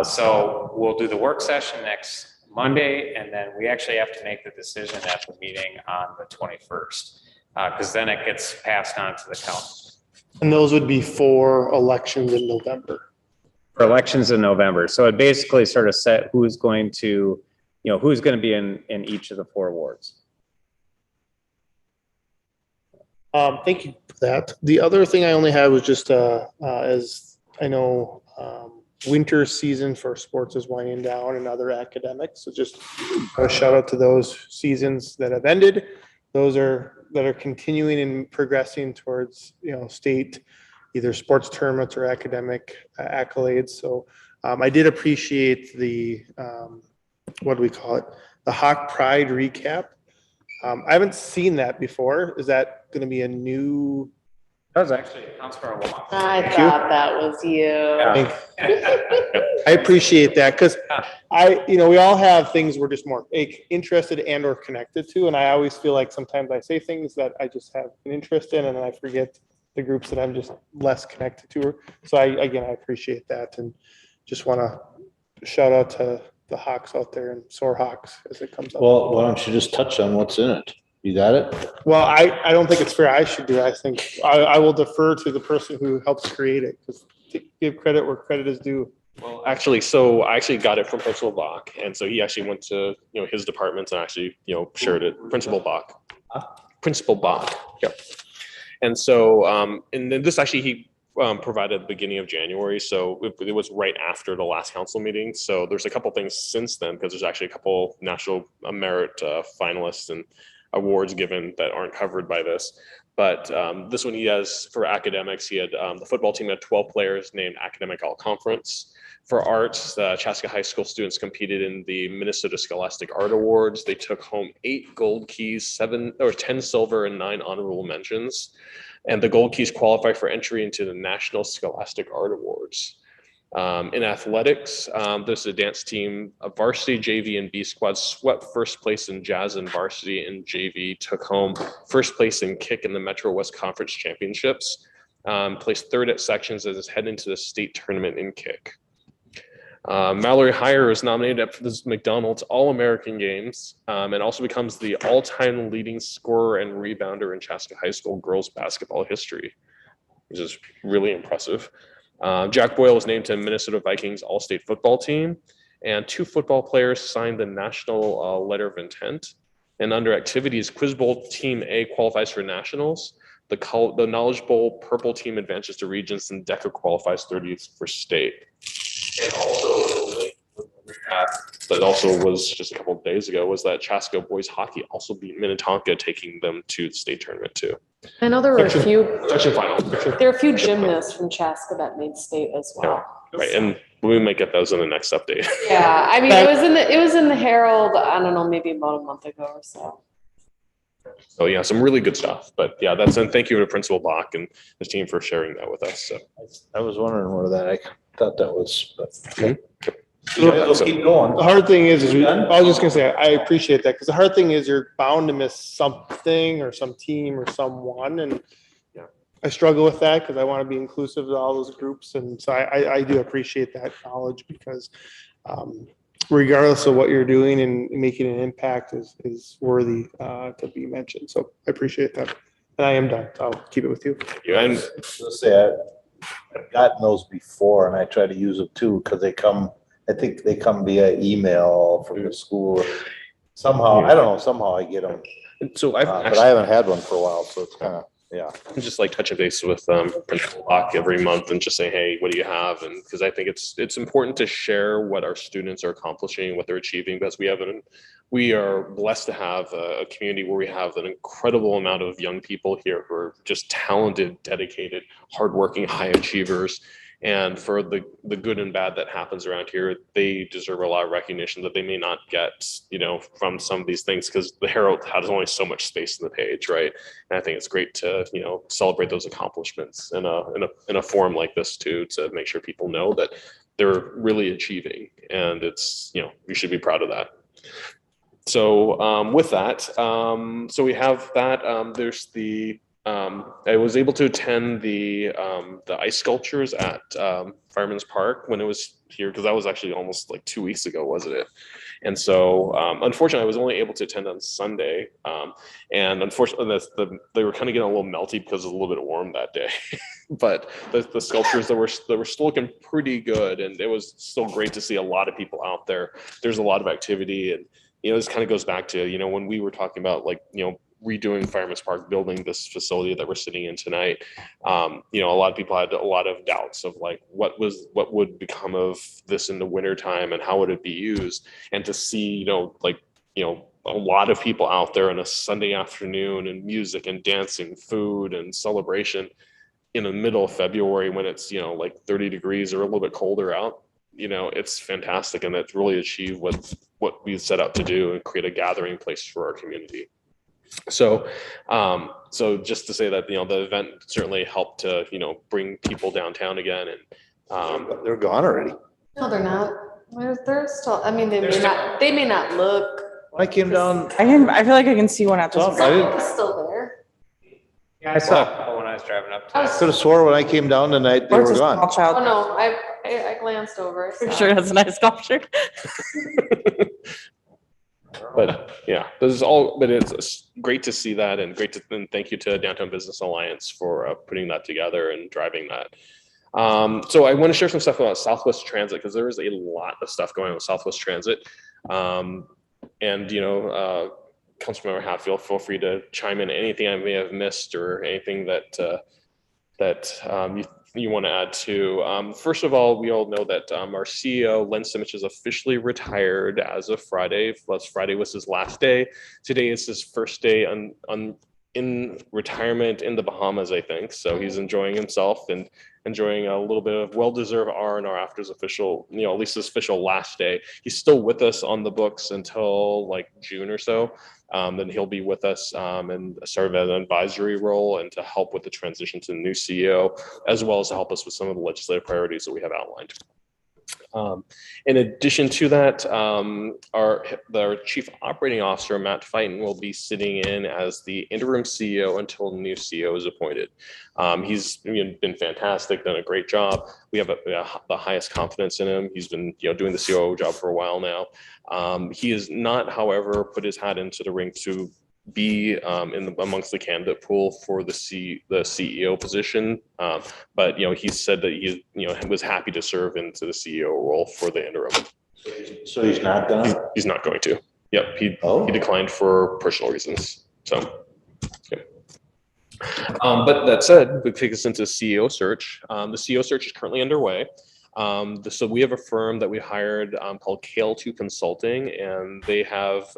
So we'll do the work session next Monday, and then we actually have to make the decision at the meeting on the 21st, because then it gets passed on to the council. And those would be for elections in November. For elections in November. So it basically sort of set who's going to, who's going to be in each of the 4 wards. Thank you for that. The other thing I only had was just, as I know, winter season for sports is winding down and other academics. So just a shout out to those seasons that have ended. Those that are continuing and progressing towards, state, either sports tournaments or academic accolades. So I did appreciate the, what do we call it? The Hawk Pride recap. I haven't seen that before. Is that going to be a new? That was actually Councilor Walker. I thought that was you. I appreciate that, because we all have things we're just more interested and or connected to. And I always feel like sometimes I say things that I just have an interest in and then I forget the groups that I'm just less connected to. So I appreciate that, and just want to shout out to the Hawks out there and sore Hawks as it comes up. Well, why don't you just touch on what's in it? You got it? Well, I don't think it's fair. I should do it. I think I will defer to the person who helps create it, because give credit where credit is due. Well, actually, so I actually got it from Principal Bach, and so he actually went to his departments and actually shared it. Principal Bach. Yep. And so and then this actually he provided at the beginning of January, so it was right after the last council meeting. So there's a couple things since then, because there's actually a couple national merit finalists and awards given that aren't covered by this. But this one he has for academics. He had the football team had 12 players named Academic All-Conference. For arts, the Chaska High School students competed in the Minnesota Scholastic Art Awards. They took home 8 gold keys, 10 silver, and 9 honorable mentions. And the gold keys qualify for entry into the National Scholastic Art Awards. In athletics, there's a dance team, a varsity, JV, and B squad swept first place in jazz, and varsity and JV took home first place in kick in the Metro West Conference Championships. Placed 3rd at sections as it's heading into the state tournament in kick. Mallory Heyer is nominated for the McDonald's All-American Games and also becomes the all-time leading scorer and rebounder in Chaska High School girls basketball history, which is really impressive. Jack Boyle was named to Minnesota Vikings All-State Football Team, and 2 football players signed the National Letter of Intent. And under activities, Quiz Bowl Team A qualifies for nationals. the knowledgeable purple team advances to regions and DECA qualifies 30th for state. And also, that also was just a couple of days ago was that Chaska boys hockey also beat Minnetonka, taking them to the state tournament too. I know there were a few, Section final. there are a few gymnasts from Chaska that made state as well. Yeah, right, and we might get those in the next update. Yeah, I mean, it was in the Herald, I don't know, maybe about a month ago or so. So yeah, some really good stuff. But yeah, and thank you to Principal Bach and his team for sharing that with us. So I was wondering where that, I thought that was, but. Keep going. The hard thing is I was just gonna say, I appreciate that, because the hard thing is you're bound to miss something or some team or someone, and I struggle with that because I want to be inclusive to all those groups, and so I do appreciate that knowledge, because regardless of what you're doing and making an impact is worthy to be mentioned. So I appreciate that, and I am done. So I'll keep it with you. And I've gotten those before, and I try to use them too, because they come. I think they come via email from the school. Somehow, I don't know, somehow I get them. So but I haven't had one for a while, so it's kind of, yeah. Just like touching base with Principal Bach every month and just say, hey, what do you have? And because I think it's important to share what our students are accomplishing, what they're achieving, because we are blessed to have a community where we have an incredible amount of young people here who are just talented, dedicated, hardworking, high achievers. And for the good and bad that happens around here, they deserve a lot of recognition that they may not get, from some of these things, because the Herald has only so much space in the page, right? And I think it's great to, celebrate those accomplishments in a forum like this too, to make sure people know that they're really achieving, and it's, you should be proud of that. So with that, so we have that. There's the I was able to attend the ice sculptures at Fireman's Park when it was here, because that was actually almost like 2 weeks ago, wasn't it? And so unfortunately, I was only able to attend on Sunday, and unfortunately, they were kind of getting a little melty because it was a little bit warm that day. But the sculptures that were still looking pretty good, and it was still great to see a lot of people out there. There's a lot of activity, and this kind of goes back to when we were talking about redoing Fireman's Park, building this facility that we're sitting in tonight. A lot of people had a lot of doubts of what would become of this in the winter time and how would it be used. And to see, a lot of people out there on a Sunday afternoon, and music and dancing, food and celebration in the middle of February when it's, 30 degrees or a little bit colder out, it's fantastic. And that's really achieved what we set out to do and create a gathering place for our community. So, just to say that, the event certainly helped to, bring people downtown again, and they're gone already. No, they're not. They're still, I mean, they may not look. When I came down. I feel like I can see one at this. It's still there. Yeah, I saw a couple when I was driving up. I could have swore when I came down tonight, they were gone. Oh, no, I glanced over. I'm sure that's a nice sculpture. But yeah, but it's great to see that, and thank you to Downtown Business Alliance for putting that together and driving that. So I want to share some stuff about Southwest Transit, because there is a lot of stuff going on with Southwest Transit. And Councilmember Hatfield, feel free to chime in anything I may have missed or anything that you want to add to. First of all, we all know that our CEO, Len Simich, is officially retired as of Friday. Last Friday was his last day. Today is his first day in retirement in the Bahamas, I think. So he's enjoying himself and enjoying a little bit of well-deserved R&R after his official, at least his official last day. He's still with us on the books until June or so. Then he'll be with us and serve as an advisory role and to help with the transition to the new CEO, as well as to help us with some of the legislative priorities that we have outlined. In addition to that, our Chief Operating Officer, Matt Fighton, will be sitting in as the interim CEO until the new CEO is appointed. He's been fantastic, done a great job. We have the highest confidence in him. He's been doing the COO job for a while now. He has not, however, put his hat into the ring to be amongst the candidate pool for the CEO position, but he said that he was happy to serve into the CEO role for the interim. So he's not done. He's not going to. Yep, he declined for personal reasons. So. Yeah. But that said, we take us into CEO search. The CEO search is currently underway. So we have a firm that we hired called KL2 Consulting, and they have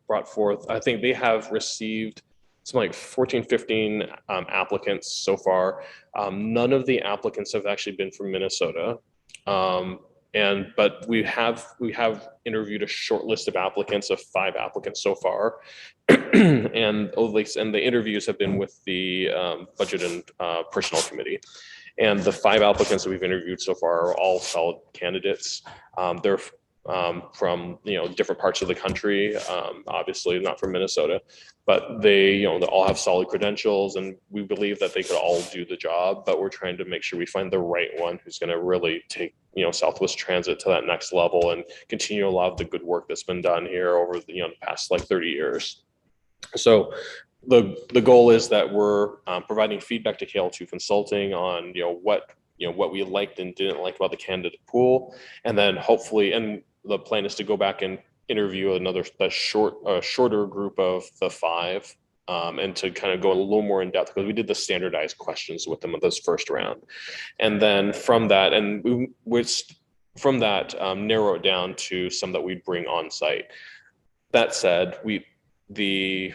brought forth, I think they have received something like 14, 15 applicants so far. None of the applicants have actually been from Minnesota. But we have interviewed a short list of applicants of 5 applicants so far. And the interviews have been with the budget and personnel committee. And the 5 applicants that we've interviewed so far are all solid candidates. They're from different parts of the country, obviously not from Minnesota, but they all have solid credentials, and we believe that they could all do the job. But we're trying to make sure we find the right one who's going to really take Southwest Transit to that next level and continue a lot of the good work that's been done here over the past like 30 years. So the goal is that we're providing feedback to KL2 Consulting on what we liked and didn't like about the candidate pool, and then hopefully, and the plan is to go back and interview a shorter group of the 5, and to kind of go a little more in depth, because we did the standardized questions with them in this first round, and then from that, narrow it down to some that we'd bring on site. That said, the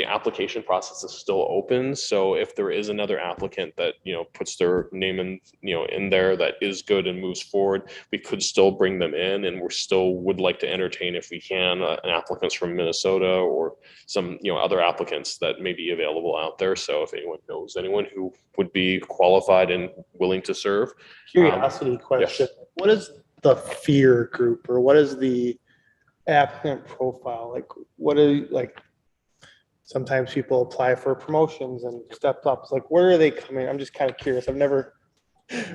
application process is still open. So if there is another applicant that puts their name in there that is good and moves forward, we could still bring them in, and we still would like to entertain, if we can, an applicants from Minnesota or some other applicants that may be available out there. So if anyone knows anyone who would be qualified and willing to serve. Curiosity question: yes. What is the fear group, or what is the applicant profile? Like, what are sometimes people apply for promotions and step ups, like where are they coming? I'm just kind of curious. I've never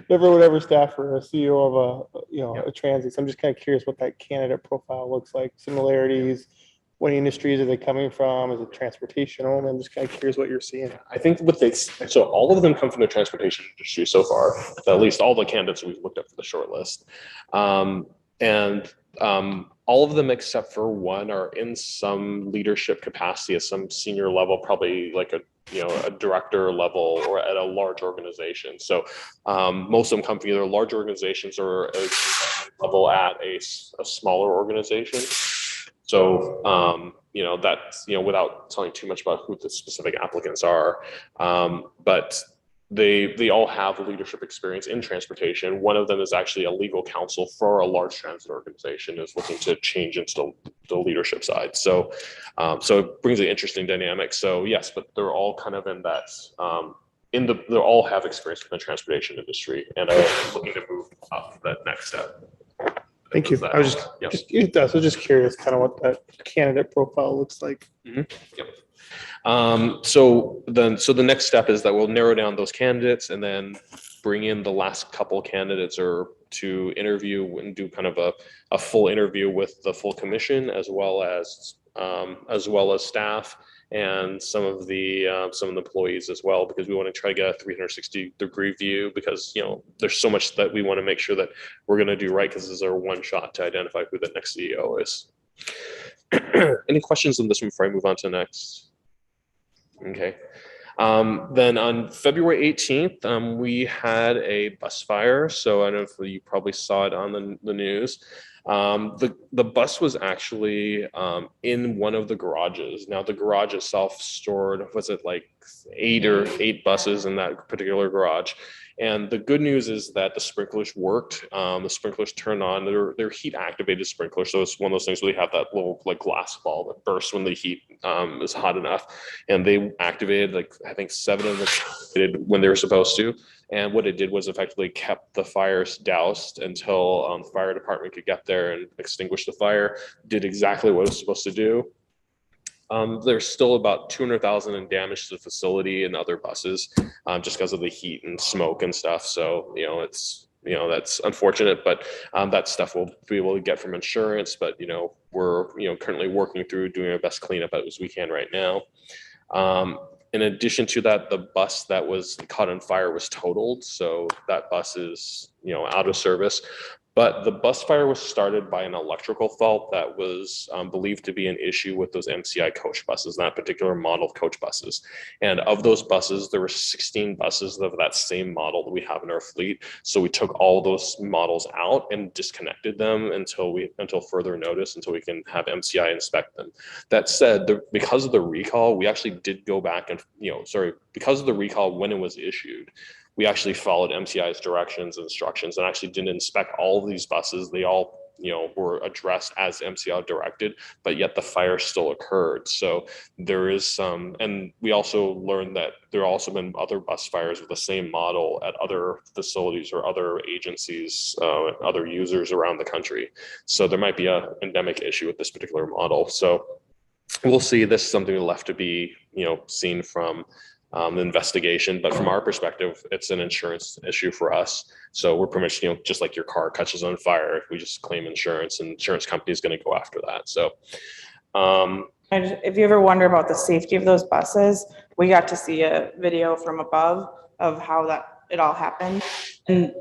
would ever staff for a CEO of a transit, so I'm just kind of curious what that candidate profile looks like. Similarities, what industries are they coming from? Is it transportation only? I'm just kind of curious what you're seeing. I think so all of them come from the transportation industry so far, at least all the candidates we've looked at for the short list. All of them except for one are in some leadership capacity at some senior level, probably like a director level or at a large organization. So most of them come from either large organizations or a level at a smaller organization. So that's without telling too much about who the specific applicants are, but they all have leadership experience in transportation. One of them is actually a legal counsel for a large transit organization, is looking to change into the leadership side. So it brings an interesting dynamic. So yes, but they're all kind of in that they all have experience in the transportation industry and are looking to move up that next step. Thank you. I was just curious kind of what that candidate profile looks like. Mm-hmm. Yep. So the next step is that we'll narrow down those candidates and then bring in the last couple candidates or to interview and do kind of a full interview with the full commission, as well as staff and some of the employees as well, because we want to try to get a 360-degree view, because there's so much that we want to make sure that we're going to do right, because this is our one shot to identify who the next CEO is. Any questions on this one before I move on to the next? Okay. Then on February 18th, we had a bus fire. So I don't know if you probably saw it on the news. The bus was actually in one of the garages. Now the garage itself stored, was it like 8 buses in that particular garage? And the good news is that the sprinklers worked. The sprinklers turned on. They're heat activated sprinklers. So it's one of those things where they have that little like glass ball that bursts when the heat is hot enough. And they activated I think 7 of them when they were supposed to. And what it did was effectively kept the fires doused until the fire department could get there and extinguish the fire. Did exactly what it was supposed to do. There's still about $200,000 in damage to the facility and other buses, just because of the heat and smoke and stuff. So it's that's unfortunate, but that stuff we'll be able to get from insurance. But we're currently working through doing our best cleanup as we can right now. In addition to that, the bus that was caught on fire was totaled, so that bus is out of service. But the bus fire was started by an electrical fault that was believed to be an issue with those MCI coach buses, that particular model of coach buses. And of those buses, there were 16 buses of that same model that we have in our fleet. So we took all those models out and disconnected them until further notice, until we can have MCI inspect them. That said, because of the recall, we actually did go back and, because of the recall when it was issued, we actually followed MCI's directions and instructions and actually didn't inspect all of these buses. They all, were addressed as MCI directed, but yet the fire still occurred. So there is some, and we also learned that there have also been other bus fires with the same model at other facilities or other agencies, other users around the country. So there might be an endemic issue with this particular model. So we'll see. This is something left to be, seen from the investigation, but from our perspective, it's an insurance issue for us. So we're pretty much, just like your car catches on fire, we just claim insurance, and insurance company is going to go after that. So, if you ever wonder about the safety of those buses, we got to see a video from above of how it all happened. And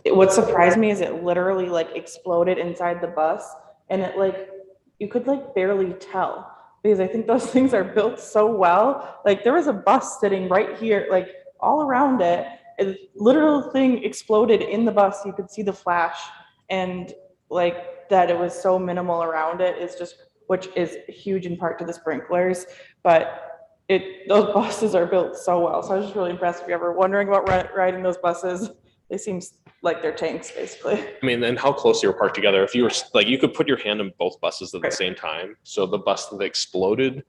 what surprised me is it literally exploded inside the bus, and you could barely tell. Because I think those things are built so well. There was a bus sitting right here, all around it. A literal thing exploded in the bus. You could see the flash, and that it was so minimal around it is just, which is huge in part to the sprinklers. But those buses are built so well. So I was just really impressed. If you're ever wondering about riding those buses, they seem like they're tanks, basically. I mean, and how close you were parked together. If you were you could put your hand in both buses at the same time. So the bus that exploded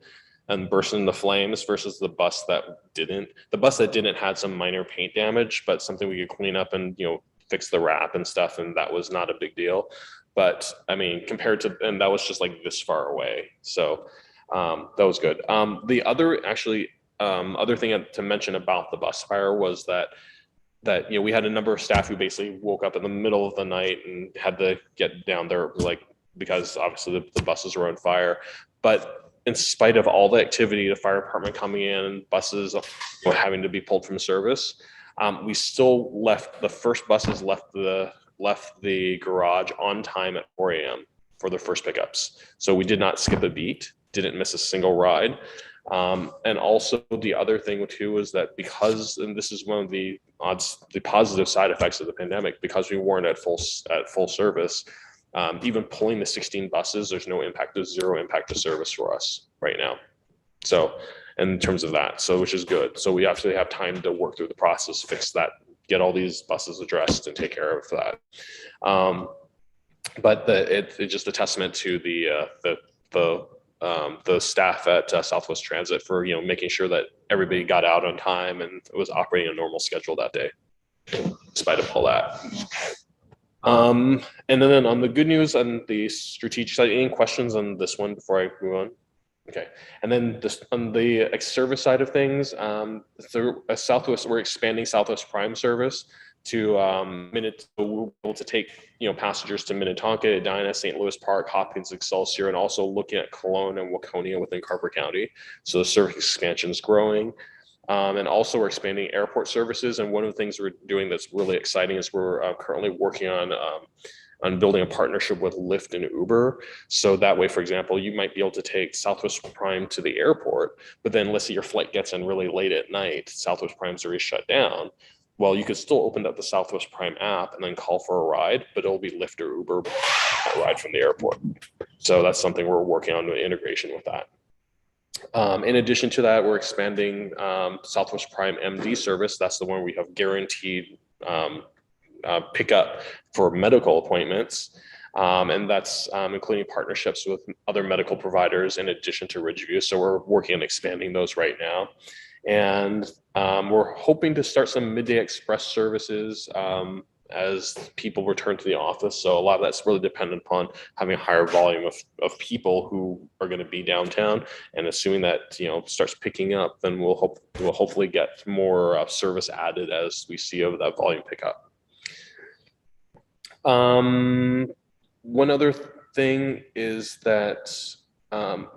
and burst into flames versus the bus that didn't. The bus that didn't had some minor paint damage, but something we could clean up and, fix the wrap and stuff. And that was not a big deal. But I mean, compared to, and that was just this far away. So that was good. The other other thing to mention about the bus fire was that we had a number of staff who basically woke up in the middle of the night and had to get down there because obviously the buses were on fire. But in spite of all the activity, the fire department coming in, buses having to be pulled from service, we still the first buses left the garage on time at 4 a.m. for the first pickups. So we did not skip a beat, didn't miss a single ride. And also the other thing too is that and this is one of the positive side effects of the pandemic, because we weren't at full service, even pulling the 16 buses, there's zero impact to service for us right now. So in terms of that, which is good. So we actually have time to work through the process, fix that, get all these buses addressed and take care of that. But it's just a testament to the staff at Southwest Transit for making sure that everybody got out on time and was operating a normal schedule that day, despite of all that. And then on the good news and the strategic side, any questions on this one before I move on? Okay, and then on the service side of things, through Southwest, we're expanding Southwest Prime service to we're able to take passengers to Minnetonka, Edina, St. Louis Park, Hopkins, Excelsior, and also looking at Cologne and Waconia within Carver County. So the service expansion is growing. And also we're expanding airport services. And one of the things we're doing that's really exciting is we're currently working on building a partnership with Lyft and Uber. So that way, for example, you might be able to take Southwest Prime to the airport, but then let's say your flight gets in really late at night, Southwest Prime's already shut down. Well, you could still open up the Southwest Prime app and then call for a ride, but it'll be Lyft or Uber a ride from the airport. So that's something we're working on, the integration with that. In addition to that, we're expanding Southwest Prime MD service. That's the one we have guaranteed pickup for medical appointments. And that's including partnerships with other medical providers in addition to Ridgeview. So we're working on expanding those right now. And we're hoping to start some midday express services as people return to the office. So a lot of that's really dependent upon having a higher volume of people who are going to be downtown. And assuming that starts picking up, then we'll hopefully get more service added as we see of that volume pickup. One other thing is that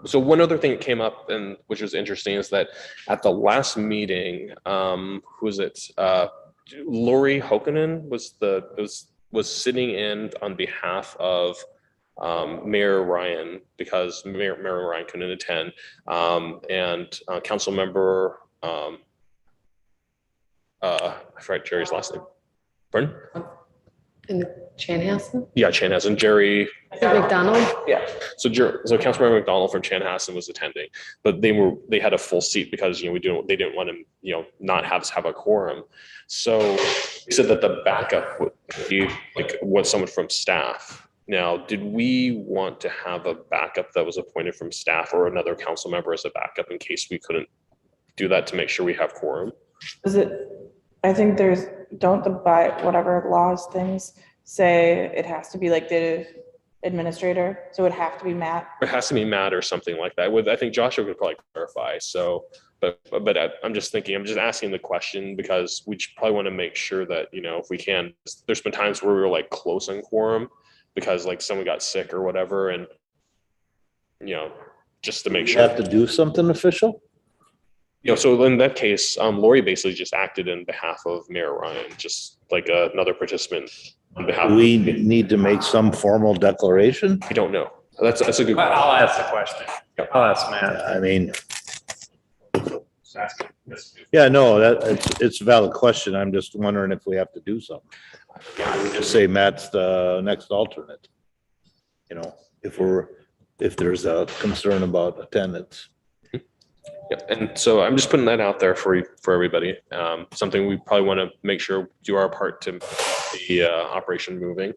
so one other thing that came up, and which was interesting, is that at the last meeting, who was it? Lori Hokanen was was sitting in on behalf of Mayor Ryan, because Mayor Ryan couldn't attend, and council member, I forgot Jerry's last name. Pardon? And Chanhassen? Yeah, Chanhassen, Jerry. McDonald? Yeah. So Councilmember McDonald from Chanhassen was attending, but they had a full seat because, they didn't want him, not have a quorum. So he said that the backup would be was someone from staff. Now, did we want to have a backup that was appointed from staff or another council member as a backup in case we couldn't do that to make sure we have quorum? I think don't the whatever laws things say it has to be like the administrator, so it would have to be Matt. It has to be Matt or something like that. I think Joshua could probably clarify. So, but I'm just asking the question because we probably want to make sure that, if we can, there's been times where we were like close on quorum because like someone got sick or whatever. And, just to make sure. Have to do something official? So in that case, Lori basically just acted in behalf of Mayor Ryan, just like another participant on behalf. Do we need to make some formal declaration? I don't know. That's a good question. I'll ask the question. I'll ask Matt. I mean, yeah, no, it's a valid question. I'm just wondering if we have to do something. Just say Matt's the next alternate. If there's a concern about attendance. Yeah, and so I'm just putting that out there for everybody. Something we probably want to make sure do our part to the operation moving.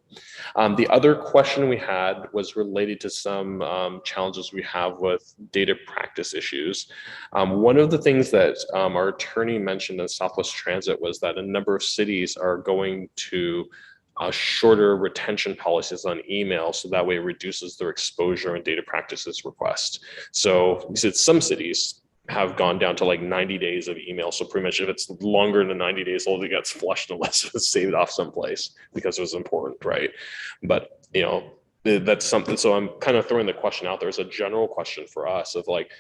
The other question we had was related to some challenges we have with data practice issues. One of the things that our attorney mentioned in Southwest Transit was that a number of cities are going to shorter retention policies on email, so that way it reduces their exposure and data practices request. So he said some cities have gone down to like 90 days of email. So pretty much if it's longer than 90 days old, it gets flushed unless it's saved off someplace because it was important, right? But that's something. So I'm kind of throwing the question out there as a general question for us of like,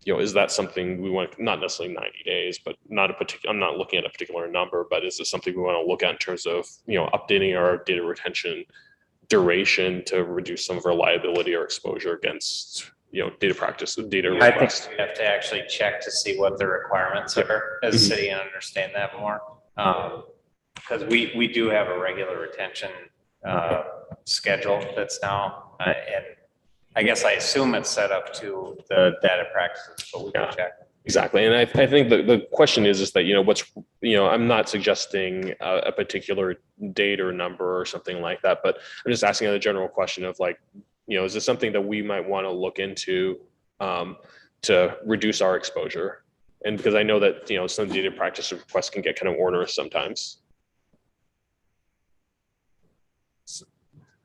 is that something we want, not necessarily 90 days, but I'm not looking at a particular number, but is it something we want to look at in terms of, updating our data retention duration to reduce some of our liability or exposure against data practice, data request? I think we have to actually check to see what the requirements are as a city and understand that more. Because we do have a regular retention schedule that's now, and I guess I assume it's set up to the data practices, but we can check. Exactly. And I think the question is that, I'm not suggesting a particular date or number or something like that, but I'm just asking a general question of like, is this something that we might want to look into to reduce our exposure? And because I know that, some data practice requests can get kind of onerous sometimes.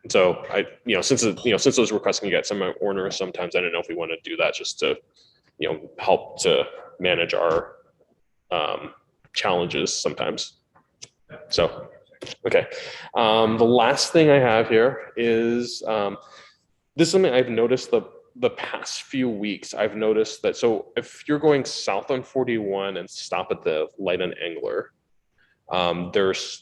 So since those requests can get somewhat onerous sometimes, I don't know if we want to do that just to, help to manage our challenges sometimes. So, okay. The last thing I have here is, this is something I've noticed the past few weeks. I've noticed that, so if you're going south on 41 and stop at the light on Engler, there's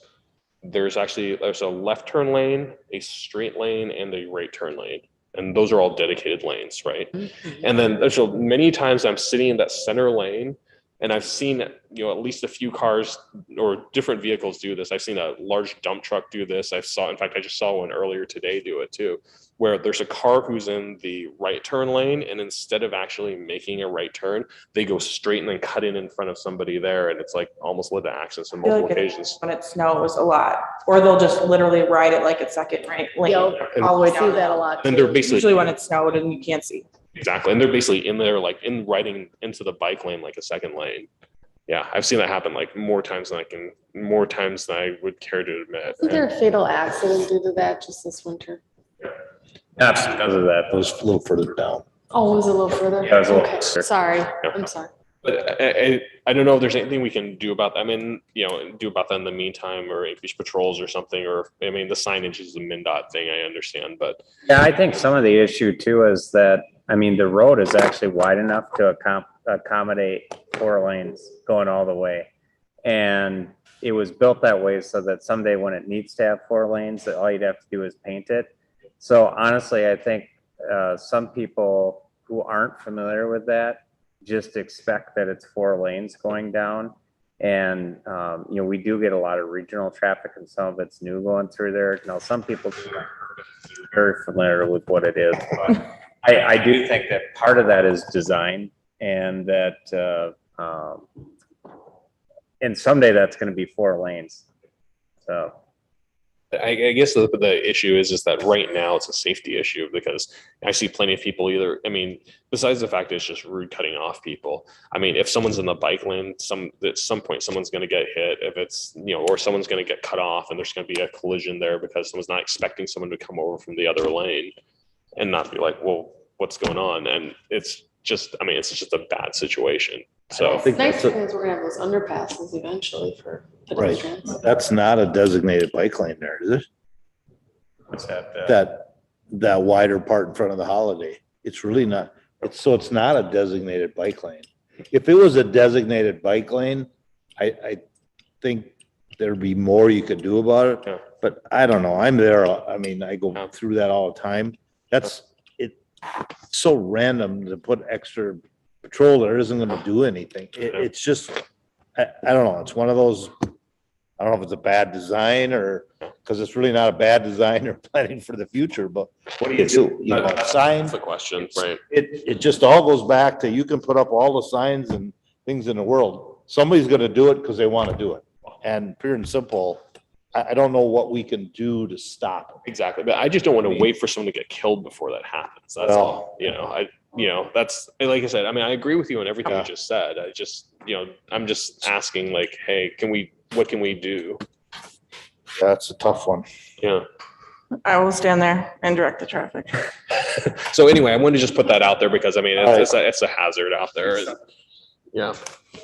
a left turn lane, a straight lane, and a right turn lane. And those are all dedicated lanes, right? Mm-hmm. And then there's many times I'm sitting in that center lane and I've seen, at least a few cars or different vehicles do this. I've seen a large dump truck do this. In fact, I just saw one earlier today do it too, where there's a car who's in the right turn lane, and instead of actually making a right turn, they go straight and then cut in front of somebody there. And it's like almost led to accidents on multiple occasions. When it snows a lot, or they'll just literally ride it like a second right lane all the way down. See that a lot. And they're basically usually when it snowed and you can't see. Exactly. And they're basically in there, like riding into the bike lane, like a second lane. Yeah. I've seen that happen like more times than I would care to admit. Isn't there a fatal accident due to that just this winter? That's because of that. It was a little further down. Oh, was it a little further? Yeah, it was a little okay. further. Sorry. Yeah. I'm sorry. But I don't know if there's anything we can do about that. I mean, do about that in the meantime, or increase patrols or something, or the signage is a MnDOT thing, I understand, but. Yeah, I think some of the issue too is that, the road is actually wide enough to accommodate 4 lanes going all the way. And it was built that way so that someday when it needs to have 4 lanes, that all you'd have to do is paint it. So honestly, I think some people who aren't familiar with that just expect that it's 4 lanes going down. And, you know, we do get a lot of regional traffic and some of it's new going through there. Now, some people are very familiar with what it is, but I do think that part of that is design, and that, and someday that's going to be 4 lanes. So. I guess the issue is that right now it's a safety issue, because I see plenty of people either, I mean, besides the fact that it's just rude cutting off people. I mean, if someone's in the bike lane, at some point someone's going to get hit, if it's, you know, or someone's going to get cut off and there's going to be a collision there because someone's not expecting someone to come over from the other lane and not be like, well, what's going on? And it's just, I mean, it's just a bad situation. So The nice thing is we're gonna have those underpasses eventually for pedestrians. Right. That's not a designated bike lane there, is it? What's that? That wider part in front of the Holiday. It's really not, it's not a designated bike lane. If it was a designated bike lane, I think there'd be more you could do about it. Yeah. But I don't know. I'm there. I mean, I go through that all the time. It's so random to put extra patrol there isn't going to do anything. It's just, I don't know. It's one of those, I don't know if it's a bad design or, because it's really not a bad design or planning for the future, but what do you do? You know, signs. That's the question, right? It just all goes back to, you can put up all the signs and things in the world. Somebody's going to do it because they want to do it. And pure and simple, I don't know what we can do to stop it. Exactly. But I just don't want to wait for someone to get killed before that happens. That's all, you know, that's, like I said, I mean, I agree with you on everything you just said. I just, you know, I'm just asking like, hey, what can we do? That's a tough one. Yeah. I will stand there and direct the traffic. So anyway, I wanted to just put that out there because I mean, it's a hazard out there. Yeah.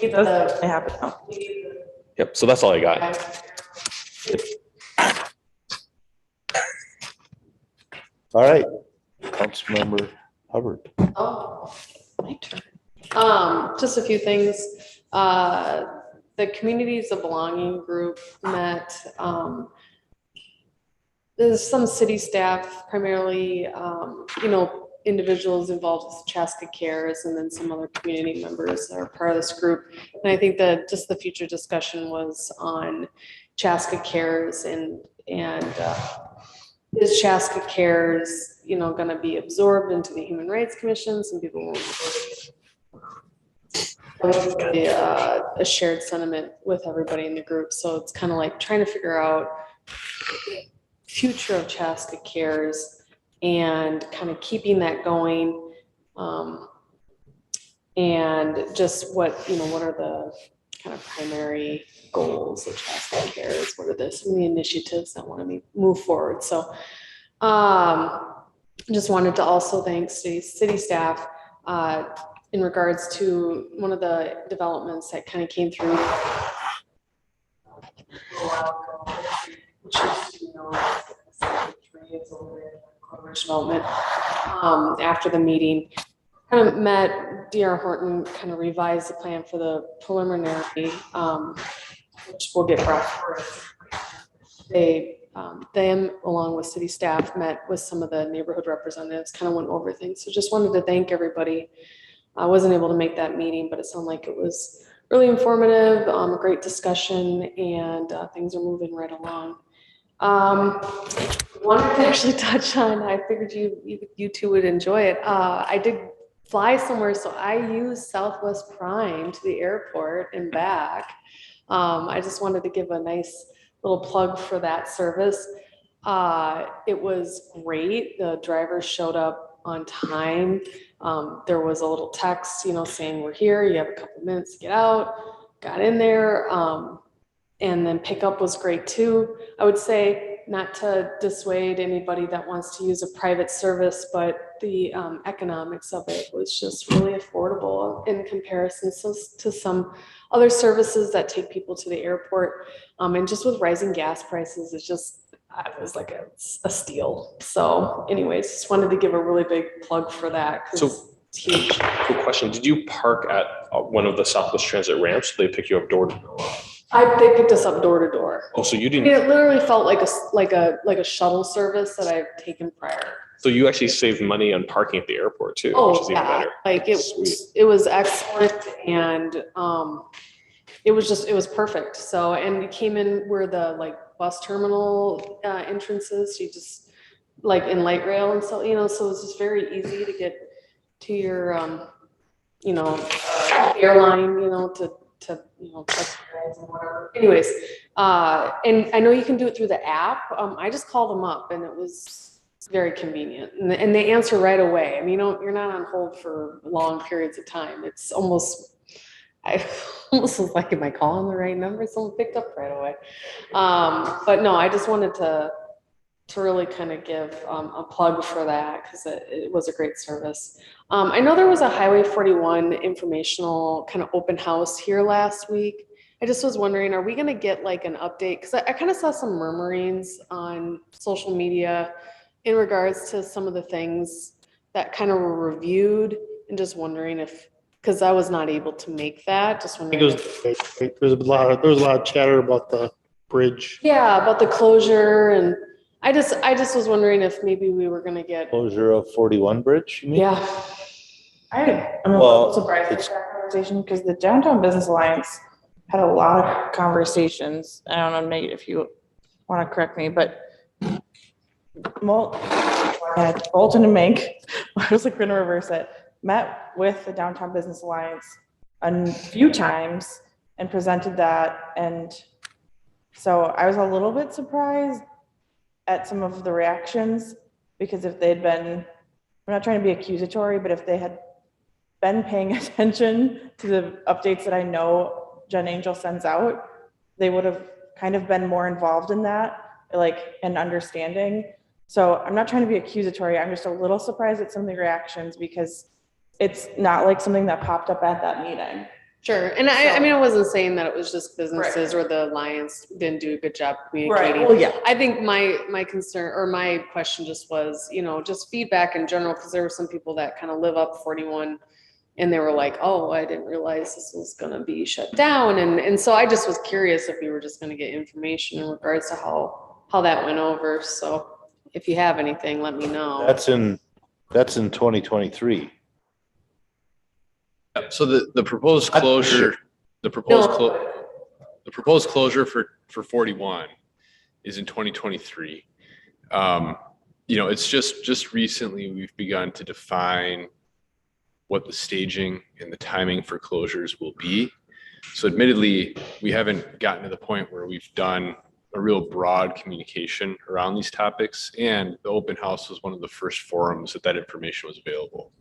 It does happen now. Yep. So that's all I got. All right. Councilmember Hubbard. Oh, my turn. Just a few things. The Communities of Belonging group met. There's some city staff, primarily, you know, individuals involved with Chaska Cares, and then some other community members are part of this group. And I think that just the future discussion was on Chaska Cares and is Chaska Cares, you know, going to be absorbed into the Human Rights Commission? Some people will a shared sentiment with everybody in the group. So it's kind of like trying to figure out the future of Chaska Cares and kind of keeping that going. And just what are the kind of primary goals of Chaska Cares? What are some of the initiatives that want to move forward? So just wanted to also thank city staff in regards to one of the developments that kind of came through. Which is, development. After the meeting, kind of met D.R. Horton, kind of revised the plan for the preliminary, which we'll get brought forward. Them, along with city staff, met with some of the neighborhood representatives, kind of went over things. So just wanted to thank everybody. I wasn't able to make that meeting, but it sounded like it was really informative, a great discussion, and things are moving right along. Wanted to actually touch on, I figured you two would enjoy it. I did fly somewhere, so I used Southwest Prime to the airport and back. I just wanted to give a nice little plug for that service. It was great. The drivers showed up on time. There was a little text, saying we're here, you have a couple minutes to get out. Got in there, and then pickup was great too. I would say, not to dissuade anybody that wants to use a private service, but the economics of it was just really affordable in comparison to some other services that take people to the airport. And just with rising gas prices, it was like a steal. So anyways, just wanted to give a really big plug for that. So it's huge. Quick question. Did you park at one of the Southwest Transit ramps? Or they pick you up door to door? They picked us up door to door. Oh, so you I mean, didn't, it literally felt like a shuttle service that I've taken prior. so you actually saved money on parking at the airport too, which Oh, is even yeah, better. like Sweet. it was excellent and, it was perfect. So, and it came in where the like bus terminal, entrances, you just like in light rail and so, so it was just very easy to get to your, airline, touch your eyes and whatever. Anyways, and I know you can do it through the app. I just called them up and it was very convenient and they answer right away. I mean, you're not on hold for long periods of time. It's almost, I almost was like, am I calling the right number? Someone picked up right away. But no, I just wanted to really kind of give a plug for that because it was a great service. I know there was a Highway 41 informational kind of open house here last week. I just was wondering, are we going to get like an update? Because I kind of saw some murmurings on social media in regards to some of the things that kind of were reviewed and just wondering if, because I was not able to make that, just wondering. There was a lot of chatter about the bridge. Yeah, about the closure and I just was wondering if maybe we were gonna get. Closure of 41 bridge, you mean? Yeah. I'm a little surprised with that conversation because the Downtown Business Alliance had a lot of conversations. I don't know, Nate, if you want to correct me, but Bolton and Mink, I was like going to reverse it, met with the Downtown Business Alliance a few times and presented that. And so I was a little bit surprised at some of the reactions because if they'd been, I'm not trying to be accusatory, but if they had been paying attention to the updates that I know Jen Angel sends out, they would have kind of been more involved in that, like, and understanding. So I'm not trying to be accusatory. I'm just a little surprised at some of the reactions because it's not like something that popped up at that meeting. Sure. And I mean, I wasn't saying that it was just businesses or the alliance didn't do a good job communicating. Right. Well, yeah. I think my concern or my question just was, just feedback in general, because there were some people that kind of live up 41 and they were like, oh, I didn't realize this was going to be shut down. And so I just was curious if we were just going to get information in regards to how that went over. So if you have anything, let me know. That's in 2023. So the proposed closure, the proposed closure for 41 is in 2023. It's just recently we've begun to define what the staging and the timing for closures will be. So admittedly, we haven't gotten to the point where we've done a real broad communication around these topics, and the open house was one of the first forums that information was available.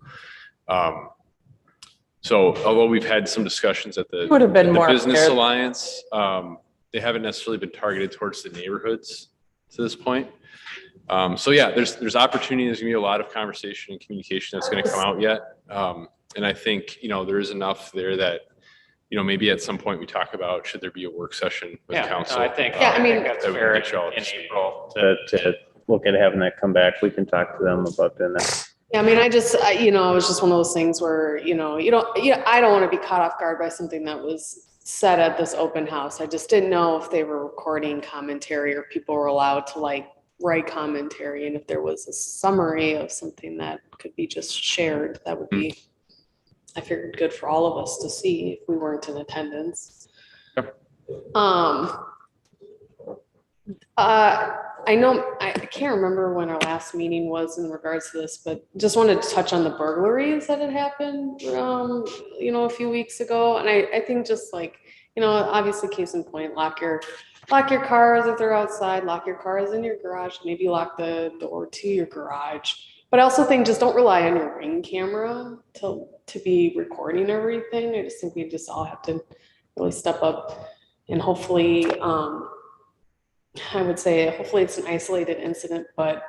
So although we've had some discussions at the Business Alliance, they haven't necessarily been targeted towards the neighborhoods to this point. So yeah, there's opportunity. There's gonna be a lot of conversation and communication that's gonna come out yet. And I think, there is enough there that, maybe at some point we talk about, should there be a work session with council? I think, I mean, that's that we fair can get you all up in to speed. April. To look at having that come back, we can talk to them about doing that. Yeah, I mean, it was just one of those things where, I don't want to be caught off guard by something that was said at this open house. I just didn't know if they were recording commentary or people were allowed to write commentary. And if there was a summary of something that could be just shared, that would be, I figured, good for all of us to see if we weren't in attendance. Yep. I know, I can't remember when our last meeting was in regards to this, but just wanted to touch on the burglaries that had happened, a few weeks ago. And I think just obviously case in point, lock your cars if they're outside, lock your cars in your garage, maybe lock the door to your garage. But I also think just don't rely on your Ring camera to be recording everything. I just think we just all have to really step up and hopefully, I would say hopefully it's an isolated incident, but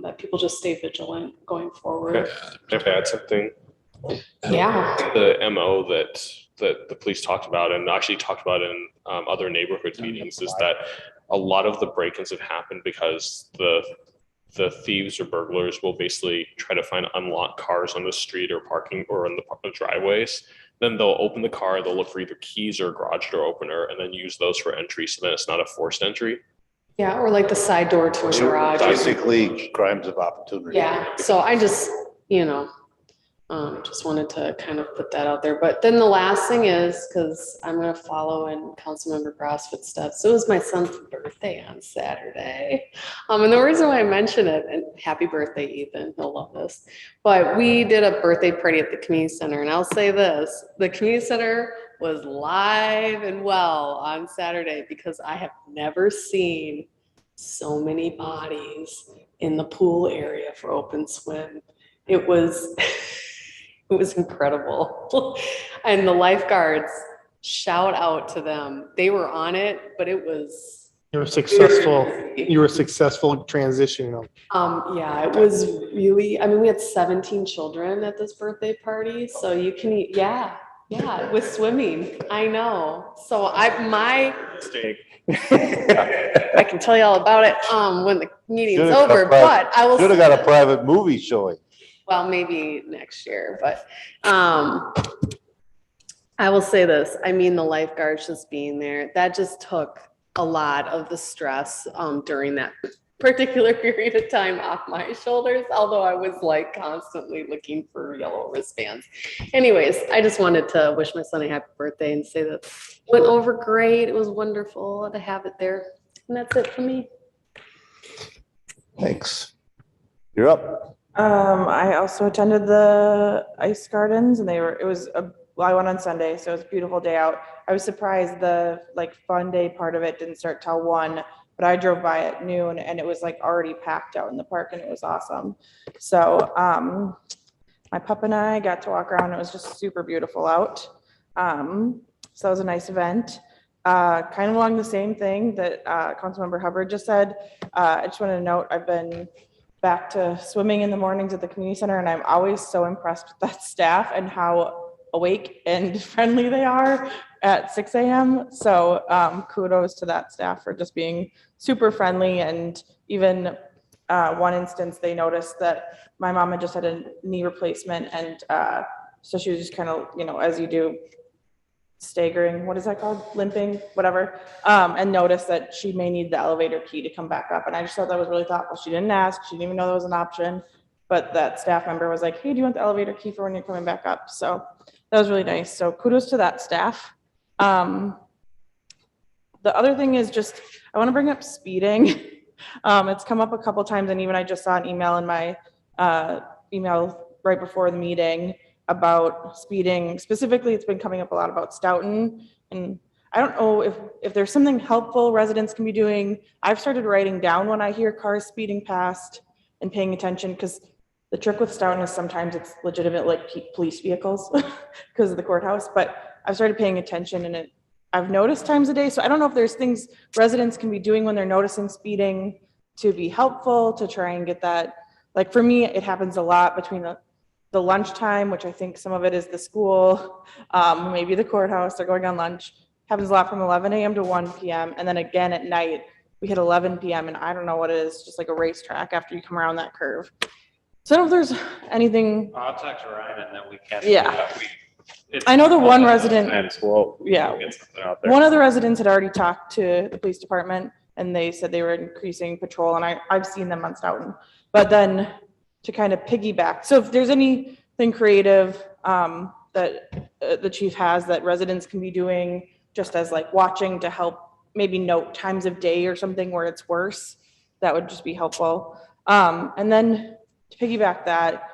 that people just stay vigilant going forward. I've had something. Yeah. The MO that the police talked about and actually talked about in other neighborhood meetings is that a lot of the break-ins have happened because the thieves or burglars will basically try to find unlocked cars on the street or parking or in the driveways then they'll open the car, they'll look for either keys or garage door opener and then use those for entry. So then it's not a forced entry. Yeah, or like the side door to a garage. Basically crimes of opportunity. Yeah, so I just, just wanted to kind of put that out there. But then the last thing is, because I'm gonna follow in Councilmember Gross' footsteps, it was my son's birthday on Saturday. And the reason why I mention it, and happy birthday, Ethan, he'll love this. But we did a birthday party at the community center, and I'll say this, the community center was live and well on Saturday because I have never seen so many bodies in the pool area for open swim. It was it was incredible. And the lifeguards, shout out to them. They were on it, but it was. You were successful. You were successful in transitioning them. Yeah, it was really, I mean, we had 17 children at this birthday party. So you can, yeah, with swimming. I know. So Mistake. I can tell you all about it when the meeting's over, but I will. Should have got a private movie showing. Well, maybe next year, but I will say this. I mean, the lifeguards just being there, that just took a lot of the stress during that particular period of time off my shoulders, although I was like constantly looking for yellow wristbands. Anyways, I just wanted to wish my son a happy birthday and say that it went over great. It was wonderful to have it there. And that's it for me. Thanks. You're up. I also attended the ice gardens and I went on Sunday, so it was a beautiful day out. I was surprised the fun day part of it didn't start till 1, but I drove by at noon and it was already packed out in the park and it was awesome. So my pup and I got to walk around. It was just super beautiful out. So that was a nice event. Kind of along the same thing that Councilmember Hubbard just said. I just wanted to note I've been back to swimming in the mornings at the community center, and I'm always so impressed with that staff and how awake and friendly they are at 6 a.m. So kudos to that staff for just being super friendly. And even one instance, they noticed that my mom had just had a knee replacement, and so she was just kind of, as you do, staggering, what is that called? Limping, whatever. And noticed that she may need the elevator key to come back up. And I just thought that was really thoughtful. She didn't ask, she didn't even know that was an option, but that staff member was like, hey, do you want the elevator key for when you're coming back up? So that was really nice. So kudos to that staff. The other thing is just, I want to bring up speeding. It's come up a couple times, and even I just saw an email in my email right before the meeting about speeding. Specifically, it's been coming up a lot about Stoughton, and I don't know if there's something helpful residents can be doing. I've started writing down when I hear cars speeding past and paying attention, because the trick with Stoughton is sometimes it's legitimate police vehicles because of the courthouse, but I've started paying attention, and I've noticed times a day. So I don't know if there's things residents can be doing when they're noticing speeding to be helpful, to try and get that. Like for me, it happens a lot between the lunchtime, which I think some of it is the school, maybe the courthouse, they're going on lunch. Happens a lot from 11 a.m. to 1 p.m. And then again at night, we hit 11 p.m. and I don't know what it is, just like a racetrack after you come around that curve. So I don't know if there's anything. I'll talk to Ryan and then we can. Yeah. I know the one resident, yeah, one of the residents had already talked to the police department and they said they were increasing patrol, and I've seen them on Stoughton. But then to kind of piggyback, so if there's anything creative that the chief has that residents can be doing just as watching to help maybe note times of day or something where it's worse, that would just be helpful. And then to piggyback that,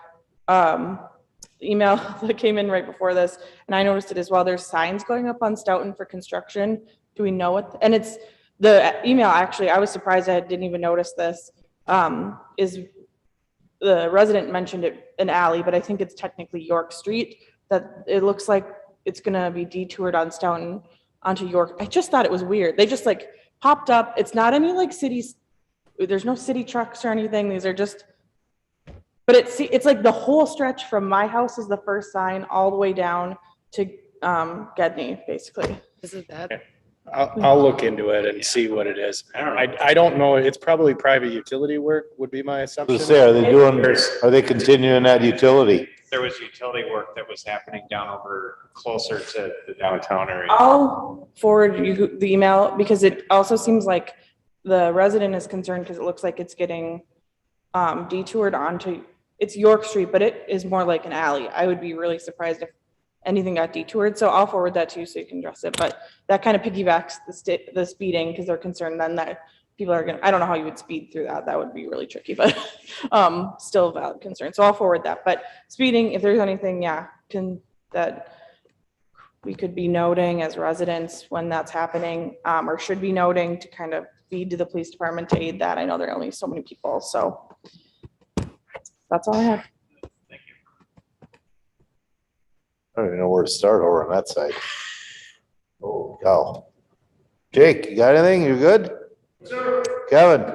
email that came in right before this, and I noticed it as well, there's signs going up on Stoughton for construction. Do we know what, and it's the email, actually, I was surprised I didn't even notice this, is the resident mentioned it an alley, but I think it's technically York Street, that it looks like it's gonna be detoured on Stoughton onto York. I just thought it was weird. They just popped up. It's not any cities, there's no city trucks or anything. These are just, but it's the whole stretch from my house is the first sign all the way down to Gedney, basically. Isn't that? I'll look into it and see what it is. I don't know. It's probably private utility work would be my assumption. Are they doing, are they continuing that utility? There was utility work that was happening down over closer to the downtown area. I'll forward you the email because it also seems like the resident is concerned because it looks like it's getting detoured onto, it's York Street, but it is more like an alley. I would be really surprised if anything got detoured. So I'll forward that to you so you can address it. But that kind of piggybacks the speeding because they're concerned then that people are gonna, I don't know how you would speed through that. That would be really tricky, but still a valid concern. So I'll forward that. But speeding, if there's anything, yeah, that we could be noting as residents when that's happening, or should be noting to kind of feed to the police department to aid that. I know there are only so many people, so that's all I have. I don't even know where to start over on that side. Oh, cow. Jake, you got anything? You good? Sure. Kevin?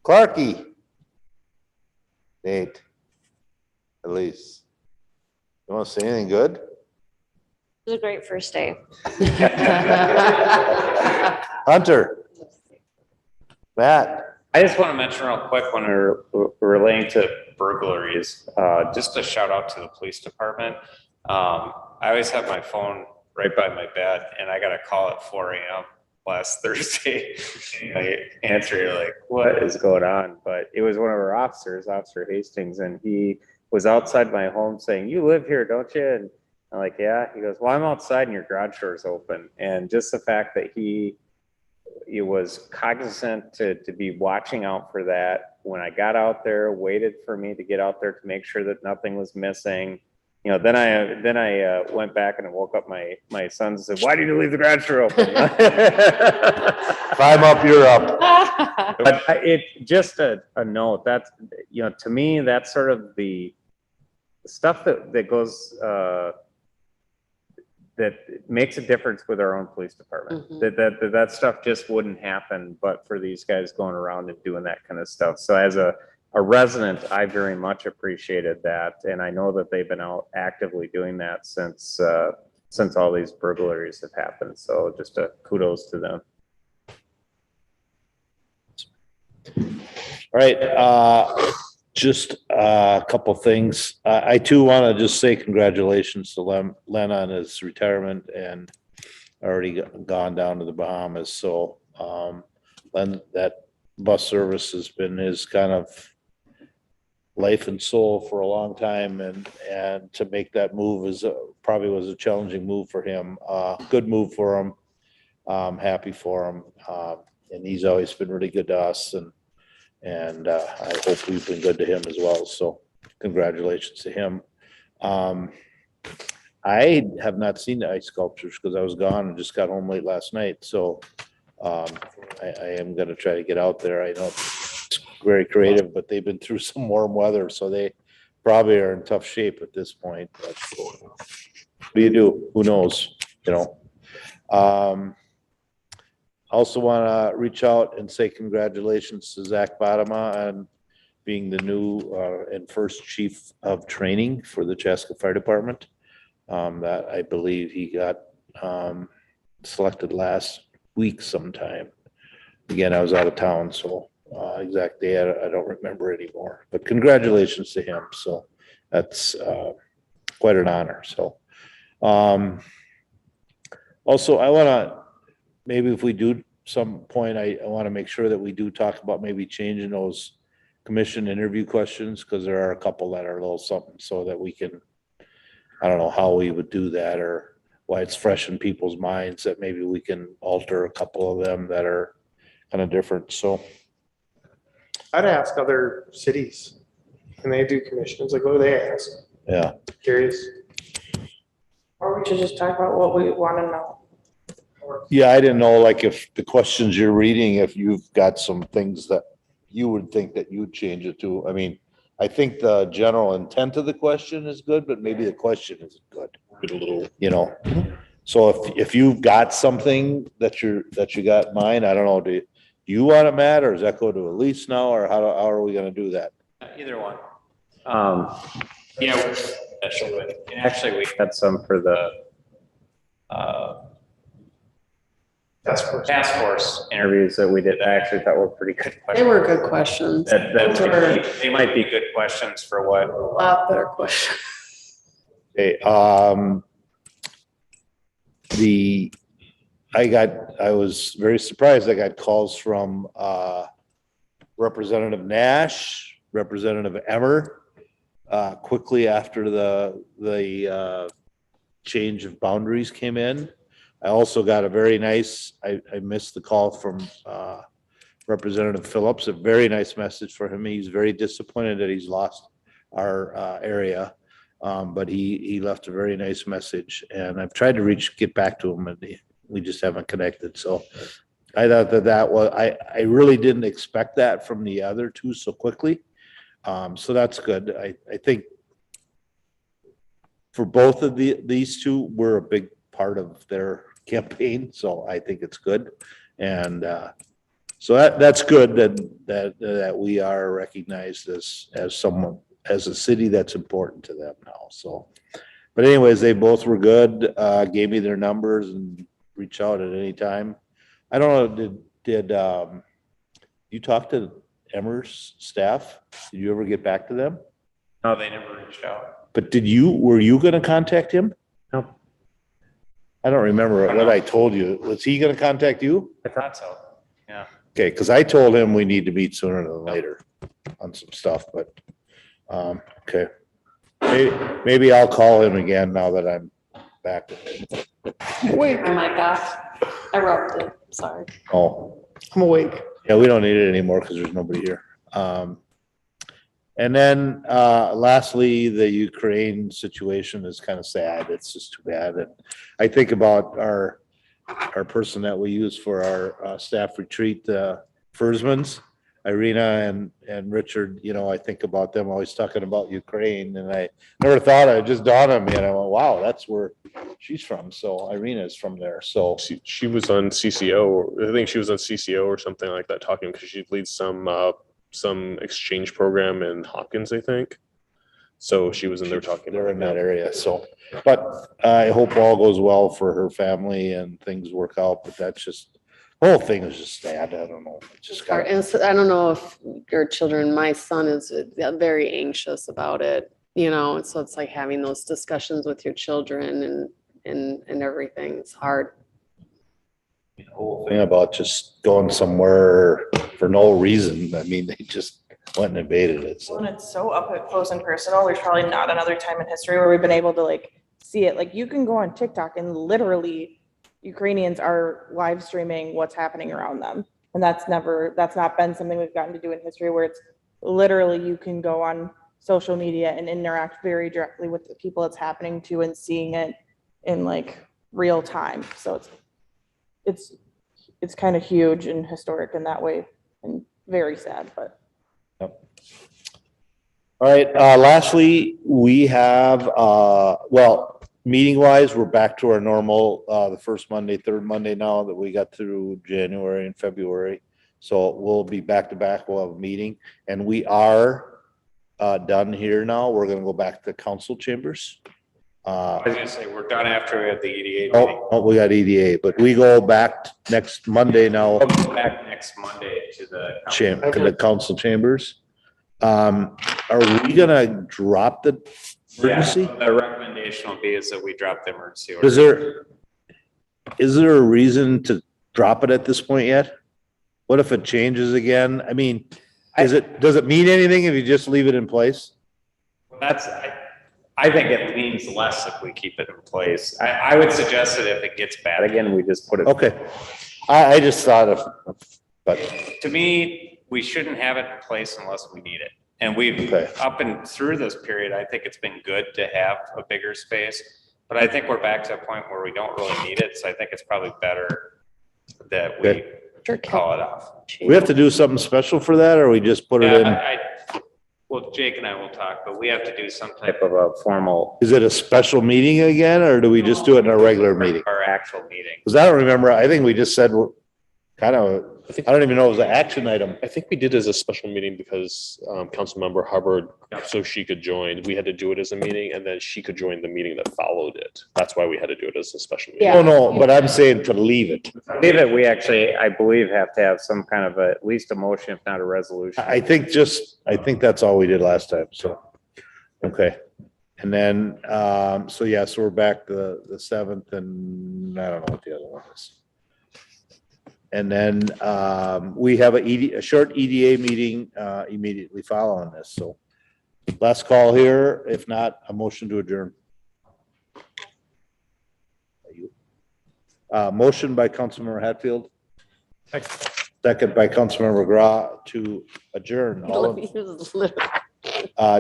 Clarky? Nate? Elise? You want to say anything good? It was a great first day. Hunter? Matt? I just want to mention real quick when we're relating to burglaries, just a shout out to the police department. I always have my phone right by my bed and I got a call at 4 a.m. last Thursday. I answer, you're like, what is going on? But it was one of our officers, Officer Hastings, and he was outside my home saying, you live here, don't you? And I'm like, yeah. He goes, well, I'm outside and your garage door is open. And just the fact that he was cognizant to be watching out for that. When I got out there, waited for me to get out there to make sure that nothing was missing. You know, then I went back and I woke up my sons and said, why did you leave the garage door open? If I'm up, you're up. But it just a note that's, you know, to me, that's sort of the stuff that goes, that makes a difference with our own police department. Mhm. That stuff just wouldn't happen, but for these guys going around and doing that kind of stuff. So as a resident, I very much appreciated that. And I know that they've been out actively doing that since all these burglaries have happened. So just a kudos to them. All right, just a couple things. I too want to just say congratulations to Len on his retirement and already gone down to the Bahamas. So Len, that bus service has been his kind of life and soul for a long time, and to make that move is probably was a challenging move for him. Good move for him. Happy for him, and he's always been really good to us, and I hope we've been good to him as well. So congratulations to him. I have not seen the ice sculptures because I was gone and just got home late last night. So I am going to try to get out there. I know it's very creative, but they've been through some warm weather, so they probably are in tough shape at this point. But what do you do? Who knows? You know. Also want to reach out and say congratulations to Zach Badema on being the new and first chief of training for the Chaska Fire Department. That I believe he got selected last week sometime. Again, I was out of town, so exact day I don't remember anymore. But congratulations to him. So that's quite an honor. So also I want to, maybe if we do some point, I want to make sure that we do talk about maybe changing those commission interview questions, because there are a couple that are a little something, so that we can, I don't know how we would do that or why it's fresh in people's minds, that maybe we can alter a couple of them that are kind of different. So I'd ask other cities, and they do commissions, like what do they ask? yeah. Curious. Or we should just talk about what we want to know. Yeah, I didn't know, like, if the questions you're reading, if you've got some things that you would think that you'd change it to. I mean, I think the general intent of the question is good, but maybe the question isn't good. Get a little, You know, so if you've got something that you got in mind, I don't know, do you want it, Matt, or does that go to Elise now, or how are we gonna do that? Either one. Yeah, actually we had some for the task force interviews that we did, I actually thought were pretty good They questions. were good questions. They might be good questions for what. A lot better questions. Okay, I was very surprised. I got calls from, Representative Nash, Representative Emmer, quickly after the change of boundaries came in. I also got a very nice, I missed the call from, Representative Phillips, a very nice message for him. He's very disappointed that he's lost our, area. But he left a very nice message, and I've tried to get back to him, and we just haven't connected. So I thought that was, I really didn't expect that from the other two so quickly. So that's good. I think for both of these two, we're a big part of their campaign, so I think it's good. And so that's good that we are recognized as someone, as a city that's important to them now. So, but anyways, they both were good, gave me their numbers and reach out at any time. I don't know, did you talk to Emmer's staff? Did you ever get back to them? No, they never reached out. But were you gonna contact him? No. I don't remember what I told you. Was he gonna contact you? I thought so, yeah. Okay, because I told him we need to meet sooner than later on some stuff, but okay. Maybe I'll call him again now that I'm back. Wait. Oh my gosh. I wrote it. Sorry. Oh, I'm awake. yeah, we don't need it anymore because there's nobody here. And then lastly, the Ukraine situation is kind of sad. It's just too bad. And I think about our person that we use for our staff retreat, Fersmans. Irina and Richard, I think about them always talking about Ukraine, and I never thought it just dawned on me, and I went, wow, that's where she's from. So Irina is from there. So She was on CCO, I think she was on CCO or something like that, talking because she leads some exchange program in Hopkins, I think. So she was in there talking. They're in that area. So, but I hope all goes well for her family and things work out. But that's just, the whole thing is just sad. I don't know. It's just Hard. And so I don't know if your children, my son is very anxious about it, and so it's like having those discussions with your children and everything. It's hard. The whole thing about just going somewhere for no reason. I mean, they just went and invaded it. So. And it's so up close and personal. There's probably not another time in history where we've been able to see it. Like, you can go on TikTok and literally Ukrainians are live streaming what's happening around them. And that's not been something we've gotten to do in history, where it's literally, you can go on social media and interact very directly with the people it's happening to and seeing it in real time. So it's kind of huge and historic in that way, and very sad, but. Yep. All right, lastly, we have, meeting wise, we're back to our normal, the first Monday, third Monday now that we got through January and February. So we'll be back to back. We'll have a meeting, and we are done here now. We're gonna go back to council chambers. I was gonna say, we're done after we have the EDA meeting. Oh, we got EDA, but we go back next Monday now. We'll go back next Monday to the council chambers. Are we gonna drop the emergency? Yeah, the recommendation will be is that we drop the emergency order. Is there a reason to drop it at this point yet? What if it changes again? I mean, does it mean anything if you just leave it in place? I think it means less if we keep it in place. I would suggest that if it gets bad again, we just put it. Okay. I just thought but. To me, we shouldn't have it in place unless we need it. And we've, up and through this period, I think it's been good to have a bigger space, but I think we're back to a point where we don't really need it. So I think it's probably better that we call it off. We have to do something special for that, or we just put it in? Well, Jake and I will talk, but we have to do some type of a formal. Is it a special meeting again, or do we just do it in a regular meeting? Our actual meeting. Because I don't remember. I think we just said we're kind of I don't even know if it was an action item. I think we did as a special meeting because Councilmember Hubbard, so she could join, we had to do it as a meeting and then she could join the meeting that followed it. That's why we had to do it as a special meeting. Oh, no, but I'm saying to leave it. Leave it, we actually, I believe, have to have some kind of at least a motion, if not a resolution. I think that's all we did last time, so, okay. And then, so yeah, so we're back to the 7th and I don't know what the other one is. And then, we have a short EDA meeting, immediately following this, so. Last call here, if not, a motion to adjourn. Motion by Councilmember Hatfield. Second by Councilmember Gra to adjourn.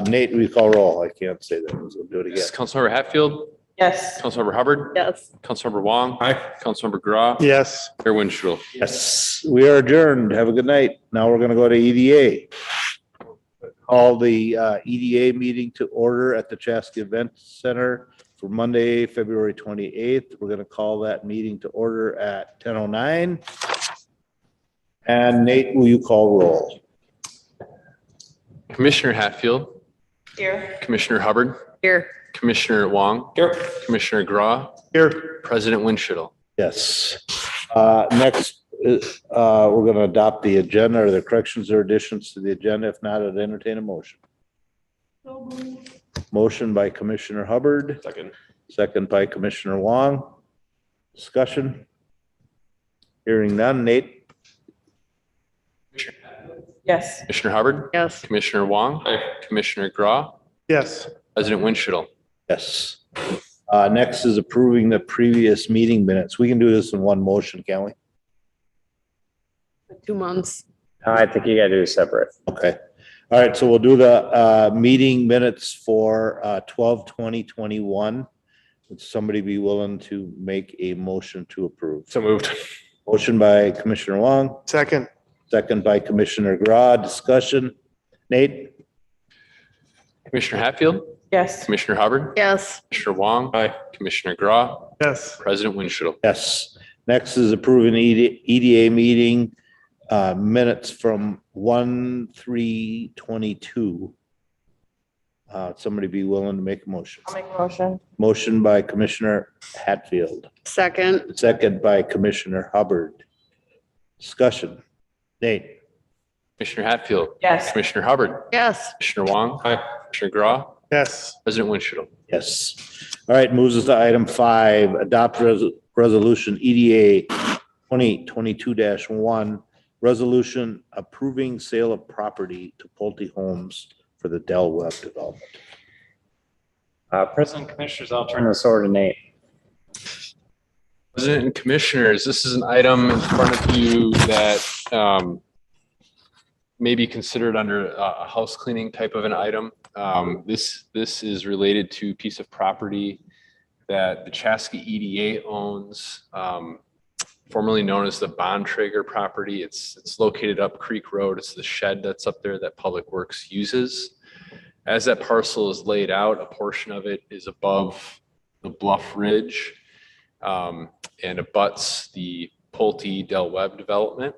Nate, we call roll. I can't say that. We'll do it again. Councilmember Hatfield, Yes. Councilmember Hubbard, Yes. Councilmember Wong. Aye. Councilmember Gra. Yes. Mayor Winchell. Yes, we are adjourned. Have a good night. Now we're gonna go to EDA. Call the EDA meeting to order at the Chaska Event Center for Monday, February 28th. We're gonna call that meeting to order at 10:09. And Nate, will you call roll? Commissioner Hatfield, Here. Commissioner Hubbard, Here. Commissioner Wong. Here. Commissioner Gra. Here. President Winchell. Yes. Next, we're gonna adopt the agenda. Are there corrections or additions to the agenda? If not, I'd entertain a motion. Motion by Commissioner Hubbard. Second by Commissioner Wong. Discussion? Hearing none. Nate? Yes. Commissioner Hubbard. Yes. Commissioner Wong. Commissioner Gra. Yes. President Winchell. Yes. Next is approving the previous meeting minutes. We can do this in one motion, can't we? 2 months. I think you gotta do separate. Okay. All right, so we'll do the meeting minutes for 12/20/21. Would somebody be willing to make a motion to approve? So moved. Motion by Commissioner Wong, Second. second by Commissioner Gra. Discussion. Nate? Commissioner Hatfield, Yes. Commissioner Hubbard, Yes. Commissioner Wong. Aye. Commissioner Gra. Yes. President Winchell. Yes. Next is approving EDA meeting minutes from 1/3/22. Somebody be willing to make a motion? I'll make a motion. Motion by Commissioner Hatfield, Second. second by Commissioner Hubbard. Discussion. Nate? Commissioner Hatfield. Yes. Commissioner Hubbard. Yes. Commissioner Wong. Aye. Commissioner Gra. Yes. President Winchell. Yes. All right, moves us to item 5, adopt resolution EDA 2022-1, resolution approving sale of property to Pulte Homes for the Del Webb development. President Commissioners, I'll turn this over to Nate. President and Commissioners, this is an item in front of you that may be considered under a house cleaning type of an item. This is related to a piece of property that the Chaska EDA owns, formerly known as the Bontrager property. It's located up Creek Road. It's the shed that's up there that Public Works uses. As that parcel is laid out, a portion of it is above the Bluff Ridge and abuts the Pulte Del Webb development.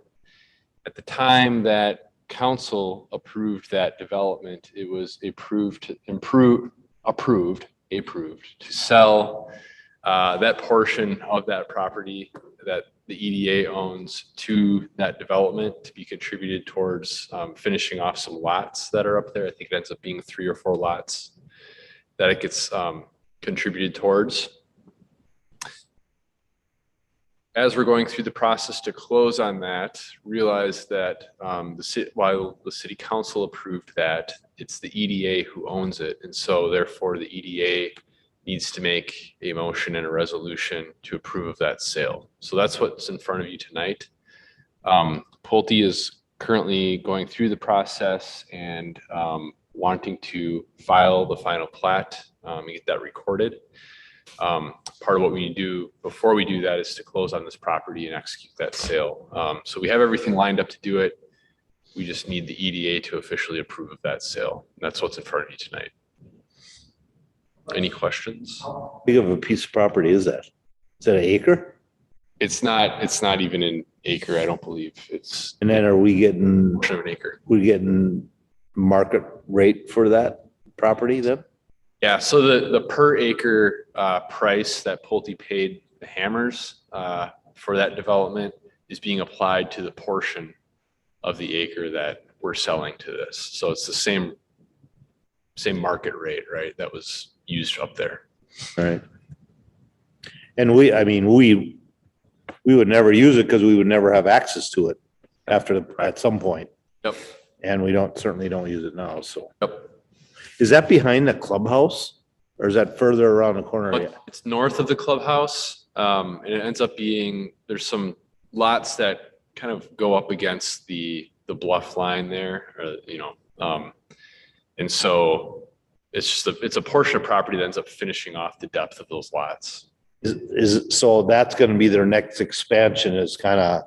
At the time that council approved that development, it was approved to sell that portion of that property that the EDA owns to that development to be contributed towards finishing off some lots that are up there. I think it ends up being 3 or 4 lots that it gets contributed towards. As we're going through the process to close on that, realize that while the city council approved that, it's the EDA who owns it. And so therefore the EDA needs to make a motion and a resolution to approve of that sale. So that's what's in front of you tonight. Pulte is currently going through the process and wanting to file the final plat and get that recorded. Part of what we need to do before we do that is to close on this property and execute that sale. So we have everything lined up to do it. We just need the EDA to officially approve of that sale. And that's what's in front of you tonight. Any questions? How big of a piece of property is that? Is that an acre? It's not even an acre, I don't believe. It's And then are we getting, portion of an acre. we getting market rate for that property then? Yeah, so the per acre price that Pulte paid the Hammers for that development is being applied to the portion of the acre that we're selling to this. So it's the same market rate, right? That was used up there. All right. And we would never use it because we would never have access to it at some point. Yep. And we certainly don't use it now, so. Yep. Is that behind the clubhouse or is that further around the corner? But it's north of the clubhouse. And it ends up being, there's some lots that kind of go up against the bluff line there, or, and so it's a portion of property that ends up finishing off the depth of those lots. So that's gonna be their next expansion is kind of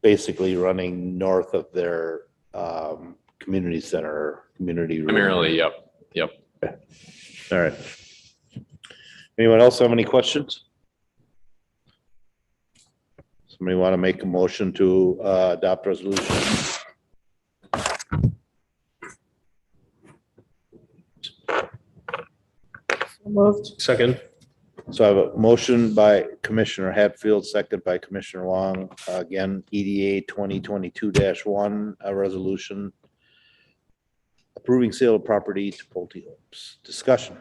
basically running north of their community center, community. Primarily, yep. All right. Anyone else have any questions? Somebody want to make a motion to adopt resolution? Moved. Second. So I have a motion by Commissioner Hatfield, second by Commissioner Wong. Again, EDA 2022-1, a resolution approving sale of property to Pulte Homes. Discussion.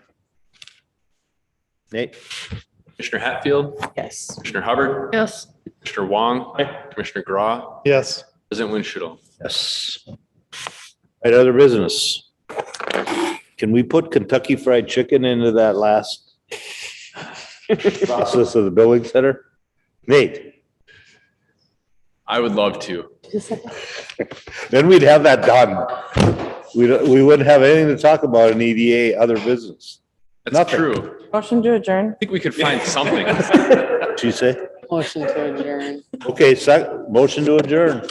Nate? Commissioner Hatfield? Yes. Commissioner Hubbard? Yes. Commissioner Wong? Commissioner Graw? Yes. President Winchell? Yes. All right, other business. Can we put Kentucky Fried Chicken into that last process of the building center? Nate? I would love to. Then we'd have that done. We wouldn't have anything to talk about in EDA other business. That's Nothing. true. Motion to adjourn. I think we could find something. What'd she say? Motion to adjourn. Okay, motion to adjourn.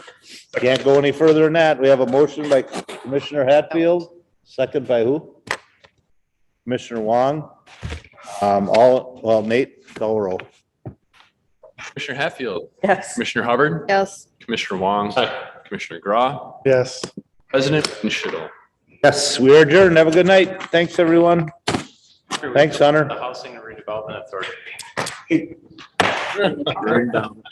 Can't go any further than that. We have a motion by Commissioner Hatfield, second by who? Commissioner Wong. Nate, call roll. Commissioner Hatfield? Yes. Commissioner Hubbard? Yes. Commissioner Wong? Commissioner Graw? Yes. President Winchell? Yes, we are adjourned. Have a good night. Thanks, everyone. Thanks, Hunter. The Housing and Redevelopment Authority. Burned down.